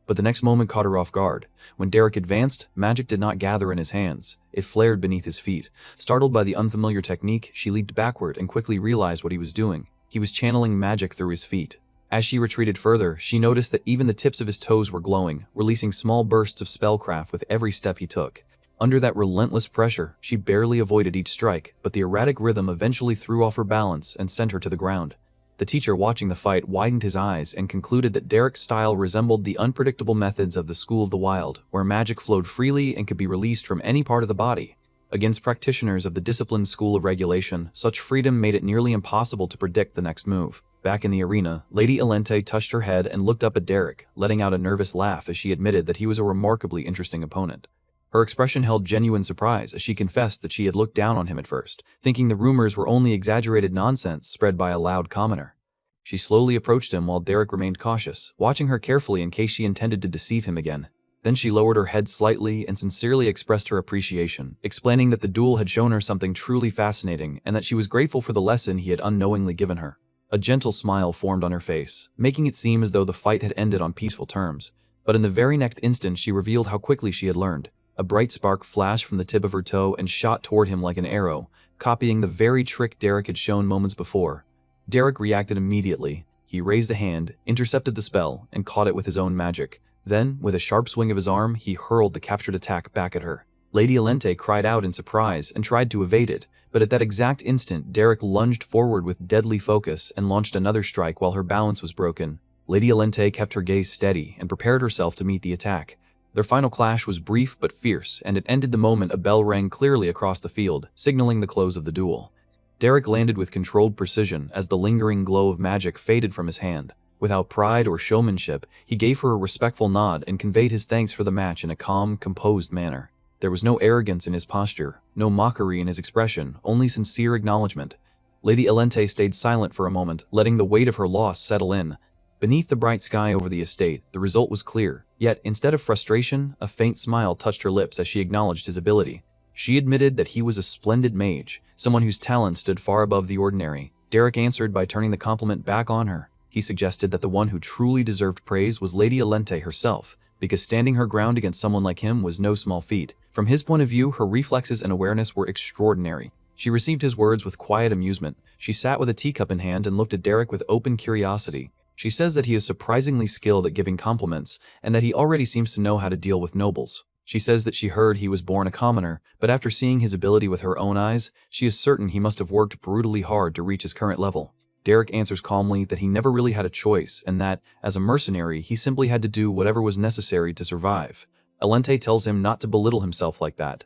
But the next moment caught her off guard. When Derrick advanced, magic did not gather in his hands. It flared beneath his feet. Startled by the unfamiliar technique, she leaped backward and quickly realized what he was doing. He was channeling magic through his feet. As she retreated further, she noticed that even the tips of his toes were glowing, releasing small bursts of spellcraft with every step he took. Under that relentless pressure, she barely avoided each strike, but the erratic rhythm eventually threw off her balance and sent her to the ground. The teacher watching the fight widened his eyes and concluded that Derrick's style resembled the unpredictable methods of the School of the Wild, where magic flowed freely and could be released from any part of the body. Against practitioners of the disciplined School of Regulation, such freedom made it nearly impossible to predict the next move. Back in the arena, Lady Elente touched her head and looked up at Derrick, letting out a nervous laugh as she admitted that he was a remarkably interesting opponent. Her expression held genuine surprise as she confessed that she had looked down on him at first, thinking the rumors were only exaggerated nonsense spread by a loud commoner. She slowly approached him while Derrick remained cautious, watching her carefully in case she intended to deceive him again. Then she lowered her head slightly and sincerely expressed her appreciation, explaining that the duel had shown her something truly fascinating and that she was grateful for the lesson he had unknowingly given her. A gentle smile formed on her face, making it seem as though the fight had ended on peaceful terms. But in the very next instant, she revealed how quickly she had learned. A bright spark flashed from the tip of her toe and shot toward him like an arrow, copying the very trick Derrick had shown moments before. Derrick reacted immediately. He raised a hand, intercepted the spell, and caught it with his own magic. Then, with a sharp swing of his arm, he hurled the captured attack back at her. Lady Elente cried out in surprise and tried to evade it, but at that exact instant, Derrick lunged forward with deadly focus and launched another strike while her balance was broken. Lady Elente kept her gaze steady and prepared herself to meet the attack. Their final clash was brief but fierce, and it ended the moment a bell rang clearly across the field, signaling the close of the duel. Derrick landed with controlled precision as the lingering glow of magic faded from his hand. Without pride or showmanship, he gave her a respectful nod and conveyed his thanks for the match in a calm, composed manner. There was no arrogance in his posture, no mockery in his expression, only sincere acknowledgement. Lady Elente stayed silent for a moment, letting the weight of her loss settle in. Beneath the bright sky over the estate, the result was clear. Yet, instead of frustration, a faint smile touched her lips as she acknowledged his ability. She admitted that he was a splendid mage, someone whose talent stood far above the ordinary. Derrick answered by turning the compliment back on her. He suggested that the one who truly deserved praise was Lady Elente herself, because standing her ground against someone like him was no small feat. From his point of view, her reflexes and awareness were extraordinary. She received his words with quiet amusement. She sat with a teacup in hand and looked at Derrick with open curiosity. She says that he is surprisingly skilled at giving compliments, and that he already seems to know how to deal with nobles. She says that she heard he was born a commoner, but after seeing his ability with her own eyes, she is certain he must have worked brutally hard to reach his current level. Derrick answers calmly that he never really had a choice, and that, as a mercenary, he simply had to do whatever was necessary to survive. Elente tells him not to belittle himself like that.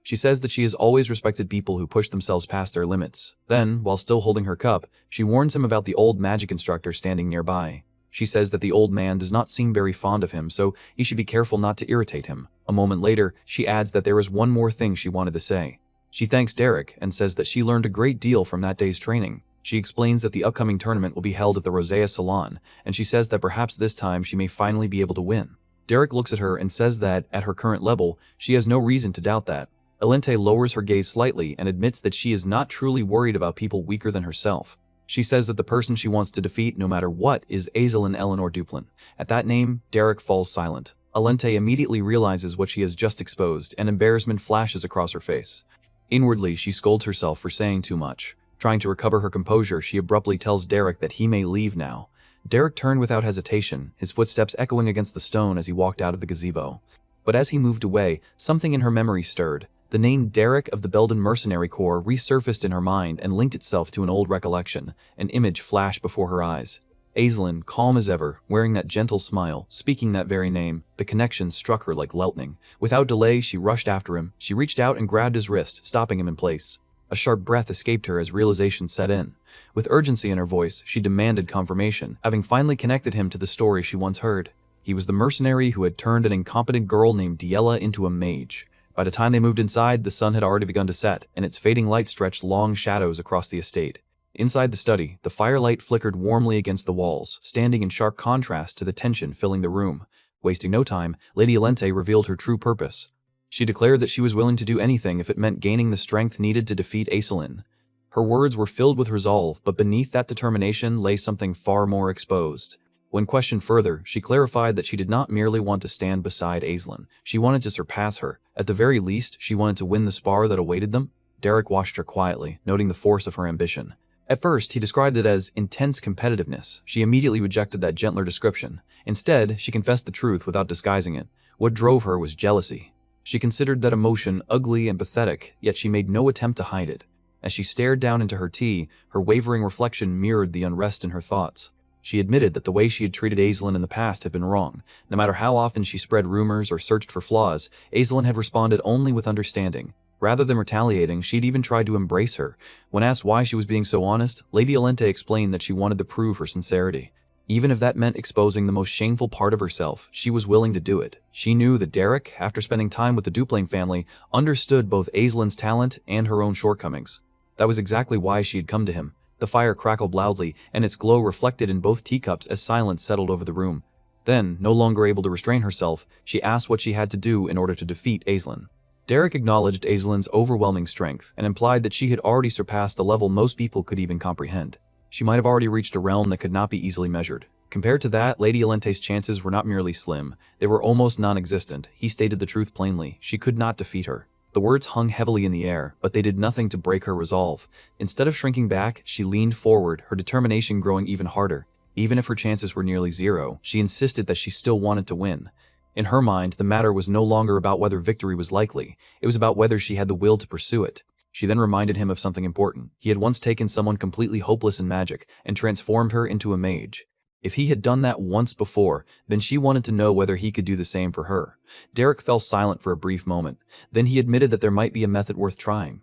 She says that she has always respected people who push themselves past their limits. Then, while still holding her cup, she warns him about the old magic instructor standing nearby. She says that the old man does not seem very fond of him, so he should be careful not to irritate him. A moment later, she adds that there is one more thing she wanted to say. She thanks Derrick and says that she learned a great deal from that day's training. She explains that the upcoming tournament will be held at the Rosea Salon, and she says that perhaps this time she may finally be able to win. Derrick looks at her and says that, at her current level, she has no reason to doubt that. Elente lowers her gaze slightly and admits that she is not truly worried about people weaker than herself. She says that the person she wants to defeat no matter what is Aislinn Eleanor Duplin. At that name, Derrick falls silent. Alente immediately realizes what she has just exposed, and embarrassment flashes across her face. Inwardly, she scolds herself for saying too much. Trying to recover her composure, she abruptly tells Derrick that he may leave now. Derrick turned without hesitation, his footsteps echoing against the stone as he walked out of the gazebo. But as he moved away, something in her memory stirred. The name Derrick of the Belden Mercenary Corps resurfaced in her mind and linked itself to an old recollection. An image flashed before her eyes. Aislinn, calm as ever, wearing that gentle smile, speaking that very name, the connection struck her like lightning. Without delay, she rushed after him. She reached out and grabbed his wrist, stopping him in place. A sharp breath escaped her as realization set in. With urgency in her voice, she demanded confirmation, having finally connected him to the story she once heard. He was the mercenary who had turned an incompetent girl named Diella into a mage. By the time they moved inside, the sun had already begun to set, and its fading light stretched long shadows across the estate. Inside the study, the firelight flickered warmly against the walls, standing in sharp contrast to the tension filling the room. Wasting no time, Lady Alente revealed her true purpose. She declared that she was willing to do anything if it meant gaining the strength needed to defeat Aislinn. Her words were filled with resolve, but beneath that determination lay something far more exposed. When questioned further, she clarified that she did not merely want to stand beside Aislinn. She wanted to surpass her. At the very least, she wanted to win the spar that awaited them. Derrick watched her quietly, noting the force of her ambition. At first, he described it as intense competitiveness. She immediately rejected that gentler description. Instead, she confessed the truth without disguising it. What drove her was jealousy. She considered that emotion ugly and pathetic, yet she made no attempt to hide it. As she stared down into her tea, her wavering reflection mirrored the unrest in her thoughts. She admitted that the way she had treated Aislinn in the past had been wrong. No matter how often she spread rumors or searched for flaws, Aislinn had responded only with understanding. Rather than retaliating, she'd even tried to embrace her. When asked why she was being so honest, Lady Alente explained that she wanted to prove her sincerity. Even if that meant exposing the most shameful part of herself, she was willing to do it. She knew that Derrick, after spending time with the Duplain family, understood both Aislinn's talent and her own shortcomings. That was exactly why she had come to him. The fire crackled loudly, and its glow reflected in both teacups as silence settled over the room. Then, no longer able to restrain herself, she asked what she had to do in order to defeat Aislinn. Derrick acknowledged Aislinn's overwhelming strength and implied that she had already surpassed the level most people could even comprehend. She might have already reached a realm that could not be easily measured. Compared to that, Lady Alente's chances were not merely slim, they were almost non-existent. He stated the truth plainly. She could not defeat her. The words hung heavily in the air, but they did nothing to break her resolve. Instead of shrinking back, she leaned forward, her determination growing even harder. Even if her chances were nearly zero, she insisted that she still wanted to win. In her mind, the matter was no longer about whether victory was likely. It was about whether she had the will to pursue it. She then reminded him of something important. He had once taken someone completely hopeless in magic and transformed her into a mage. If he had done that once before, then she wanted to know whether he could do the same for her. Derrick fell silent for a brief moment. Then he admitted that there might be a method worth trying.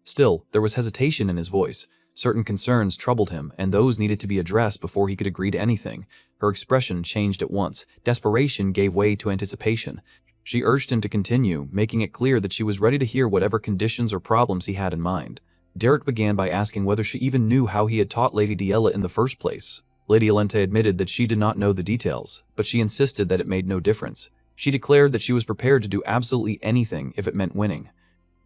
Still, there was hesitation in his voice. Certain concerns troubled him, and those needed to be addressed before he could agree to anything. Her expression changed at once. Desperation gave way to anticipation. She urged him to continue, making it clear that she was ready to hear whatever conditions or problems he had in mind. Derrick began by asking whether she even knew how he had taught Lady Diella in the first place. Lady Alente admitted that she did not know the details, but she insisted that it made no difference. She declared that she was prepared to do absolutely anything if it meant winning.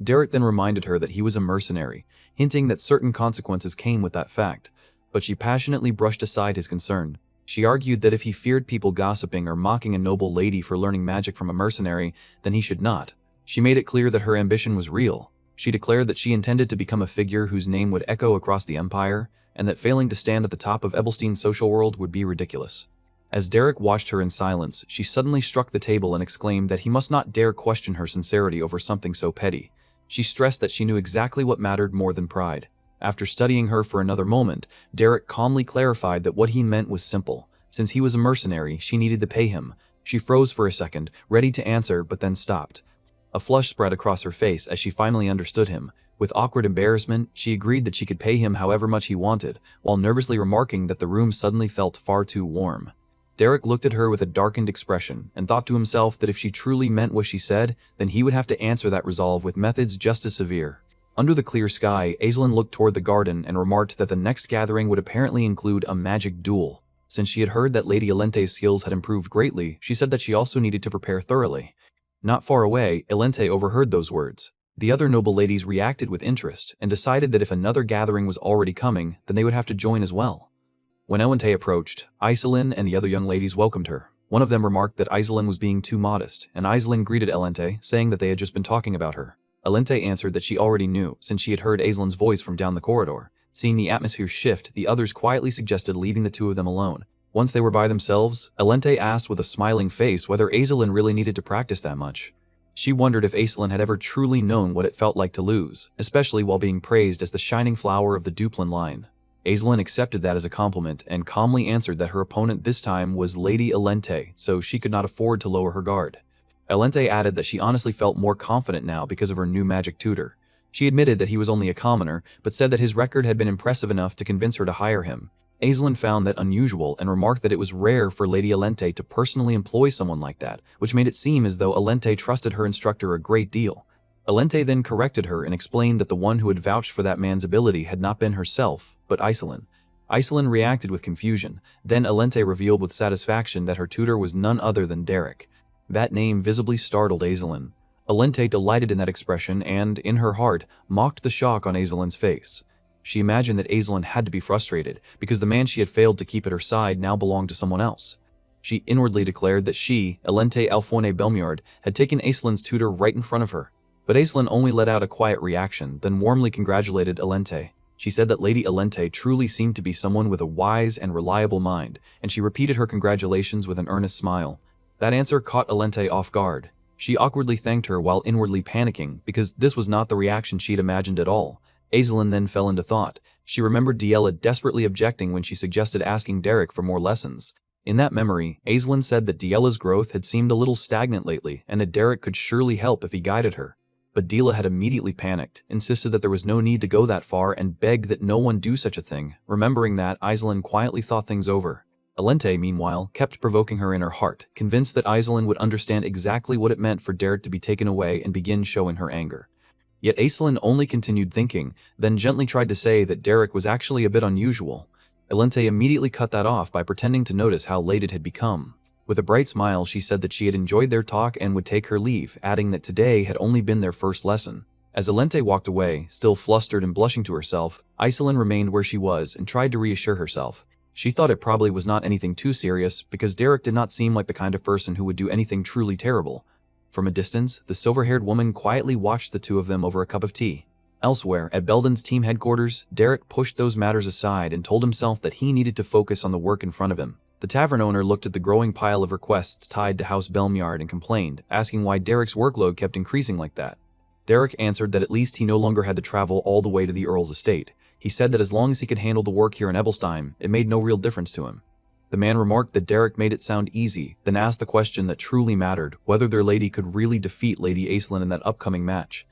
Derrick then reminded her that he was a mercenary, hinting that certain consequences came with that fact, but she passionately brushed aside his concern. She argued that if he feared people gossiping or mocking a noble lady for learning magic from a mercenary, then he should not. She made it clear that her ambition was real. She declared that she intended to become a figure whose name would echo across the empire, and that failing to stand at the top of Ebelstein's social world would be ridiculous. As Derrick watched her in silence, she suddenly struck the table and exclaimed that he must not dare question her sincerity over something so petty. She stressed that she knew exactly what mattered more than pride. After studying her for another moment, Derrick calmly clarified that what he meant was simple. Since he was a mercenary, she needed to pay him. She froze for a second, ready to answer, but then stopped. A flush spread across her face as she finally understood him. With awkward embarrassment, she agreed that she could pay him however much he wanted, while nervously remarking that the room suddenly felt far too warm. Derrick looked at her with a darkened expression and thought to himself that if she truly meant what she said, then he would have to answer that resolve with methods just as severe. Under the clear sky, Aislinn looked toward the garden and remarked that the next gathering would apparently include a magic duel. Since she had heard that Lady Alente's skills had improved greatly, she said that she also needed to prepare thoroughly. Not far away, Alente overheard those words. The other noble ladies reacted with interest and decided that if another gathering was already coming, then they would have to join as well. When Elente approached, Iselin and the other young ladies welcomed her. One of them remarked that Iselin was being too modest, and Iselin greeted Elente, saying that they had just been talking about her. Elente answered that she already knew, since she had heard Iselin's voice from down the corridor. Seeing the atmosphere shift, the others quietly suggested leaving the two of them alone. Once they were by themselves, Elente asked with a smiling face whether Iselin really needed to practice that much. She wondered if Iselin had ever truly known what it felt like to lose, especially while being praised as the shining flower of the Duplin line. Iselin accepted that as a compliment and calmly answered that her opponent this time was Lady Elente, so she could not afford to lower her guard. Elente added that she honestly felt more confident now because of her new magic tutor. She admitted that he was only a commoner, but said that his record had been impressive enough to convince her to hire him. Iselin found that unusual and remarked that it was rare for Lady Elente to personally employ someone like that, which made it seem as though Elente trusted her instructor a great deal. Elente then corrected her and explained that the one who had vouched for that man's ability had not been herself, but Iselin. Iselin reacted with confusion. Then Elente revealed with satisfaction that her tutor was none other than Derrick. That name visibly startled Iselin. Elente delighted in that expression and, in her heart, mocked the shock on Iselin's face. She imagined that Iselin had to be frustrated, because the man she had failed to keep at her side now belonged to someone else. She inwardly declared that she, Elente Alphonse Belmiard, had taken Iselin's tutor right in front of her. But Iselin only let out a quiet reaction, then warmly congratulated Elente. She said that Lady Elente truly seemed to be someone with a wise and reliable mind, and she repeated her congratulations with an earnest smile. That answer caught Elente off guard. She awkwardly thanked her while inwardly panicking, because this was not the reaction she'd imagined at all. Iselin then fell into thought. She remembered Diella desperately objecting when she suggested asking Derrick for more lessons. In that memory, Iselin said that Diella's growth had seemed a little stagnant lately, and that Derrick could surely help if he guided her. But Diella had immediately panicked, insisted that there was no need to go that far, and begged that no one do such a thing. Remembering that, Iselin quietly thought things over. Elente, meanwhile, kept provoking her in her heart, convinced that Iselin would understand exactly what it meant for Derrick to be taken away and begin showing her anger. Yet Iselin only continued thinking, then gently tried to say that Derrick was actually a bit unusual. Elente immediately cut that off by pretending to notice how late it had become. With a bright smile, she said that she had enjoyed their talk and would take her leave, adding that today had only been their first lesson. As Elente walked away, still flustered and blushing to herself, Iselin remained where she was and tried to reassure herself. She thought it probably was not anything too serious, because Derrick did not seem like the kind of person who would do anything truly terrible. From a distance, the silver-haired woman quietly watched the two of them over a cup of tea. Elsewhere, at Belden's team headquarters, Derrick pushed those matters aside and told himself that he needed to focus on the work in front of him. The tavern owner looked at the growing pile of requests tied to House Belmiard and complained, asking why Derrick's workload kept increasing like that. Derrick answered that at least he no longer had to travel all the way to the Earl's estate. He said that as long as he could handle the work here in Ebelstein, it made no real difference to him. The man remarked that Derrick made it sound easy, then asked the question that truly mattered, whether their lady could really defeat Lady Iselin in that upcoming match.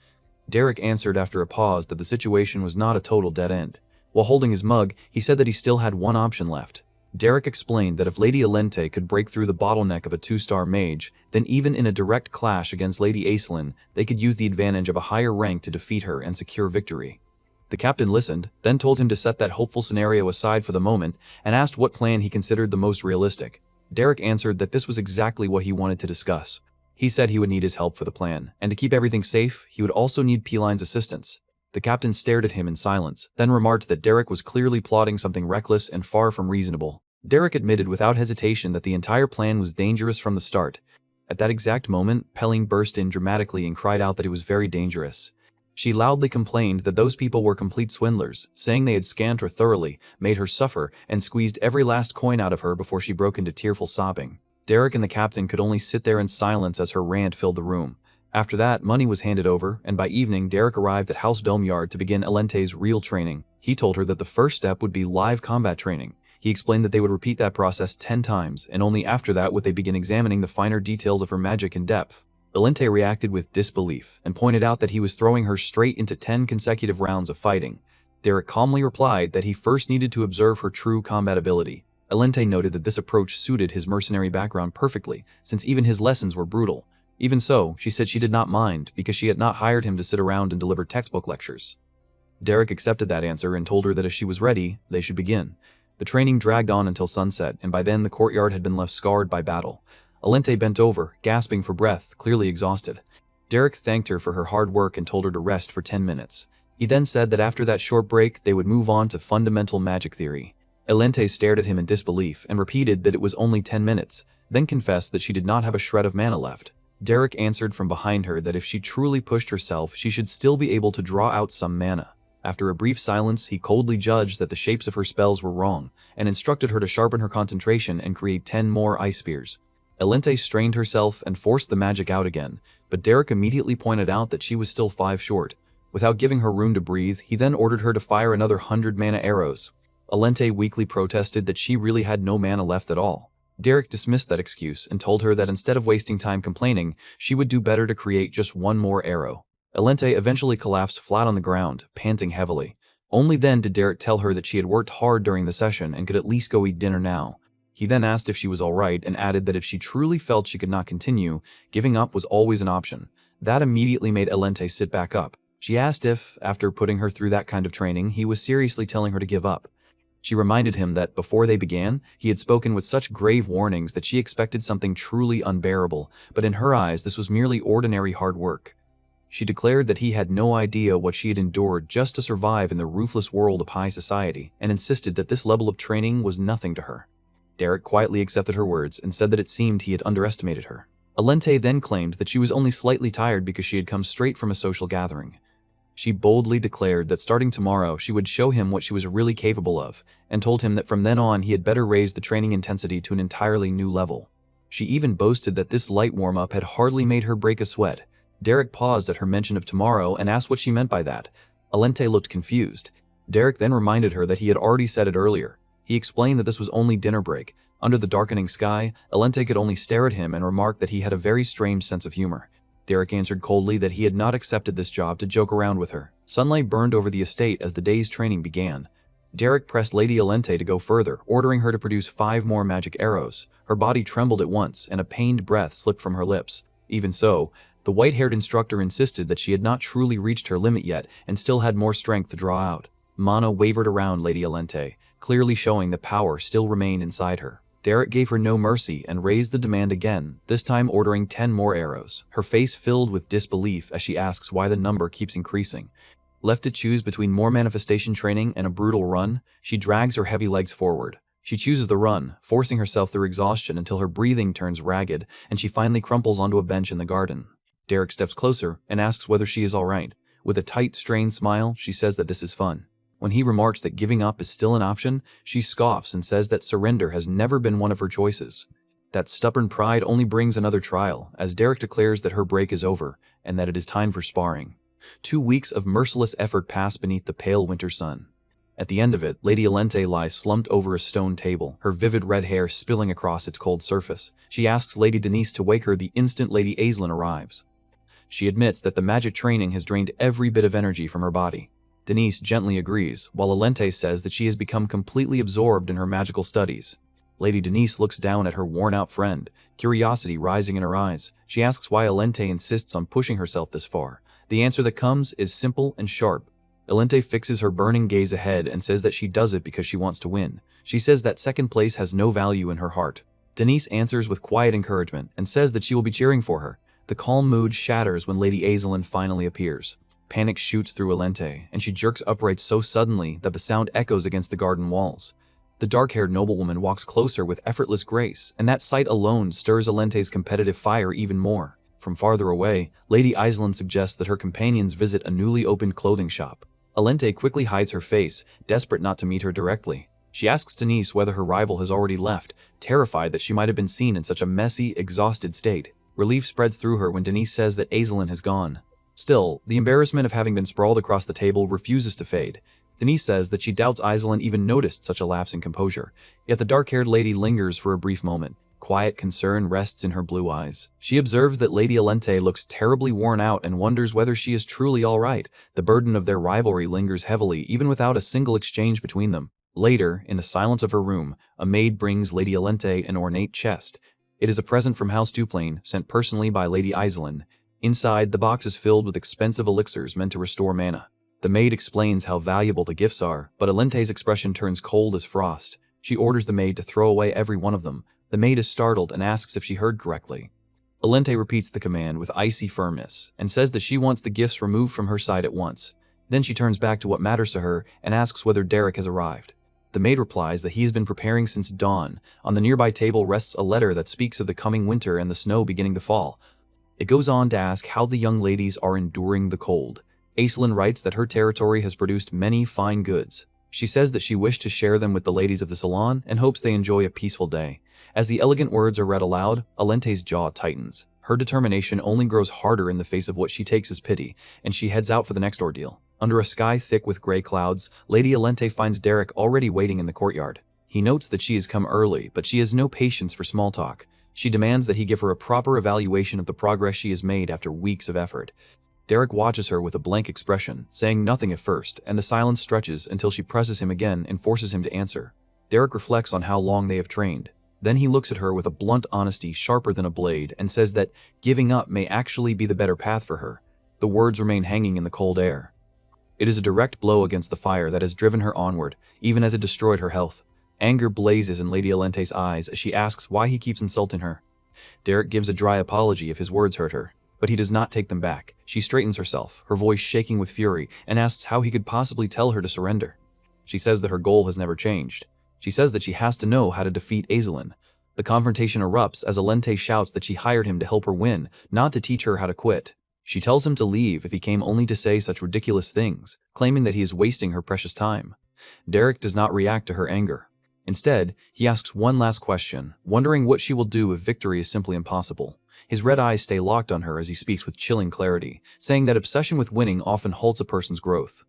Derrick answered after a pause that the situation was not a total dead end. While holding his mug, he said that he still had one option left. Derrick explained that if Lady Elente could break through the bottleneck of a 2-star mage, then even in a direct clash against Lady Iselin, they could use the advantage of a higher rank to defeat her and secure victory. The captain listened, then told him to set that hopeful scenario aside for the moment and asked what plan he considered the most realistic. Derrick answered that this was exactly what he wanted to discuss. He said he would need his help for the plan, and to keep everything safe, he would also need P-Line's assistance. The captain stared at him in silence, then remarked that Derrick was clearly plotting something reckless and far from reasonable. Derrick admitted without hesitation that the entire plan was dangerous from the start. At that exact moment, Pelling burst in dramatically and cried out that it was very dangerous. She loudly complained that those people were complete swindlers, saying they had scammed her thoroughly, made her suffer, and squeezed every last coin out of her before she broke into tearful sobbing. Derrick and the captain could only sit there in silence as her rant filled the room. After that, money was handed over, and by evening Derrick arrived at House Belmiard to begin Elente's real training. He told her that the first step would be live combat training. He explained that they would repeat that process 10 times, and only after that would they begin examining the finer details of her magic in depth. Elente reacted with disbelief, and pointed out that he was throwing her straight into 10 consecutive rounds of fighting. Derrick calmly replied that he first needed to observe her true combat ability. Elente noted that this approach suited his mercenary background perfectly, since even his lessons were brutal. Even so, she said she did not mind, because she had not hired him to sit around and deliver textbook lectures. Derrick accepted that answer and told her that if she was ready, they should begin. The training dragged on until sunset, and by then the courtyard had been left scarred by battle. Elente bent over, gasping for breath, clearly exhausted. Derrick thanked her for her hard work and told her to rest for 10 minutes. He then said that after that short break, they would move on to fundamental magic theory. Elente stared at him in disbelief and repeated that it was only 10 minutes, then confessed that she did not have a shred of mana left. Derrick answered from behind her that if she truly pushed herself, she should still be able to draw out some mana. After a brief silence, he coldly judged that the shapes of her spells were wrong, and instructed her to sharpen her concentration and create 10 more ice spears. Elente strained herself and forced the magic out again, but Derrick immediately pointed out that she was still 5 short. Without giving her room to breathe, he then ordered her to fire another 100 mana arrows. Elente weakly protested that she really had no mana left at all. Derrick dismissed that excuse and told her that instead of wasting time complaining, she would do better to create just one more arrow. Elente eventually collapsed flat on the ground, panting heavily. Only then did Derrick tell her that she had worked hard during the session and could at least go eat dinner now. He then asked if she was alright and added that if she truly felt she could not continue, giving up was always an option. That immediately made Elente sit back up. She asked if, after putting her through that kind of training, he was seriously telling her to give up. She reminded him that before they began, he had spoken with such grave warnings that she expected something truly unbearable, but in her eyes this was merely ordinary hard work. She declared that he had no idea what she had endured just to survive in the ruthless world of high society, and insisted that this level of training was nothing to her. Derrick quietly accepted her words and said that it seemed he had underestimated her. Elente then claimed that she was only slightly tired because she had come straight from a social gathering. She boldly declared that starting tomorrow she would show him what she was really capable of, and told him that from then on he had better raise the training intensity to an entirely new level. She even boasted that this light warm-up had hardly made her break a sweat. Derrick paused at her mention of tomorrow and asked what she meant by that. Elente looked confused. Derrick then reminded her that he had already said it earlier. He explained that this was only dinner break. Under the darkening sky, Elente could only stare at him and remark that he had a very strange sense of humor. Derrick answered coldly that he had not accepted this job to joke around with her. Sunlight burned over the estate as the day's training began. Derrick pressed Lady Elente to go further, ordering her to produce 5 more magic arrows. Her body trembled at once, and a pained breath slipped from her lips. Even so, the white-haired instructor insisted that she had not truly reached her limit yet and still had more strength to draw out. Mana wavered around Lady Elente, clearly showing that power still remained inside her. Derrick gave her no mercy and raised the demand again, this time ordering 10 more arrows, her face filled with disbelief as she asks why the number keeps increasing. Left to choose between more manifestation training and a brutal run, she drags her heavy legs forward. She chooses the run, forcing herself through exhaustion until her breathing turns ragged and she finally crumples onto a bench in the garden. Derrick steps closer and asks whether she is alright. With a tight, strained smile, she says that this is fun. When he remarks that giving up is still an option, she scoffs and says that surrender has never been one of her choices. That stubborn pride only brings another trial, as Derrick declares that her break is over and that it is time for sparring. 2 weeks of merciless effort pass beneath the pale winter sun. At the end of it, Lady Elente lies slumped over a stone table, her vivid red hair spilling across its cold surface. She asks Lady Denise to wake her the instant Lady Aislinn arrives. She admits that the magic training has drained every bit of energy from her body. Denise gently agrees, while Elente says that she has become completely absorbed in her magical studies. Lady Denise looks down at her worn-out friend, curiosity rising in her eyes. She asks why Elente insists on pushing herself this far. The answer that comes is simple and sharp. Elente fixes her burning gaze ahead and says that she does it because she wants to win. She says that second place has no value in her heart. Denise answers with quiet encouragement and says that she will be cheering for her. The calm mood shatters when Lady Aislinn finally appears. Panic shoots through Elente, and she jerks upright so suddenly that the sound echoes against the garden walls. The dark-haired noblewoman walks closer with effortless grace, and that sight alone stirs Elente's competitive fire even more. From farther away, Lady Aislinn suggests that her companions visit a newly opened clothing shop. Elente quickly hides her face, desperate not to meet her directly. She asks Denise whether her rival has already left, terrified that she might have been seen in such a messy, exhausted state. Relief spreads through her when Denise says that Aislinn has gone. Still, the embarrassment of having been sprawled across the table refuses to fade. Denise says that she doubts Aislinn even noticed such a lapse in composure, yet the dark-haired lady lingers for a brief moment. Quiet concern rests in her blue eyes. She observes that Lady Elente looks terribly worn out and wonders whether she is truly all right. The burden of their rivalry lingers heavily, even without a single exchange between them. Later, in the silence of her room, a maid brings Lady Elente an ornate chest. It is a present from House Duplain, sent personally by Lady Aislinn. Inside, the box is filled with expensive elixirs meant to restore mana. The maid explains how valuable the gifts are, but Elente's expression turns cold as frost. She orders the maid to throw away every one of them. The maid is startled and asks if she heard correctly. Alente repeats the command with icy firmness and says that she wants the gifts removed from her side at once. Then she turns back to what matters to her and asks whether Derrick has arrived. The maid replies that he has been preparing since dawn. On the nearby table rests a letter that speaks of the coming winter and the snow beginning to fall. It goes on to ask how the young ladies are enduring the cold. Aislinn writes that her territory has produced many fine goods. She says that she wished to share them with the ladies of the salon and hopes they enjoy a peaceful day. As the elegant words are read aloud, Alente's jaw tightens. Her determination only grows harder in the face of what she takes as pity, and she heads out for the next ordeal. Under a sky thick with gray clouds, Lady Alente finds Derrick already waiting in the courtyard. He notes that she has come early, but she has no patience for small talk. She demands that he give her a proper evaluation of the progress she has made after weeks of effort. Derrick watches her with a blank expression, saying nothing at first, and the silence stretches until she presses him again and forces him to answer. Derrick reflects on how long they have trained. Then he looks at her with a blunt honesty sharper than a blade and says that giving up may actually be the better path for her. The words remain hanging in the cold air. It is a direct blow against the fire that has driven her onward, even as it destroyed her health. Anger blazes in Lady Alente's eyes as she asks why he keeps insulting her. Derrick gives a dry apology if his words hurt her, but he does not take them back. She straightens herself, her voice shaking with fury, and asks how he could possibly tell her to surrender. She says that her goal has never changed. She says that she has to know how to defeat Aislinn. The confrontation erupts as Alente shouts that she hired him to help her win, not to teach her how to quit. She tells him to leave if he came only to say such ridiculous things, claiming that he is wasting her precious time. Derrick does not react to her anger. Instead, he asks one last question, wondering what she will do if victory is simply impossible. His red eyes stay locked on her as he speaks with chilling clarity, saying that obsession with winning often halts a person's growth.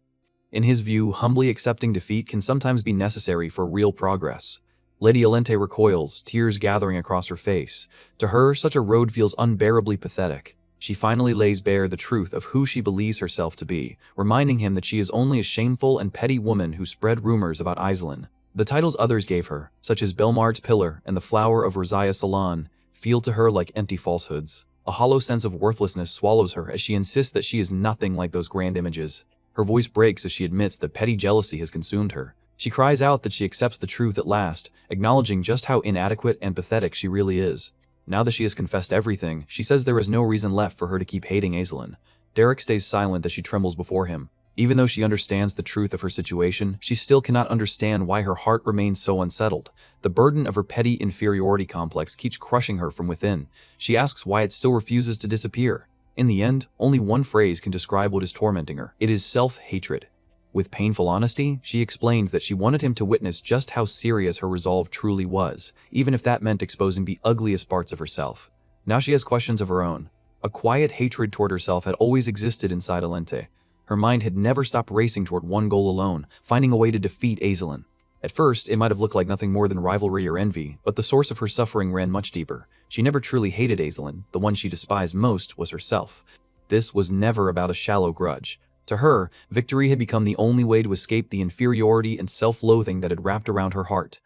In his view, humbly accepting defeat can sometimes be necessary for real progress. Lady Alente recoils, tears gathering across her face. To her, such a road feels unbearably pathetic. She finally lays bare the truth of who she believes herself to be, reminding him that she is only a shameful and petty woman who spread rumors about Aislinn. The titles others gave her, such as Belmard's Pillar and the Flower of Rosiah Salon, feel to her like empty falsehoods. A hollow sense of worthlessness swallows her as she insists that she is nothing like those grand images. Her voice breaks as she admits that petty jealousy has consumed her. She cries out that she accepts the truth at last, acknowledging just how inadequate and pathetic she really is. Now that she has confessed everything, she says there is no reason left for her to keep hating Aislinn. Derrick stays silent as she trembles before him. Even though she understands the truth of her situation, she still cannot understand why her heart remains so unsettled. The burden of her petty inferiority complex keeps crushing her from within. She asks why it still refuses to disappear. In the end, only one phrase can describe what is tormenting her. It is self-hatred. With painful honesty, she explains that she wanted him to witness just how serious her resolve truly was, even if that meant exposing the ugliest parts of herself. Now she has questions of her own. A quiet hatred toward herself had always existed inside Alente. Her mind had never stopped racing toward one goal alone, finding a way to defeat Aislinn. At first, it might have looked like nothing more than rivalry or envy, but the source of her suffering ran much deeper. She never truly hated Aislinn. The one she despised most was herself. This was never about a shallow grudge. To her, victory had become the only way to escape the inferiority and self-loathing that had wrapped around her heart.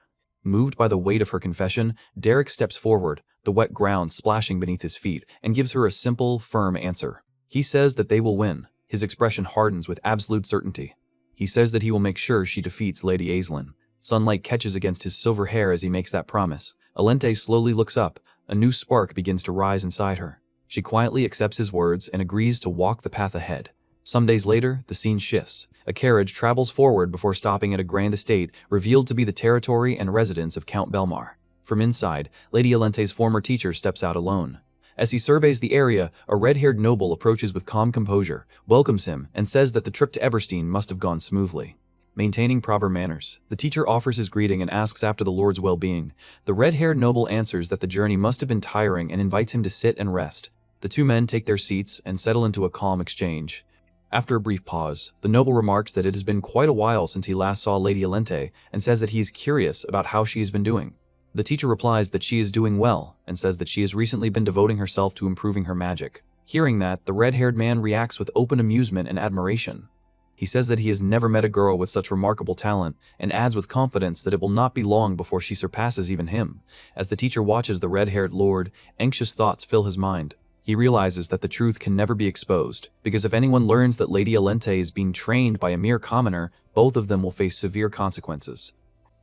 Moved by the weight of her confession, Derrick steps forward, the wet ground splashing beneath his feet, and gives her a simple, firm answer. He says that they will win. His expression hardens with absolute certainty. He says that he will make sure she defeats Lady Aislinn. Sunlight catches against his silver hair as he makes that promise. Alente slowly looks up. A new spark begins to rise inside her. She quietly accepts his words and agrees to walk the path ahead. Some days later, the scene shifts. A carriage travels forward before stopping at a grand estate revealed to be the territory and residence of Count Belmar. From inside, Lady Alente's former teacher steps out alone. As he surveys the area, a red-haired noble approaches with calm composure, welcomes him, and says that the trip to Eberstein must have gone smoothly. Maintaining proper manners, the teacher offers his greeting and asks after the Lord's well-being. The red-haired noble answers that the journey must have been tiring and invites him to sit and rest. The two men take their seats and settle into a calm exchange. After a brief pause, the noble remarks that it has been quite a while since he last saw Lady Alente and says that he is curious about how she has been doing. The teacher replies that she is doing well and says that she has recently been devoting herself to improving her magic. Hearing that, the red-haired man reacts with open amusement and admiration. He says that he has never met a girl with such remarkable talent and adds with confidence that it will not be long before she surpasses even him. As the teacher watches the red-haired lord, anxious thoughts fill his mind. He realizes that the truth can never be exposed, because if anyone learns that Lady Alente is being trained by a mere commoner, both of them will face severe consequences.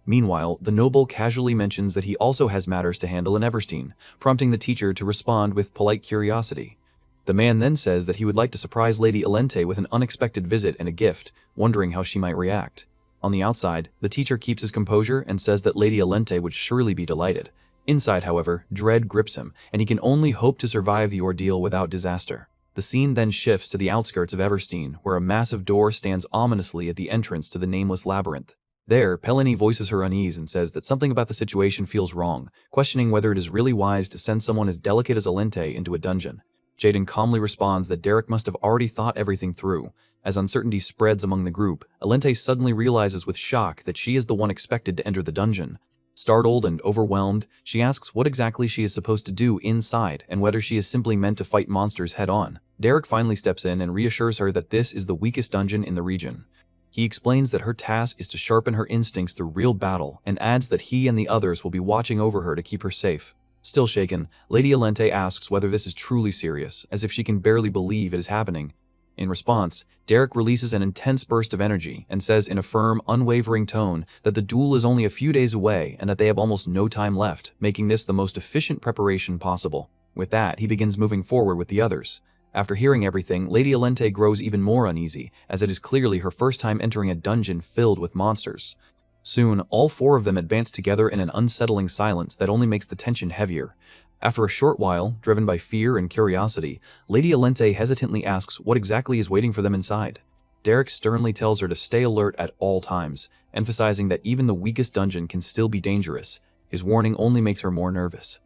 Meanwhile, the noble casually mentions that he also has matters to handle in Everstein, prompting the teacher to respond with polite curiosity. The man then says that he would like to surprise Lady Alente with an unexpected visit and a gift, wondering how she might react. On the outside, the teacher keeps his composure and says that Lady Alente would surely be delighted. Inside, however, dread grips him, and he can only hope to survive the ordeal without disaster. The scene then shifts to the outskirts of Everstein, where a massive door stands ominously at the entrance to the nameless labyrinth. There, Pelini voices her unease and says that something about the situation feels wrong, questioning whether it is really wise to send someone as delicate as Alente into a dungeon. Jaden calmly responds that Derrick must have already thought everything through. As uncertainty spreads among the group, Alente suddenly realizes with shock that she is the one expected to enter the dungeon. Startled and overwhelmed, she asks what exactly she is supposed to do inside and whether she is simply meant to fight monsters head-on. Derrick finally steps in and reassures her that this is the weakest dungeon in the region. He explains that her task is to sharpen her instincts through real battle and adds that he and the others will be watching over her to keep her safe. Still shaken, Lady Alente asks whether this is truly serious, as if she can barely believe it is happening. In response, Derrick releases an intense burst of energy and says in a firm, unwavering tone that the duel is only a few days away and that they have almost no time left, making this the most efficient preparation possible. With that, he begins moving forward with the others. After hearing everything, Lady Alente grows even more uneasy, as it is clearly her first time entering a dungeon filled with monsters. Soon, all four of them advance together in an unsettling silence that only makes the tension heavier. After a short while, driven by fear and curiosity, Lady Alente hesitantly asks what exactly is waiting for them inside. Derrick sternly tells her to stay alert at all times, emphasizing that even the weakest dungeon can still be dangerous. His warning only makes her more nervous.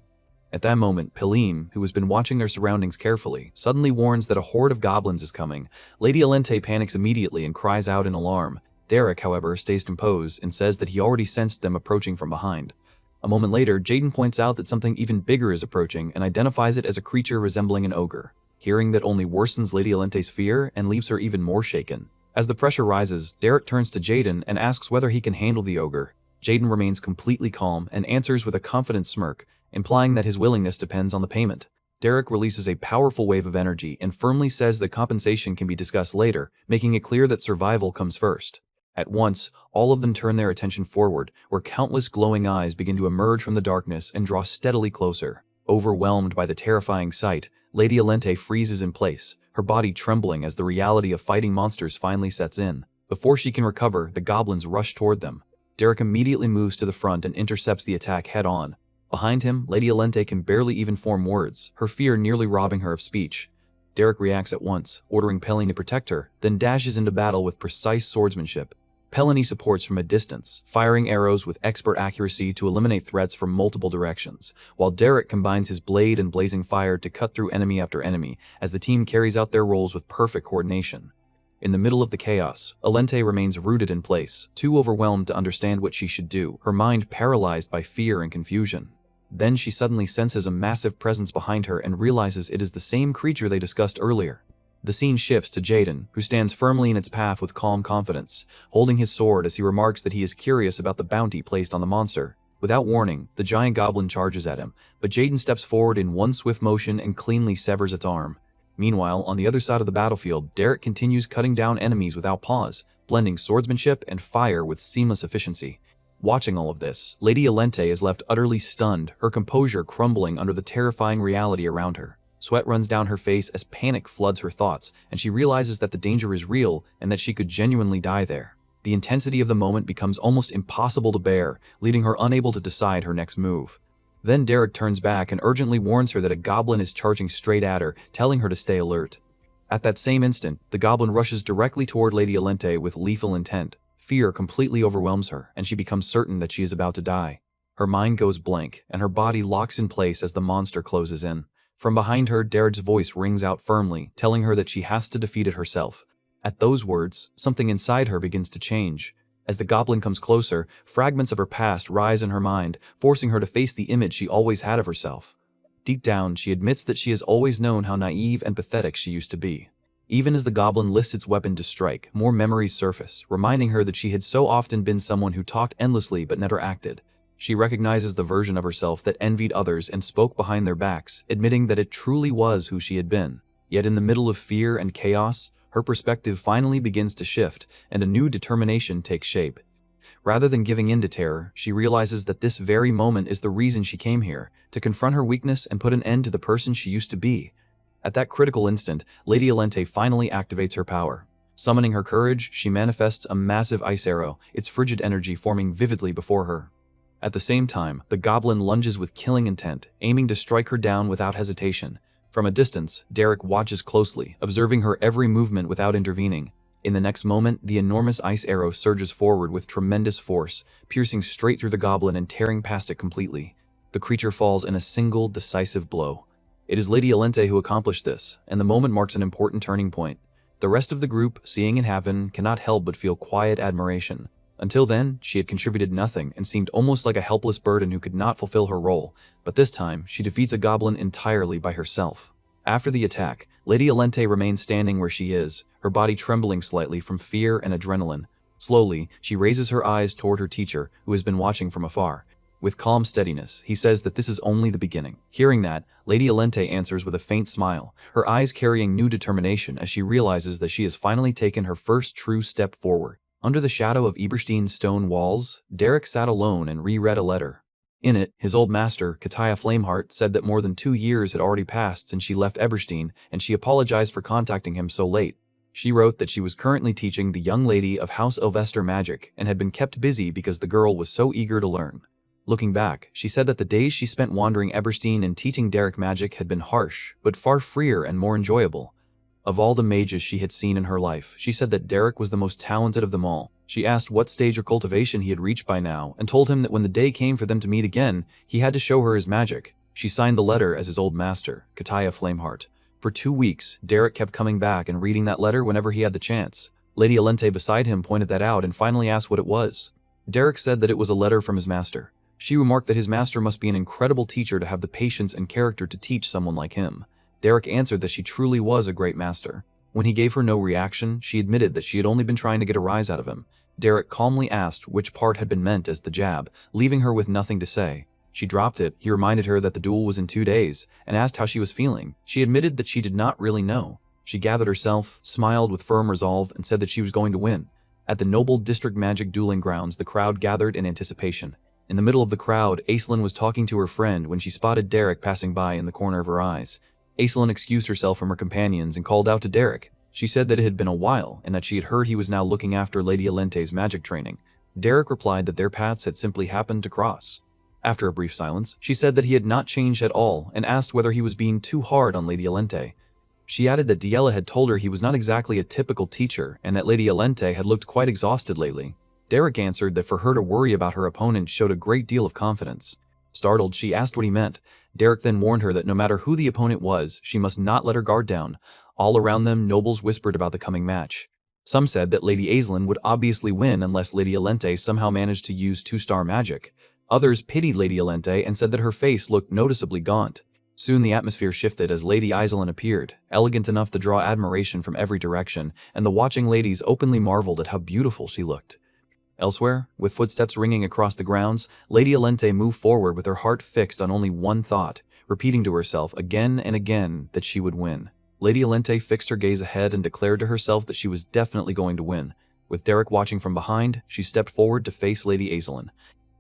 At that moment, Pelim, who has been watching their surroundings carefully, suddenly warns that a horde of goblins is coming. Lady Alente panics immediately and cries out in alarm. Derrick, however, stays composed and says that he already sensed them approaching from behind. A moment later, Jaden points out that something even bigger is approaching and identifies it as a creature resembling an ogre. Hearing that only worsens Lady Alente's fear and leaves her even more shaken. As the pressure rises, Derrick turns to Jaden and asks whether he can handle the ogre. Jaden remains completely calm and answers with a confident smirk, implying that his willingness depends on the payment. Derrick releases a powerful wave of energy and firmly says that compensation can be discussed later, making it clear that survival comes first. At once, all of them turn their attention forward, where countless glowing eyes begin to emerge from the darkness and draw steadily closer. Overwhelmed by the terrifying sight, Lady Alente freezes in place, her body trembling as the reality of fighting monsters finally sets in. Before she can recover, the goblins rush toward them. Derrick immediately moves to the front and intercepts the attack head-on. Behind him, Lady Alente can barely even form words, her fear nearly robbing her of speech. Derrick reacts at once, ordering Pelini to protect her, then dashes into battle with precise swordsmanship. Pelini supports from a distance, firing arrows with expert accuracy to eliminate threats from multiple directions, while Derrick combines his blade and blazing fire to cut through enemy after enemy, as the team carries out their roles with perfect coordination. In the middle of the chaos, Alente remains rooted in place, too overwhelmed to understand what she should do, her mind paralyzed by fear and confusion. Then she suddenly senses a massive presence behind her and realizes it is the same creature they discussed earlier. The scene shifts to Jaden, who stands firmly in its path with calm confidence, holding his sword as he remarks that he is curious about the bounty placed on the monster. Without warning, the giant goblin charges at him, but Jaden steps forward in one swift motion and cleanly severs its arm. Meanwhile, on the other side of the battlefield, Derrick continues cutting down enemies without pause, blending swordsmanship and fire with seamless efficiency. Watching all of this, Lady Alente is left utterly stunned, her composure crumbling under the terrifying reality around her. Sweat runs down her face as panic floods her thoughts, and she realizes that the danger is real and that she could genuinely die there. The intensity of the moment becomes almost impossible to bear, leaving her unable to decide her next move. Then Derrick turns back and urgently warns her that a goblin is charging straight at her, telling her to stay alert. At that same instant, the goblin rushes directly toward Lady Alente with lethal intent. Fear completely overwhelms her, and she becomes certain that she is about to die. Her mind goes blank, and her body locks in place as the monster closes in. From behind her, Derrick's voice rings out firmly, telling her that she has to defeat it herself. At those words, something inside her begins to change. As the goblin comes closer, fragments of her past rise in her mind, forcing her to face the image she always had of herself. Deep down, she admits that she has always known how naive and pathetic she used to be. Even as the goblin lifts its weapon to strike, more memories surface, reminding her that she had so often been someone who talked endlessly but never acted. She recognizes the version of herself that envied others and spoke behind their backs, admitting that it truly was who she had been. Yet in the middle of fear and chaos, her perspective finally begins to shift, and a new determination takes shape. Rather than giving in to terror, she realizes that this very moment is the reason she came here, to confront her weakness and put an end to the person she used to be. At that critical instant, Lady Alente finally activates her power. Summoning her courage, she manifests a massive ice arrow, its frigid energy forming vividly before her. At the same time, the goblin lunges with killing intent, aiming to strike her down without hesitation. From a distance, Derrick watches closely, observing her every movement without intervening. In the next moment, the enormous ice arrow surges forward with tremendous force, piercing straight through the goblin and tearing past it completely. The creature falls in a single, decisive blow. It is Lady Alente who accomplished this, and the moment marks an important turning point. The rest of the group, seeing it happen, cannot help but feel quiet admiration. Until then, she had contributed nothing and seemed almost like a helpless burden who could not fulfill her role, but this time, she defeats a goblin entirely by herself. After the attack, Lady Alente remains standing where she is, her body trembling slightly from fear and adrenaline. Slowly, she raises her eyes toward her teacher, who has been watching from afar. With calm steadiness, he says that this is only the beginning. Hearing that, Lady Alente answers with a faint smile, her eyes carrying new determination as she realizes that she has finally taken her first true step forward. Under the shadow of Eberstein's stone walls, Derrick sat alone and reread a letter. In it, his old master, Kataya Flameheart, said that more than 2 years had already passed since she left Eberstein, and she apologized for contacting him so late. She wrote that she was currently teaching the young lady of House Ilvester magic and had been kept busy because the girl was so eager to learn. Looking back, she said that the days she spent wandering Eberstein and teaching Derrick magic had been harsh, but far freer and more enjoyable. Of all the mages she had seen in her life, she said that Derrick was the most talented of them all. She asked what stage of cultivation he had reached by now, and told him that when the day came for them to meet again, he had to show her his magic. She signed the letter as his old master, Kataya Flameheart. For 2 weeks, Derrick kept coming back and reading that letter whenever he had the chance. Lady Alente beside him pointed that out and finally asked what it was. Derrick said that it was a letter from his master. She remarked that his master must be an incredible teacher to have the patience and character to teach someone like him. Derrick answered that she truly was a great master. When he gave her no reaction, she admitted that she had only been trying to get a rise out of him. Derrick calmly asked which part had been meant as the jab, leaving her with nothing to say. She dropped it. He reminded her that the duel was in 2 days, and asked how she was feeling. She admitted that she did not really know. She gathered herself, smiled with firm resolve, and said that she was going to win. At the noble district magic dueling grounds, the crowd gathered in anticipation. In the middle of the crowd, Aislinn was talking to her friend when she spotted Derrick passing by in the corner of her eyes. Aislinn excused herself from her companions and called out to Derrick. She said that it had been a while, and that she had heard he was now looking after Lady Alente's magic training. Derrick replied that their paths had simply happened to cross. After a brief silence, she said that he had not changed at all and asked whether he was being too hard on Lady Alente. She added that Diella had told her he was not exactly a typical teacher and that Lady Alente had looked quite exhausted lately. Derrick answered that for her to worry about her opponent showed a great deal of confidence. Startled, she asked what he meant. Derrick then warned her that no matter who the opponent was, she must not let her guard down. All around them, nobles whispered about the coming match. Some said that Lady Aislinn would obviously win unless Lady Alente somehow managed to use 2-star magic. Others pitied Lady Alente and said that her face looked noticeably gaunt. Soon the atmosphere shifted as Lady Aislinn appeared, elegant enough to draw admiration from every direction, and the watching ladies openly marveled at how beautiful she looked. Elsewhere, with footsteps ringing across the grounds, Lady Alente moved forward with her heart fixed on only one thought, repeating to herself again and again that she would win. Lady Alente fixed her gaze ahead and declared to herself that she was definitely going to win. With Derrick watching from behind, she stepped forward to face Lady Aislinn.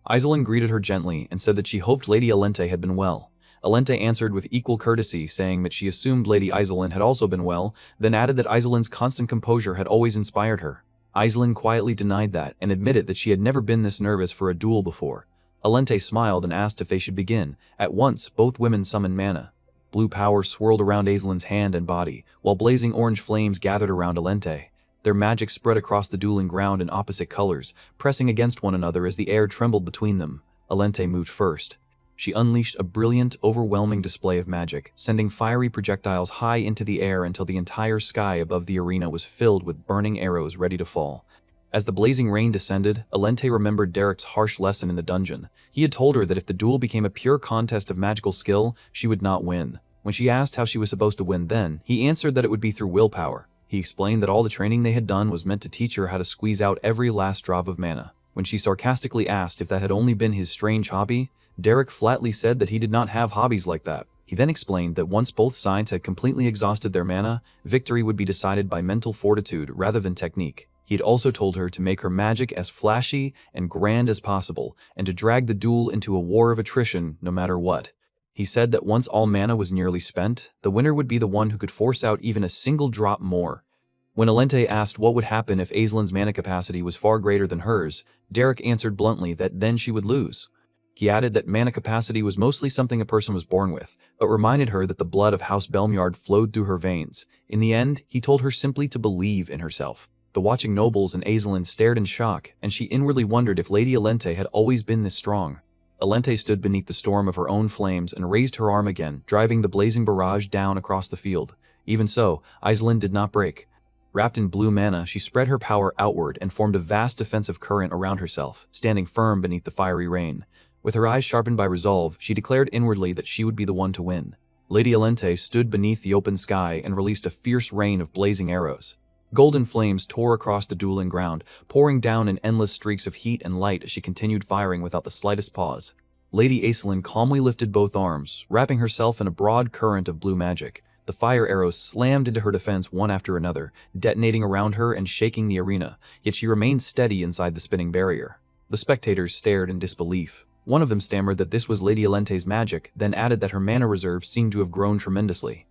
Aislinn greeted her gently and said that she hoped Lady Alente had been well. Alente answered with equal courtesy, saying that she assumed Lady Aislinn had also been well, then added that Aislinn's constant composure had always inspired her. Aislinn quietly denied that and admitted that she had never been this nervous for a duel before. Alente smiled and asked if they should begin. At once, both women summoned mana. Blue power swirled around Aislinn's hand and body, while blazing orange flames gathered around Alente. Their magic spread across the dueling ground in opposite colors, pressing against one another as the air trembled between them. Alente moved first. She unleashed a brilliant, overwhelming display of magic, sending fiery projectiles high into the air until the entire sky above the arena was filled with burning arrows ready to fall. As the blazing rain descended, Alente remembered Derrick's harsh lesson in the dungeon. He had told her that if the duel became a pure contest of magical skill, she would not win. When she asked how she was supposed to win then, he answered that it would be through willpower. He explained that all the training they had done was meant to teach her how to squeeze out every last drop of mana. When she sarcastically asked if that had only been his strange hobby, Derrick flatly said that he did not have hobbies like that. He then explained that once both sides had completely exhausted their mana, victory would be decided by mental fortitude rather than technique. He had also told her to make her magic as flashy and grand as possible, and to drag the duel into a war of attrition no matter what. He said that once all mana was nearly spent, the winner would be the one who could force out even a single drop more. When Elente asked what would happen if Aislin's mana capacity was far greater than hers, Derrick answered bluntly that then she would lose. He added that mana capacity was mostly something a person was born with, but reminded her that the blood of House Belmyard flowed through her veins. In the end, he told her simply to believe in herself. The watching nobles and Aislinn stared in shock, and she inwardly wondered if Lady Elente had always been this strong. Elente stood beneath the storm of her own flames and raised her arm again, driving the blazing barrage down across the field. Even so, Aislinn did not break. Wrapped in blue mana, she spread her power outward and formed a vast defensive current around herself, standing firm beneath the fiery rain. With her eyes sharpened by resolve, she declared inwardly that she would be the one to win. Lady Elente stood beneath the open sky and released a fierce rain of blazing arrows. Golden flames tore across the dueling ground, pouring down in endless streaks of heat and light as she continued firing without the slightest pause. Lady Aislinn calmly lifted both arms, wrapping herself in a broad current of blue magic. The fire arrows slammed into her defense one after another, detonating around her and shaking the arena, yet she remained steady inside the spinning barrier. The spectators stared in disbelief. One of them stammered that this was Lady Elente's magic, then added that her mana reserve seemed to have grown tremendously.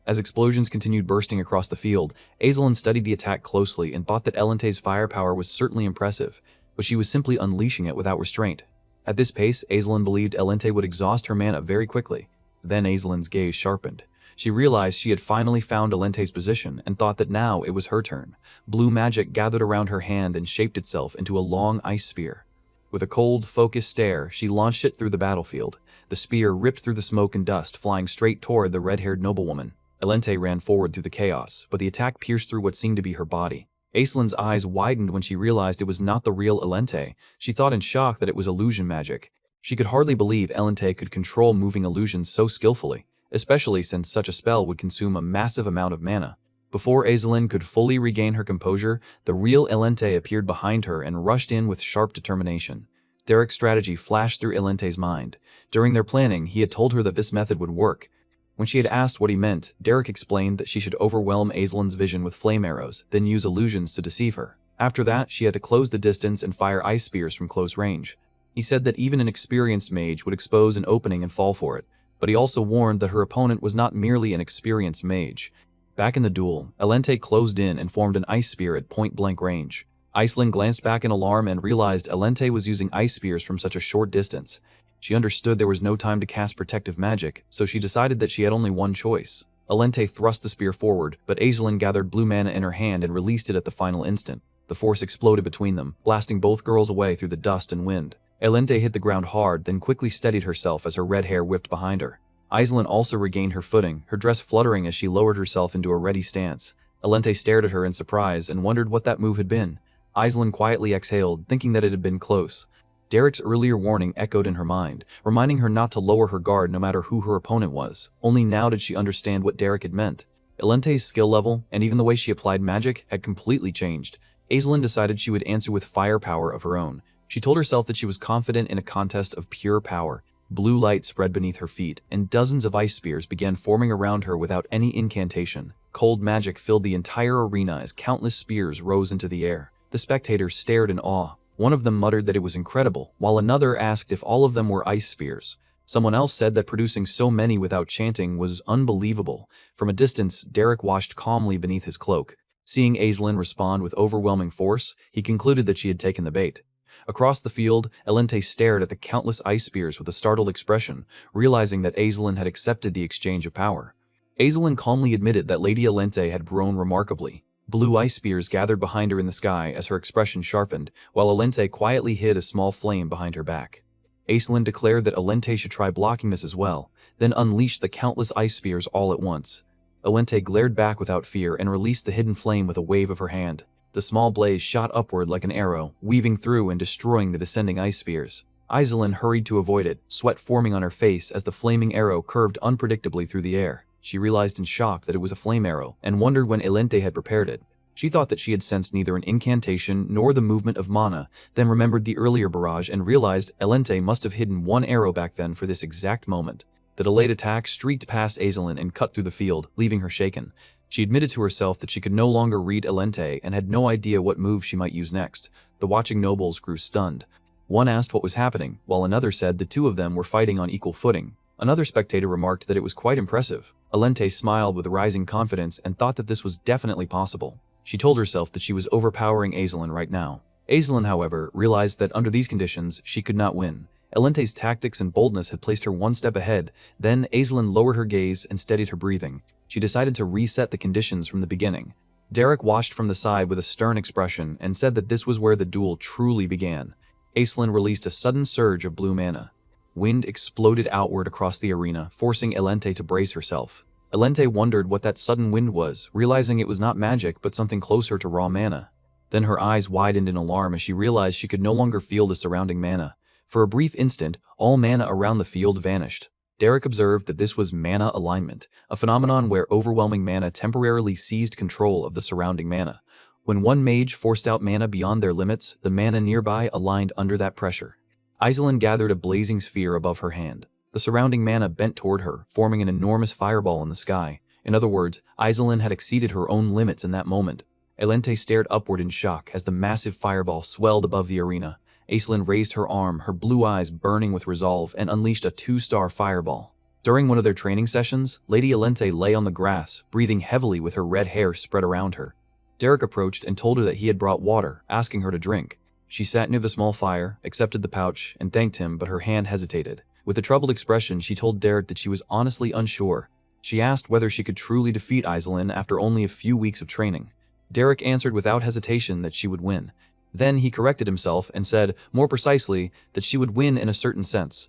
As explosions continued bursting across the field, Aislinn studied the attack closely and thought that Elente's firepower was certainly impressive, but she was simply unleashing it without restraint. At this pace, Aislinn believed Elente would exhaust her mana very quickly. Then Aislinn's gaze sharpened. She realized she had finally found Elente's position and thought that now it was her turn. Blue magic gathered around her hand and shaped itself into a long ice spear. With a cold, focused stare, she launched it through the battlefield. The spear ripped through the smoke and dust, flying straight toward the red-haired noblewoman. Elente ran forward through the chaos, but the attack pierced through what seemed to be her body. Aislinn's eyes widened when she realized it was not the real Elente. She thought in shock that it was illusion magic. She could hardly believe Elente could control moving illusions so skillfully, especially since such a spell would consume a massive amount of mana. Before Aislinn could fully regain her composure, the real Elente appeared behind her and rushed in with sharp determination. Derrick's strategy flashed through Elente's mind. During their planning, he had told her that this method would work. When she had asked what he meant, Derrick explained that she should overwhelm Aislinn's vision with flame arrows, then use illusions to deceive her. After that, she had to close the distance and fire ice spears from close range. He said that even an experienced mage would expose an opening and fall for it, but he also warned that her opponent was not merely an experienced mage. Back in the duel, Elente closed in and formed an ice spear at point-blank range. Aislinn glanced back in alarm and realized Elente was using ice spears from such a short distance. She understood there was no time to cast protective magic, so she decided that she had only one choice. Elente thrust the spear forward, but Aislinn gathered blue mana in her hand and released it at the final instant. The force exploded between them, blasting both girls away through the dust and wind. Elente hit the ground hard, then quickly steadied herself as her red hair whipped behind her. Aislinn also regained her footing, her dress fluttering as she lowered herself into a ready stance. Elente stared at her in surprise and wondered what that move had been. Aislinn quietly exhaled, thinking that it had been close. Derrick's earlier warning echoed in her mind, reminding her not to lower her guard no matter who her opponent was. Only now did she understand what Derrick had meant. Elente's skill level, and even the way she applied magic, had completely changed. Aislinn decided she would answer with firepower of her own. She told herself that she was confident in a contest of pure power. Blue light spread beneath her feet, and dozens of ice spears began forming around her without any incantation. Cold magic filled the entire arena as countless spears rose into the air. The spectators stared in awe. One of them muttered that it was incredible, while another asked if all of them were ice spears. Someone else said that producing so many without chanting was unbelievable. From a distance, Derrick watched calmly beneath his cloak. Seeing Aislinn respond with overwhelming force, he concluded that she had taken the bait. Across the field, Elente stared at the countless ice spears with a startled expression, realizing that Aislinn had accepted the exchange of power. Aislinn calmly admitted that Lady Elente had grown remarkably. Blue ice spears gathered behind her in the sky as her expression sharpened, while Elente quietly hid a small flame behind her back. Aislinn declared that Elente should try blocking this as well, then unleashed the countless ice spears all at once. Elente glared back without fear and released the hidden flame with a wave of her hand. The small blaze shot upward like an arrow, weaving through and destroying the descending ice spears. Aislinn hurried to avoid it, sweat forming on her face as the flaming arrow curved unpredictably through the air. She realized in shock that it was a flame arrow, and wondered when Elente had prepared it. She thought that she had sensed neither an incantation nor the movement of mana, then remembered the earlier barrage and realized Elente must have hidden one arrow back then for this exact moment. The delayed attack streaked past Aizelin and cut through the field, leaving her shaken. She admitted to herself that she could no longer read Elente and had no idea what move she might use next. The watching nobles grew stunned. One asked what was happening, while another said the two of them were fighting on equal footing. Another spectator remarked that it was quite impressive. Elente smiled with rising confidence and thought that this was definitely possible. She told herself that she was overpowering Aizelin right now. Aizelin, however, realized that under these conditions, she could not win. Elente's tactics and boldness had placed her one step ahead. Then Aizelin lowered her gaze and steadied her breathing. She decided to reset the conditions from the beginning. Derrick watched from the side with a stern expression and said that this was where the duel truly began. Aizelin released a sudden surge of blue mana. Wind exploded outward across the arena, forcing Elente to brace herself. Elente wondered what that sudden wind was, realizing it was not magic but something closer to raw mana. Then her eyes widened in alarm as she realized she could no longer feel the surrounding mana. For a brief instant, all mana around the field vanished. Derrick observed that this was mana alignment, a phenomenon where overwhelming mana temporarily seized control of the surrounding mana. When one mage forced out mana beyond their limits, the mana nearby aligned under that pressure. Aizelin gathered a blazing sphere above her hand. The surrounding mana bent toward her, forming an enormous fireball in the sky. In other words, Aizelin had exceeded her own limits in that moment. Elente stared upward in shock as the massive fireball swelled above the arena. Aizelin raised her arm, her blue eyes burning with resolve, and unleashed a 2-star fireball. During one of their training sessions, Lady Elente lay on the grass, breathing heavily with her red hair spread around her. Derrick approached and told her that he had brought water, asking her to drink. She sat near the small fire, accepted the pouch, and thanked him, but her hand hesitated. With a troubled expression, she told Derrick that she was honestly unsure. She asked whether she could truly defeat Aizelin after only a few weeks of training. Derrick answered without hesitation that she would win. Then he corrected himself and said, more precisely, that she would win in a certain sense.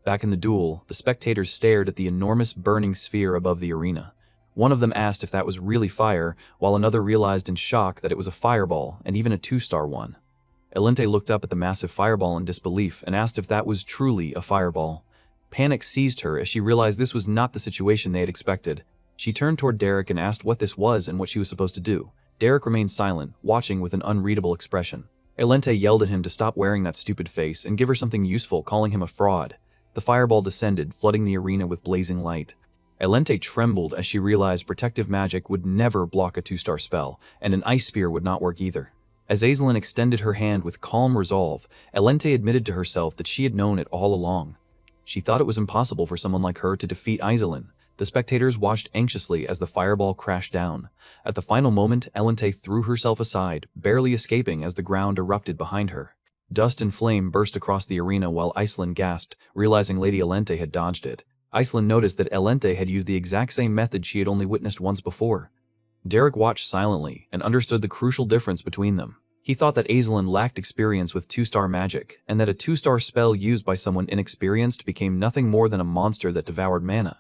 Back in the duel, the spectators stared at the enormous burning sphere above the arena. One of them asked if that was really fire, while another realized in shock that it was a fireball, and even a 2-star one. Elente looked up at the massive fireball in disbelief and asked if that was truly a fireball. Panic seized her as she realized this was not the situation they had expected. She turned toward Derrick and asked what this was and what she was supposed to do. Derrick remained silent, watching with an unreadable expression. Elente yelled at him to stop wearing that stupid face and give her something useful, calling him a fraud. The fireball descended, flooding the arena with blazing light. Elente trembled as she realized protective magic would never block a 2-star spell, and an ice spear would not work either. As Aizelin extended her hand with calm resolve, Elente admitted to herself that she had known it all along. She thought it was impossible for someone like her to defeat Aizelin. The spectators watched anxiously as the fireball crashed down. At the final moment, Elente threw herself aside, barely escaping as the ground erupted behind her. Dust and flame burst across the arena while Aizelin gasped, realizing Lady Elente had dodged it. Aizelin noticed that Elente had used the exact same method she had only witnessed once before. Derrick watched silently and understood the crucial difference between them. He thought that Aizelin lacked experience with 2-star magic, and that a 2-star spell used by someone inexperienced became nothing more than a monster that devoured mana.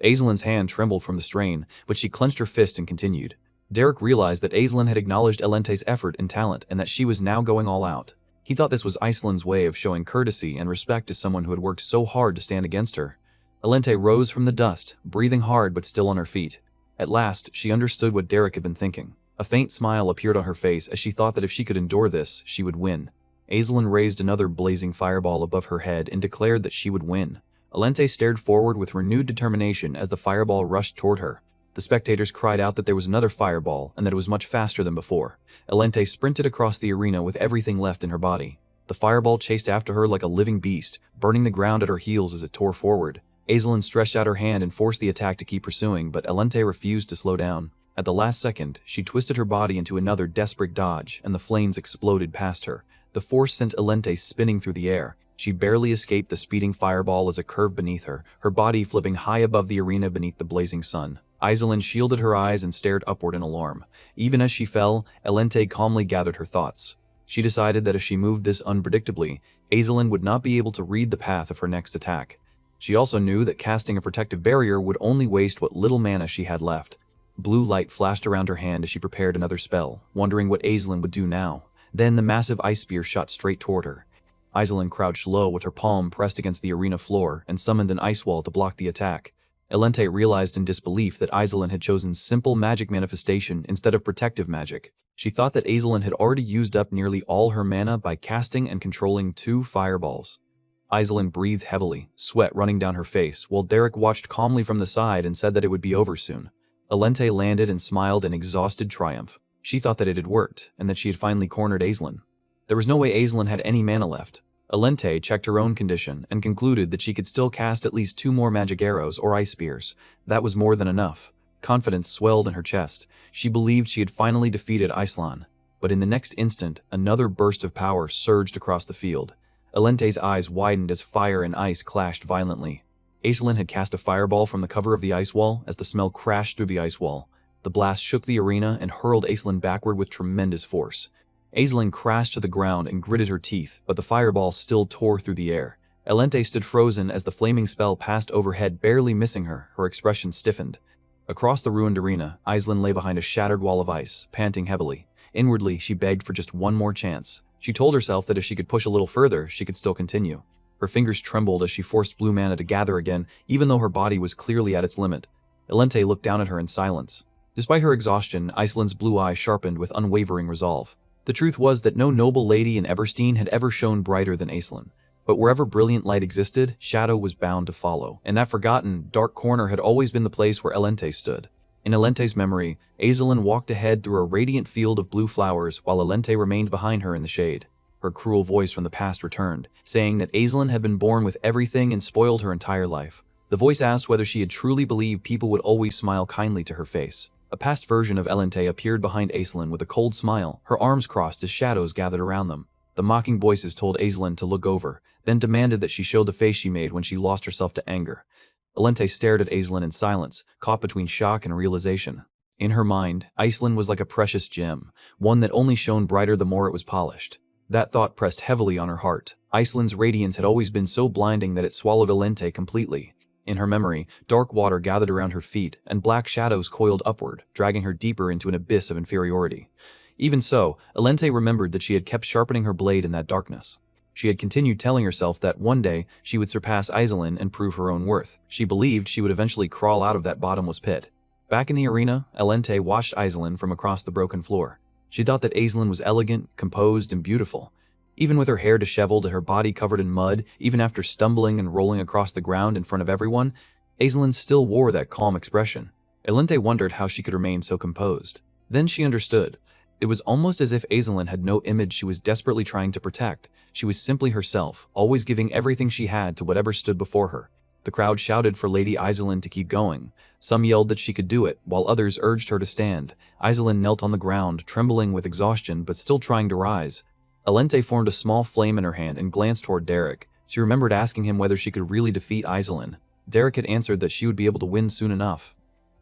Aizelin's hand trembled from the strain, but she clenched her fist and continued. Derrick realized that Aizelin had acknowledged Elente's effort and talent and that she was now going all out. He thought this was Aizelin's way of showing courtesy and respect to someone who had worked so hard to stand against her. Elente rose from the dust, breathing hard but still on her feet. At last, she understood what Derrick had been thinking. A faint smile appeared on her face as she thought that if she could endure this, she would win. Aizelin raised another blazing fireball above her head and declared that she would win. Elente stared forward with renewed determination as the fireball rushed toward her. The spectators cried out that there was another fireball and that it was much faster than before. Elente sprinted across the arena with everything left in her body. The fireball chased after her like a living beast, burning the ground at her heels as it tore forward. Aizelin stretched out her hand and forced the attack to keep pursuing, but Elente refused to slow down. At the last second, she twisted her body into another desperate dodge, and the flames exploded past her. The force sent Elente spinning through the air. She barely escaped the speeding fireball as it curved beneath her, her body flipping high above the arena beneath the blazing sun. Aizelin shielded her eyes and stared upward in alarm. Even as she fell, Elente calmly gathered her thoughts. She decided that if she moved this unpredictably, Aizelin would not be able to read the path of her next attack. She also knew that casting a protective barrier would only waste what little mana she had left. Blue light flashed around her hand as she prepared another spell, wondering what Aizelin would do now. Then the massive ice spear shot straight toward her. Aizelin crouched low with her palm pressed against the arena floor and summoned an ice wall to block the attack. Elente realized in disbelief that Aizelin had chosen simple magic manifestation instead of protective magic. She thought that Aizelin had already used up nearly all her mana by casting and controlling 2 fireballs. Aislinn breathed heavily, sweat running down her face, while Derrick watched calmly from the side and said that it would be over soon. Aplenty landed and smiled in exhausted triumph. She thought that it had worked, and that she had finally cornered Aislinn. There was no way Aislinn had any mana left. Aplenty checked her own condition and concluded that she could still cast at least 2 more magic arrows or ice spears. That was more than enough. Confidence swelled in her chest. She believed she had finally defeated Aislinn. But in the next instant, another burst of power surged across the field. Aplenty's eyes widened as fire and ice clashed violently. Aislinn had cast a fireball from the cover of the ice wall as the smell crashed through the ice wall. The blast shook the arena and hurled Aislinn backward with tremendous force. Aislinn crashed to the ground and gritted her teeth, but the fireball still tore through the air. Aplenty stood frozen as the flaming spell passed overhead, barely missing her. Her expression stiffened. Across the ruined arena, Aislinn lay behind a shattered wall of ice, panting heavily. Inwardly, she begged for just one more chance. She told herself that if she could push a little further, she could still continue. Her fingers trembled as she forced blue mana to gather again, even though her body was clearly at its limit. Aplenty looked down at her in silence. Despite her exhaustion, Aislinn's blue eye sharpened with unwavering resolve. The truth was that no noble lady in Eberstein had ever shone brighter than Aislinn. But wherever brilliant light existed, shadow was bound to follow, and that forgotten, dark corner had always been the place where Aplenty stood. In Aplenty's memory, Aislinn walked ahead through a radiant field of blue flowers while Aplenty remained behind her in the shade. Her cruel voice from the past returned, saying that Aislinn had been born with everything and spoiled her entire life. The voice asked whether she had truly believed people would always smile kindly to her face. A past version of Aplenty appeared behind Aislinn with a cold smile, her arms crossed as shadows gathered around them. The mocking voices told Aislinn to look over, then demanded that she show the face she made when she lost herself to anger. Aplenty stared at Aislinn in silence, caught between shock and realization. In her mind, Aislinn was like a precious gem, one that only shone brighter the more it was polished. That thought pressed heavily on her heart. Aislinn's radiance had always been so blinding that it swallowed Aplenty completely. In her memory, dark water gathered around her feet, and black shadows coiled upward, dragging her deeper into an abyss of inferiority. Even so, Aplenty remembered that she had kept sharpening her blade in that darkness. She had continued telling herself that one day she would surpass Aislinn and prove her own worth. She believed she would eventually crawl out of that bottomless pit. Back in the arena, Aplenty watched Aislinn from across the broken floor. She thought that Aislinn was elegant, composed, and beautiful. Even with her hair disheveled and her body covered in mud, even after stumbling and rolling across the ground in front of everyone, Aislinn still wore that calm expression. Aplenty wondered how she could remain so composed. Then she understood. It was almost as if Aislinn had no image she was desperately trying to protect. She was simply herself, always giving everything she had to whatever stood before her. The crowd shouted for Lady Aislinn to keep going. Some yelled that she could do it, while others urged her to stand. Aislinn knelt on the ground, trembling with exhaustion but still trying to rise. Aplenty formed a small flame in her hand and glanced toward Derrick. She remembered asking him whether she could really defeat Aislinn. Derrick had answered that she would be able to win soon enough.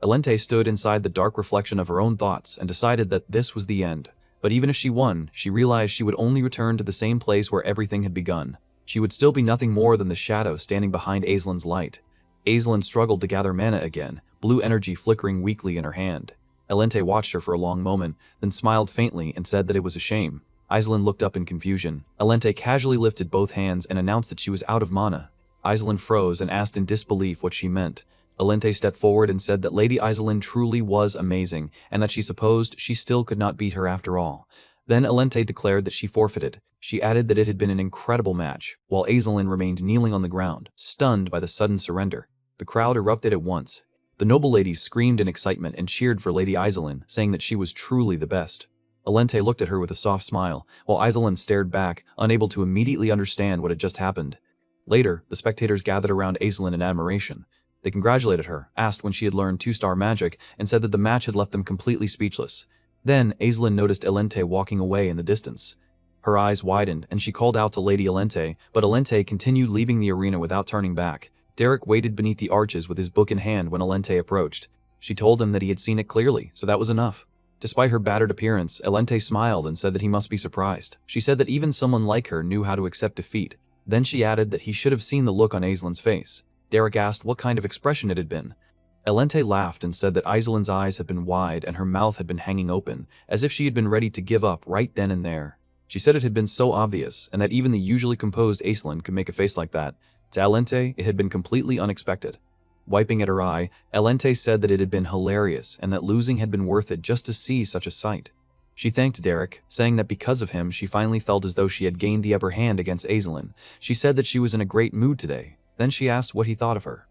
Aplenty stood inside the dark reflection of her own thoughts and decided that this was the end. But even if she won, she realized she would only return to the same place where everything had begun. She would still be nothing more than the shadow standing behind Aislinn's light. Aislinn struggled to gather mana again, blue energy flickering weakly in her hand. Aplenty watched her for a long moment, then smiled faintly and said that it was a shame. Aislinn looked up in confusion. Aplenty casually lifted both hands and announced that she was out of mana. Aislinn froze and asked in disbelief what she meant. Aplenty stepped forward and said that Lady Aislinn truly was amazing, and that she supposed she still could not beat her after all. Then Aplenty declared that she forfeited. She added that it had been an incredible match, while Aislinn remained kneeling on the ground, stunned by the sudden surrender. The crowd erupted at once. The noble ladies screamed in excitement and cheered for Lady Aislinn, saying that she was truly the best. Aplenty looked at her with a soft smile, while Aislinn stared back, unable to immediately understand what had just happened. Later, the spectators gathered around Aislinn in admiration. They congratulated her, asked when she had learned 2-star magic, and said that the match had left them completely speechless. Then, Aislinn noticed Aplenty walking away in the distance. Her eyes widened, and she called out to Lady Aplenty, but Aplenty continued leaving the arena without turning back. Derrick waited beneath the arches with his book in hand when Aplenty approached. She told him that he had seen it clearly, so that was enough. Despite her battered appearance, Aplenty smiled and said that he must be surprised. She said that even someone like her knew how to accept defeat. Then she added that he should have seen the look on Aislinn's face. Derrick asked what kind of expression it had been. Aplenty laughed and said that Aislinn's eyes had been wide and her mouth had been hanging open, as if she had been ready to give up right then and there. She said it had been so obvious, and that even the usually composed Aislinn could make a face like that. To Aplenty, it had been completely unexpected. Wiping at her eye, Aplenty said that it had been hilarious and that losing had been worth it just to see such a sight. She thanked Derrick, saying that because of him she finally felt as though she had gained the upper hand against Aizelin. She said that she was in a great mood today. Then she asked what he thought of her.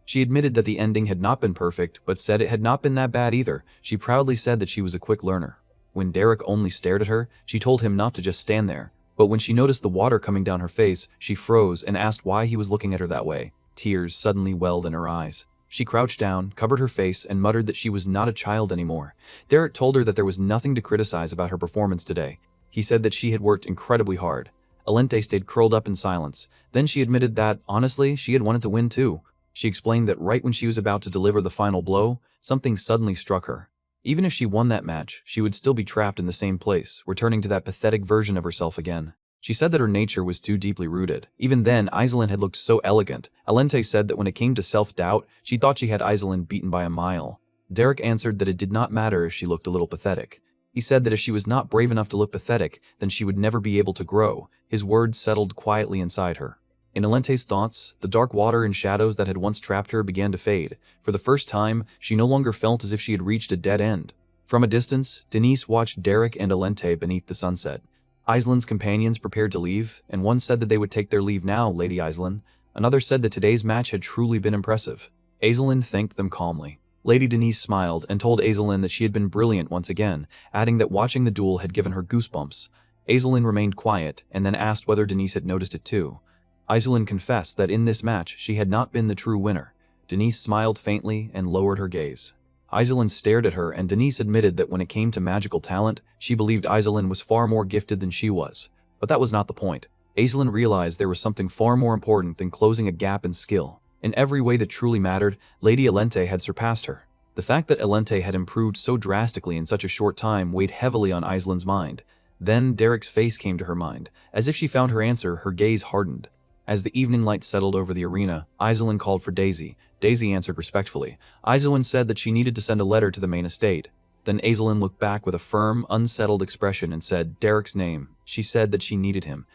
She admitted that the ending had not been perfect, but said it had not been that bad either. She proudly said that she was a quick learner. When Derrick only stared at her, she told him not to just stand there. But when she noticed the water coming down her face, she froze and asked why he was looking at her that way. Tears suddenly welled in her eyes. She crouched down, covered her face, and muttered that she was not a child anymore. Derrick told her that there was nothing to criticize about her performance today. He said that she had worked incredibly hard. Aplenty stayed curled up in silence. Then she admitted that, honestly, she had wanted to win too. She explained that right when she was about to deliver the final blow, something suddenly struck her. Even if she won that match, she would still be trapped in the same place, returning to that pathetic version of herself again. She said that her nature was too deeply rooted. Even then, Aizelin had looked so elegant. Aplenty said that when it came to self-doubt, she thought she had Aizelin beaten by a mile. Derrick answered that it did not matter if she looked a little pathetic. He said that if she was not brave enough to look pathetic, then she would never be able to grow. His words settled quietly inside her. In Aplenty's thoughts, the dark water and shadows that had once trapped her began to fade. For the first time, she no longer felt as if she had reached a dead end. From a distance, Denise watched Derrick and Aplenty beneath the sunset. Aizelin's companions prepared to leave, and one said that they would take their leave now, Lady Aizelin. Another said that today's match had truly been impressive. Aizelin thanked them calmly. Lady Denise smiled and told Aizelin that she had been brilliant once again, adding that watching the duel had given her goosebumps. Aizelin remained quiet and then asked whether Denise had noticed it too. Aizelin confessed that in this match she had not been the true winner. Denise smiled faintly and lowered her gaze. Aizelin stared at her, and Denise admitted that when it came to magical talent, she believed Aizelin was far more gifted than she was. But that was not the point. Aizelin realized there was something far more important than closing a gap in skill. In every way that truly mattered, Lady Aplenty had surpassed her. The fact that Aplenty had improved so drastically in such a short time weighed heavily on Aizelin's mind. Then Derrick's face came to her mind. As if she found her answer, her gaze hardened. As the evening light settled over the arena, Aizelin called for Daisy. Daisy answered respectfully. Aizelin said that she needed to send a letter to the main estate. Then Aizelin looked back with a firm, unsettled expression and said Derrick's name. She said that she needed him.